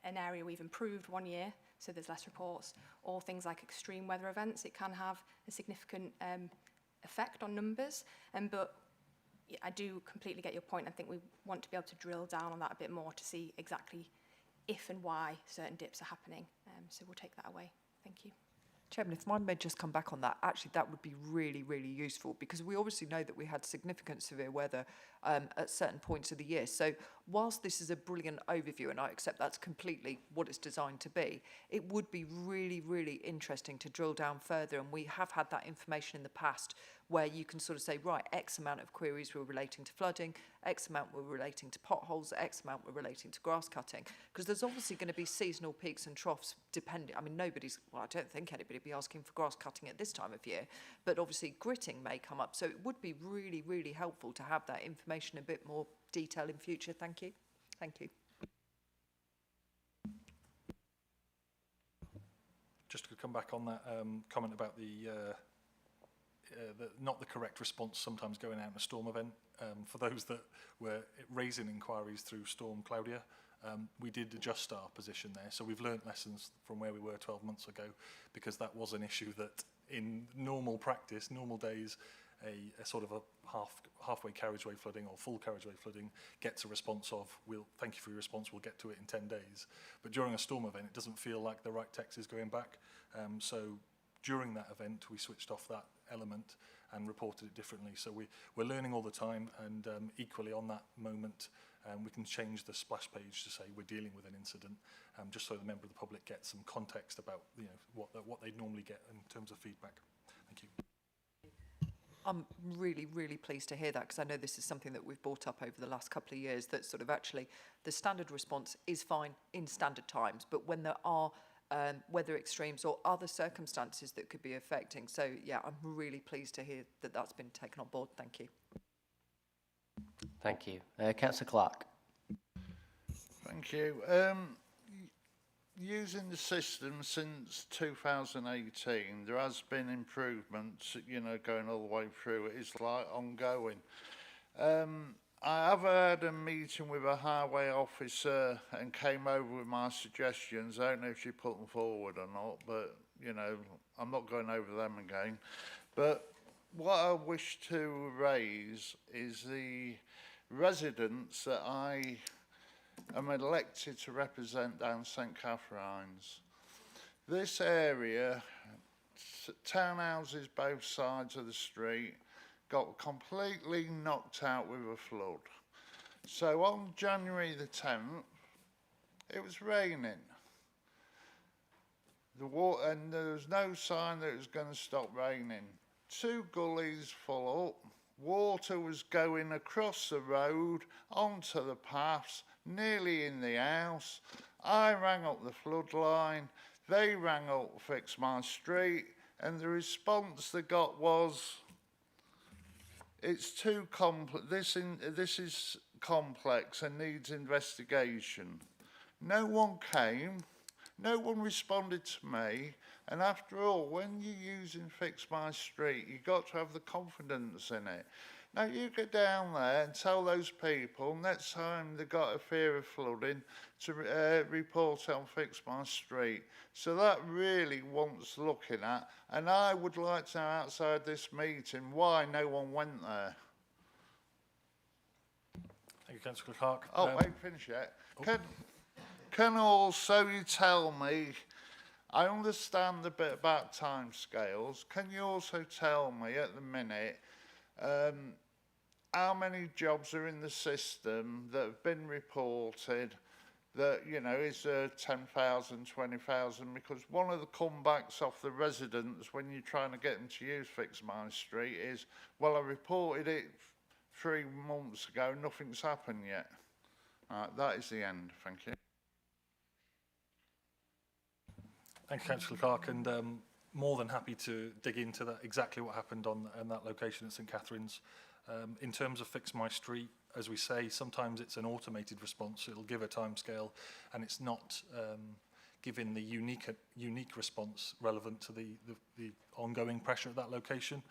Speaker 18: an area we've improved 1 year, so there's less reports, or things like extreme weather events. It can have a significant effect on numbers. But yeah, I do completely get your point. I think we want to be able to drill down on that a bit more to see exactly if and why certain dips are happening. So we'll take that away. Thank you.
Speaker 8: Chairman, if I may just come back on that, actually that would be really, really useful, because we obviously know that we had significant severe weather at certain points of the year. So whilst this is a brilliant overview, and I accept that's completely what it's designed to be, it would be really, really interesting to drill down further. And we have had that information in the past where you can sort of say, right, X amount of queries were relating to flooding, X amount were relating to potholes, X amount were relating to grass cutting. Because there's obviously going to be seasonal peaks and troughs depending. I mean, well, I don't think anybody would be asking for grass cutting at this time of year, but obviously gritting may come up. So it would be really, really helpful to have that information in a bit more detail in future. Thank you. Thank you.
Speaker 10: Just to come back on that comment about the not the correct response sometimes going out in a storm event. For those that were raising inquiries through Storm Claudia, we did adjust our position there. So we've learnt lessons from where we were 12 months ago, because that was an issue that in normal practice, normal days, a sort of a halfway carriageway flooding or full carriageway flooding gets a response of, we'll thank you for your response, we'll get to it in 10 days. But during a storm event, it doesn't feel like the right text is going back. So during that event, we switched off that element and reported it differently. So we're learning all the time, and equally on that moment, we can change the splash page to say we're dealing with an incident, just so the member of the public gets some context about what they'd normally get in terms of feedback. Thank you.
Speaker 8: I'm really, really pleased to hear that, because I know this is something that we've brought up over the last couple of years, that sort of actually the standard response is fine in standard times, but when there are weather extremes or other circumstances that could be affecting. So, yeah, I'm really pleased to hear that that's been taken on board. Thank you.
Speaker 6: Thank you. Councillor Clark.
Speaker 12: Thank you. Using the system since 2018, there has been improvements, you know, going all the way through. It is like ongoing. I have had a meeting with a highway officer and came over with my suggestions. I don't know if she put them forward or not, but, you know, I'm not going over them again. But what I wish to raise is the residents that I am elected to represent down St Catherine's. This area, townhouses both sides of the street, got completely knocked out with a flood. So on January the 10th, it was raining. And there was no sign that it was going to stop raining. 2 gullies full up, water was going across the road, onto the paths, nearly in the house. I rang up the flood line, they rang up Fix My Street, and the response they got was, it's too complex. This is complex and needs investigation. No one came. No one responded to me. And after all, when you're using Fix My Street, you've got to have the confidence in it. Now, you go down there and tell those people next time they've got a fear of flooding to report on Fix My Street. So that really wants looking at. And I would like to know outside this meeting why no one went there.
Speaker 10: Thank you, Councillor Clark.
Speaker 12: Oh, wait, finish yet. Can also you tell me, I understand a bit about timescales. Can you also tell me at the minute how many jobs are in the system that have been reported that, you know, is 10,000, 20,000? Because one of the comebacks off the residents when you're trying to get them to use Fix My Street is, well, I reported it 3 months ago, nothing's happened yet. That is the end. Thank you.
Speaker 10: Thank you, Councillor Clark, and more than happy to dig into that, exactly what happened on that location at St Catherine's. In terms of Fix My Street, as we say, sometimes it's an automated response. It'll give a timescale, and it's not giving the unique response relevant to the ongoing pressure at that location.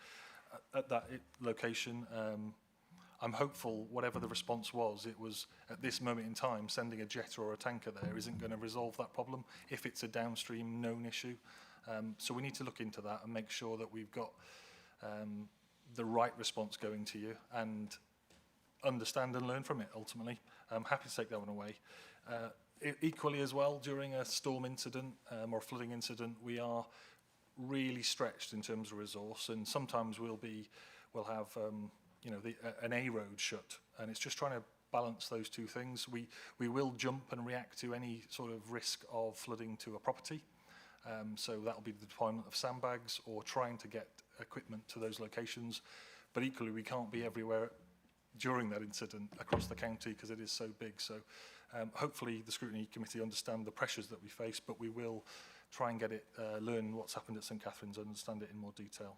Speaker 10: I'm hopeful whatever the response was, it was at this moment in time sending a jet or a tanker there isn't going to resolve that problem if it's a downstream known issue. So we need to look into that and make sure that we've got the right response going to you and understand and learn from it ultimately. I'm happy to take that one away. Equally as well, during a storm incident or flooding incident, we are really stretched in terms of resource, and sometimes we'll have you know, an A road shut, and it's just trying to balance those two things. We will jump and react to any sort of risk of flooding to a property. So that'll be the deployment of sandbags or trying to get equipment to those locations. But equally, we can't be everywhere during that incident across the county because it is so big. So hopefully the Scrutiny Committee understand the pressures that we face, but we will try and get it, learn what's happened at St Catherine's, understand it in more detail.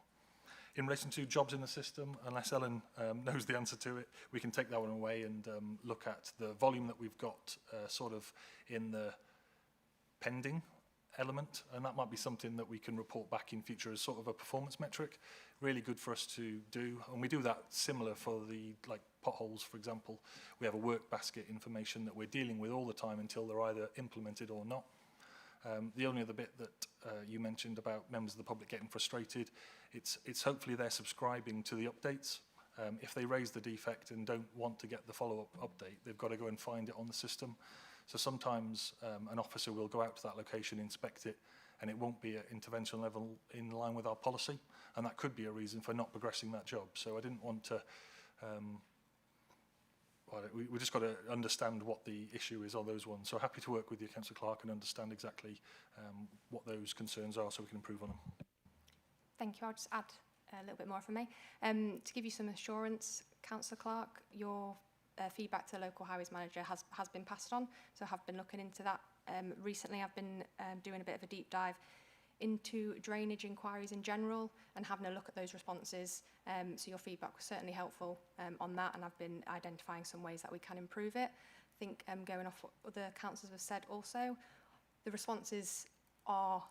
Speaker 10: In relation to jobs in the system, unless Ellen knows the answer to it, we can take that one away and look at the volume that we've got sort of in the pending element, and that might be something that we can report back in future as sort of a performance metric. Really good for us to do, and we do that similar for the like potholes, for example. We have a work basket information that we're dealing with all the time until they're either implemented or not. The only other bit that you mentioned about members of the public getting frustrated, it's hopefully they're subscribing to the updates. If they raise the defect and don't want to get the follow-up update, they've got to go and find it on the system. So sometimes an officer will go out to that location, inspect it, and it won't be at intervention level in line with our policy, and that could be a reason for not progressing that job. So I didn't want to we just got to understand what the issue is on those ones. So happy to work with you, Councillor Clark, and understand exactly what those concerns are so we can improve on them.
Speaker 18: Thank you. I'll just add a little bit more from me. To give you some assurance, Councillor Clark, your feedback to the local highways manager has been passed on, so I have been looking into that. Recently I've been doing a bit of a deep dive into drainage inquiries in general and having a look at those responses. So your feedback was certainly helpful on that, and I've been identifying some ways that we can improve it. I think going off what other councillors have said also, the responses are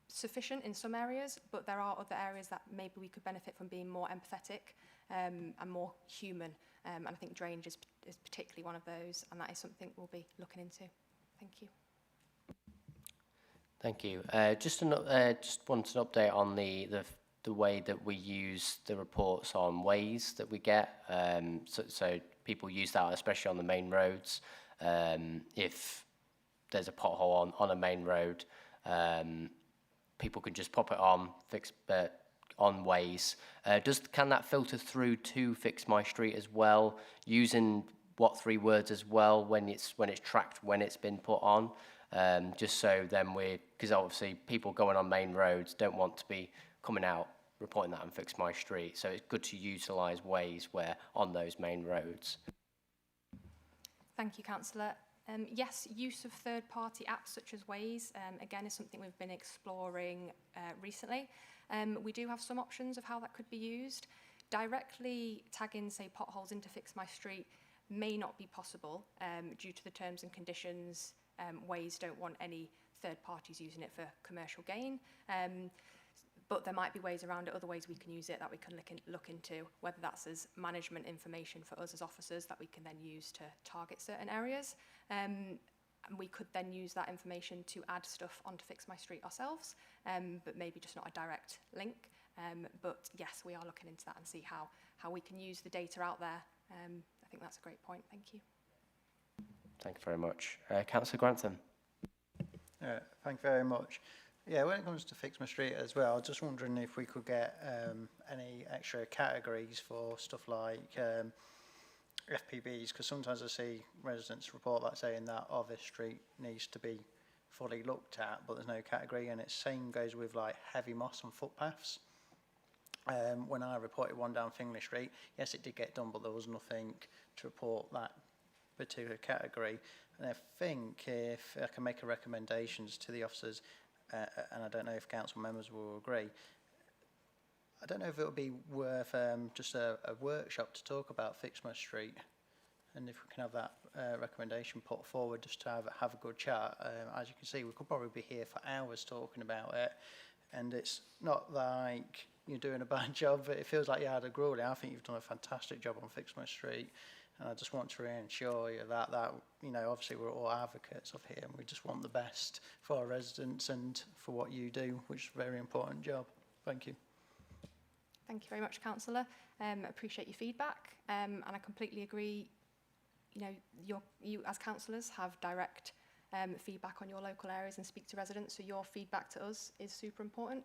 Speaker 18: sufficient in some areas, but there are other areas that maybe we could benefit from being more empathetic and more human. And I think drainage is particularly one of those, and that is something we'll be looking into. Thank you.
Speaker 6: Thank you. Just wanted an update on the way that we use the reports on ways that we get. So people use that, especially on the main roads. If there's a pothole on a main road, people can just pop it on, fix on ways. Can that filter through to Fix My Street as well, using what 3 words as well when it's tracked when it's been put on? Just so then because obviously people going on main roads don't want to be coming out reporting that on Fix My Street, so it's good to utilise ways where on those main roads.
Speaker 18: Thank you, Councillor. Yes, use of third-party apps such as Waze, again, is something we've been exploring recently. We do have some options of how that could be used. Directly tagging, say, potholes into Fix My Street may not be possible due to the terms and conditions. Waze don't want any third parties using it for commercial gain. But there might be ways around it, other ways we can use it that we can look into, whether that's as management information for us as officers that we can then use to target certain areas. And we could then use that information to add stuff onto Fix My Street ourselves, but maybe just not a direct link. But yes, we are looking into that and see how we can use the data out there. I think that's a great point. Thank you.
Speaker 6: Thank you very much. Councillor Grantham.
Speaker 9: Thank you very much. Yeah, when it comes to Fix My Street as well, I was just wondering if we could get any extra categories for stuff like FPBs, because sometimes I see residents report that saying that this street needs to be fully looked at, but there's no category, and it same goes with like heavy moss and footpaths. When I reported one down Fingley Street, yes, it did get done, but there was nothing to report that particular category. And I think if I can make a recommendations to the officers, and I don't know if council members will agree, I don't know if it would be worth just a workshop to talk about Fix My Street, and if we can have that recommendation put forward just to have a good chat. As you can see, we could probably be here for hours talking about it, and it's not like you're doing a bad job, but it feels like you had a grueling. I think you've done a fantastic job on Fix My Street. And I just want to reassure you that you know, obviously we're all advocates of here, and we just want the best for our residents and for what you do, which is a very important job. Thank you.
Speaker 18: Thank you very much, Councillor. Appreciate your feedback, and I completely agree. You know, you as councillors have direct feedback on your local areas and speak to residents. So your feedback to us is super important.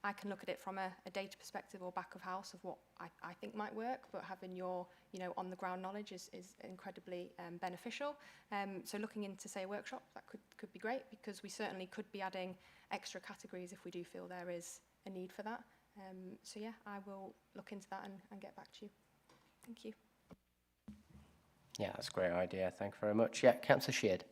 Speaker 18: I can look at it from a data perspective or back of house of what I think might work, but having your on the ground knowledge is incredibly beneficial. So looking into, say, a workshop, that could be great, because we certainly could be adding extra categories if we do feel there is a need for that. So yeah, I will look into that and get back to you. Thank you.
Speaker 6: Yeah, that's a great idea. Thank you very much. Yeah, Councillor Sheard.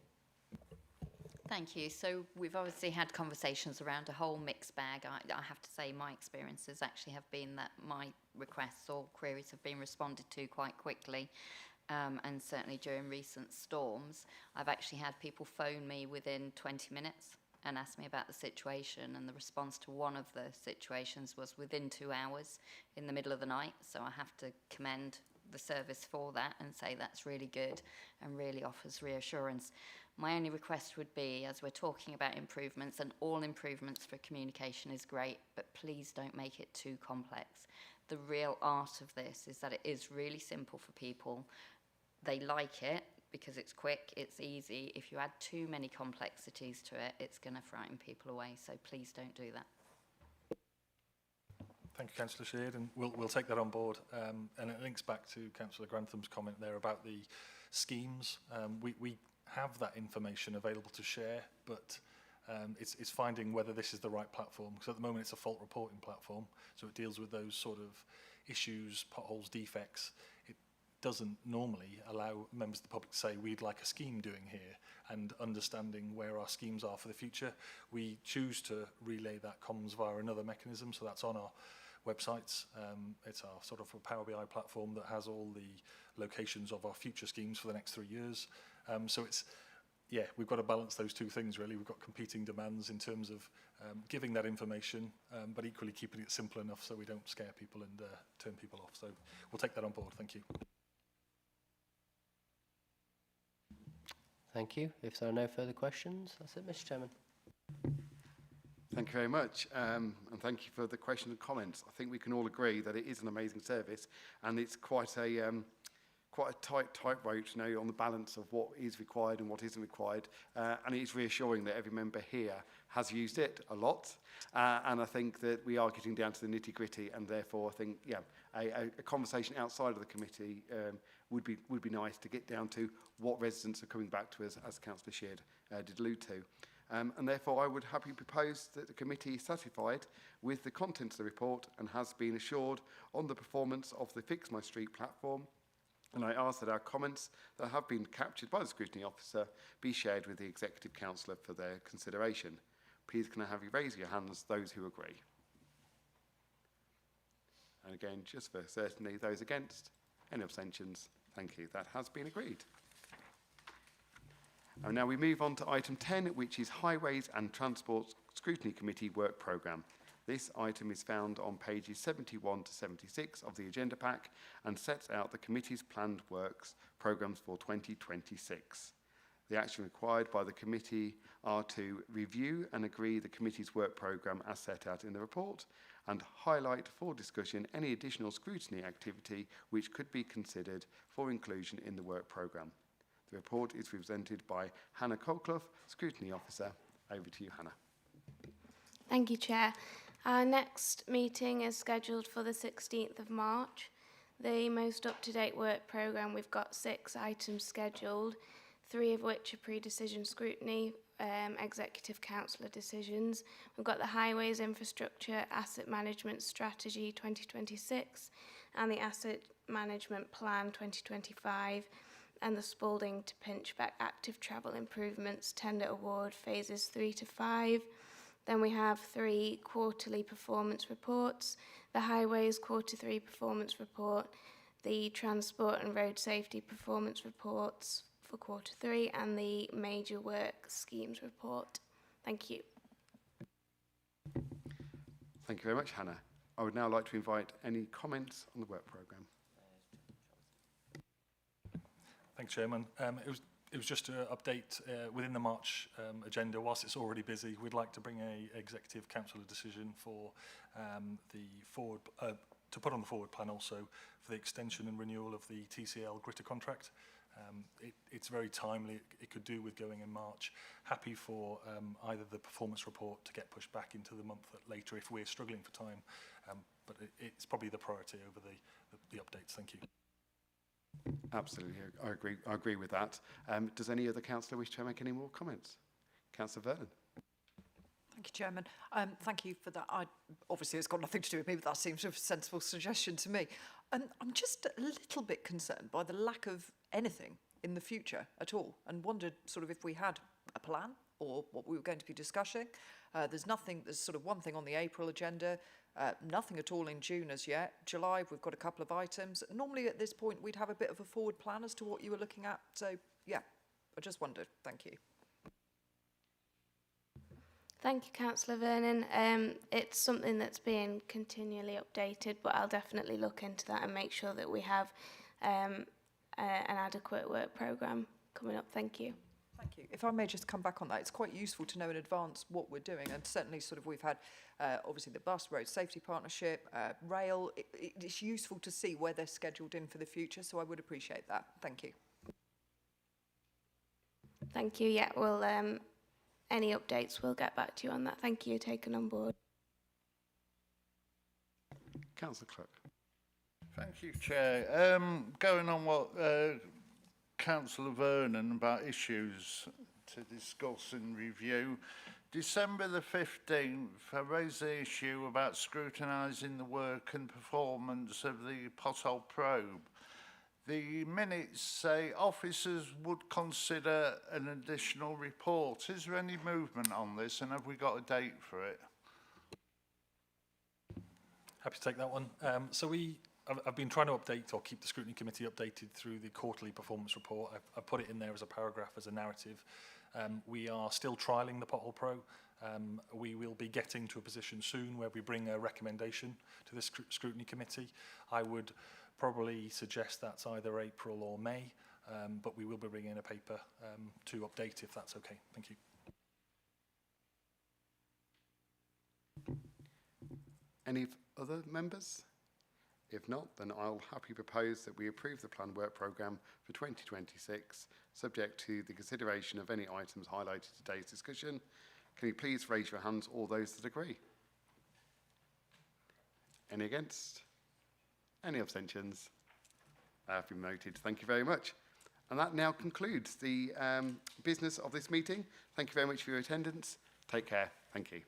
Speaker 14: Thank you. So we've obviously had conversations around a whole mixed bag. I have to say my experiences actually have been that my requests or queries have been responded to quite quickly. And certainly during recent storms, I've actually had people phone me within 20 minutes and ask me about the situation, and the response to one of the situations was within 2 hours in the middle of the night. So I have to commend the service for that and say that's really good and really offers reassurance. My only request would be, as we're talking about improvements, and all improvements for communication is great, but please don't make it too complex. The real art of this is that it is really simple for people. They like it because it's quick, it's easy. If you add too many complexities to it, it's going to frighten people away. So please don't do that.
Speaker 10: Thank you, Councillor Sheard, and we'll take that on board. And it links back to Councillor Grantham's comment there about the schemes. We have that information available to share, but it's finding whether this is the right platform. Because at the moment it's a fault reporting platform, so it deals with those sort of issues, potholes, defects. It doesn't normally allow members of the public to say, we'd like a scheme doing here, and understanding where our schemes are for the future. We choose to relay that comms via another mechanism, so that's on our websites. It's our sort of a Power BI platform that has all the locations of our future schemes for the next 3 years. So it's, yeah, we've got to balance those two things really. We've got competing demands in terms of giving that information, but equally keeping it simple enough so we don't scare people and turn people off. So we'll take that on board. Thank you.
Speaker 6: Thank you. If there are no further questions, that's it, Mr. Chairman.
Speaker 2: Thank you very much, and thank you for the questions and comments. I think we can all agree that it is an amazing service, and it's quite a tight rope, on the balance of what is required and what isn't required. And it is reassuring that every member here has used it a lot, and I think that we are getting down to the nitty-gritty, and therefore I think, yeah, a conversation outside of the committee would be nice to get down to what residents are coming back to us, as Councillor Sheard did allude to. And therefore I would happily propose that the committee is satisfied with the contents of the report and has been assured on the performance of the Fix My Street platform. And I ask that our comments that have been captured by the scrutiny officer be shared with the Executive Councillor for their consideration. Please can I have you raise your hands, those who agree. And again, just for certainty, those against, any abstentions? Thank you. That has been agreed. And now we move on to item 10, which is Highways and Transport Scrutiny Committee Work Programme. This item is found on pages 71 to 76 of the agenda pack and sets out the committee's planned works programmes for 2026. The action required by the committee are to review and agree the committee's work programme as set out in the report, and highlight for discussion any additional scrutiny activity which could be considered for inclusion in the work programme. The report is presented by Hannah Colclough, Scrutiny Officer. Over to you, Hannah.
Speaker 19: Thank you, Chair. Our next meeting is scheduled for the 16th of March. The most up-to-date work programme, we've got 6 items scheduled, 3 of which are pre-decision scrutiny, executive councillor decisions. We've got the Highways Infrastructure Asset Management Strategy 2026 and the Asset Management Plan 2025, and the Spalding to Pinchbeck Active Travel Improvements Tender Award Phases 3 to 5. Then we have 3 quarterly performance reports, the Highways Quarter 3 Performance Report, the Transport and Road Safety Performance Reports for Quarter 3, and the Major Work Schemes Report. Thank you.
Speaker 2: Thank you very much, Hannah. I would now like to invite any comments on the work programme.
Speaker 10: Thanks, Chairman. It was just to update within the March agenda. Whilst it's already busy, we'd like to bring a executive councillor decision for to put on the forward plan also for the extension and renewal of the TCL Gritter contract. It's very timely. It could do with going in March. Happy for either the performance report to get pushed back into the month later if we're struggling for time, but it's probably the priority over the updates. Thank you.
Speaker 2: Absolutely, I agree with that. Does any other councillor wish to make any more comments? Councillor Vernon.
Speaker 8: Thank you, Chairman. Thank you for that. Obviously, it's got nothing to do with me, but that seems a sensible suggestion to me. I'm just a little bit concerned by the lack of anything in the future at all, and wondered sort of if we had a plan or what we were going to be discussing. There's nothing. There's sort of one thing on the April agenda. Nothing at all in June as yet. July, we've got a couple of items. Normally at this point, we'd have a bit of a forward plan as to what you were looking at. So, yeah, I just wondered. Thank you.
Speaker 19: Thank you, Councillor Vernon. It's something that's being continually updated, but I'll definitely look into that and make sure that we have an adequate work programme coming up. Thank you.
Speaker 8: Thank you. If I may just come back on that, it's quite useful to know in advance what we're doing, and certainly sort of we've had obviously the bus, road safety partnership, rail. It's useful to see where they're scheduled in for the future, so I would appreciate that. Thank you.
Speaker 19: Thank you. Yeah, well, any updates, we'll get back to you on that. Thank you, taken on board.
Speaker 2: Councillor Clerk.
Speaker 12: Thank you, Chair. Going on what Councillor Vernon about issues to discuss and review. December the 15th, I raised the issue about scrutinising the work and performance of the pothole probe. The minutes say officers would consider an additional report. Is there any movement on this, and have we got a date for it?
Speaker 10: Happy to take that one. I've been trying to update or keep the Scrutiny Committee updated through the quarterly performance report. I've put it in there as a paragraph, as a narrative. We are still trialling the Pothole Pro. We will be getting to a position soon where we bring a recommendation to the Scrutiny Committee. I would probably suggest that's either April or May, but we will be bringing in a paper to update if that's okay. Thank you.
Speaker 2: Any other members? If not, then I'll happily propose that we approve the planned work programme for 2026, subject to the consideration of any items highlighted in today's discussion. Can you please raise your hands, all those that agree? Any against? Any abstentions? Have been noted. Thank you very much. And that now concludes the business of this meeting. Thank you very much for your attendance. Take care. Thank you.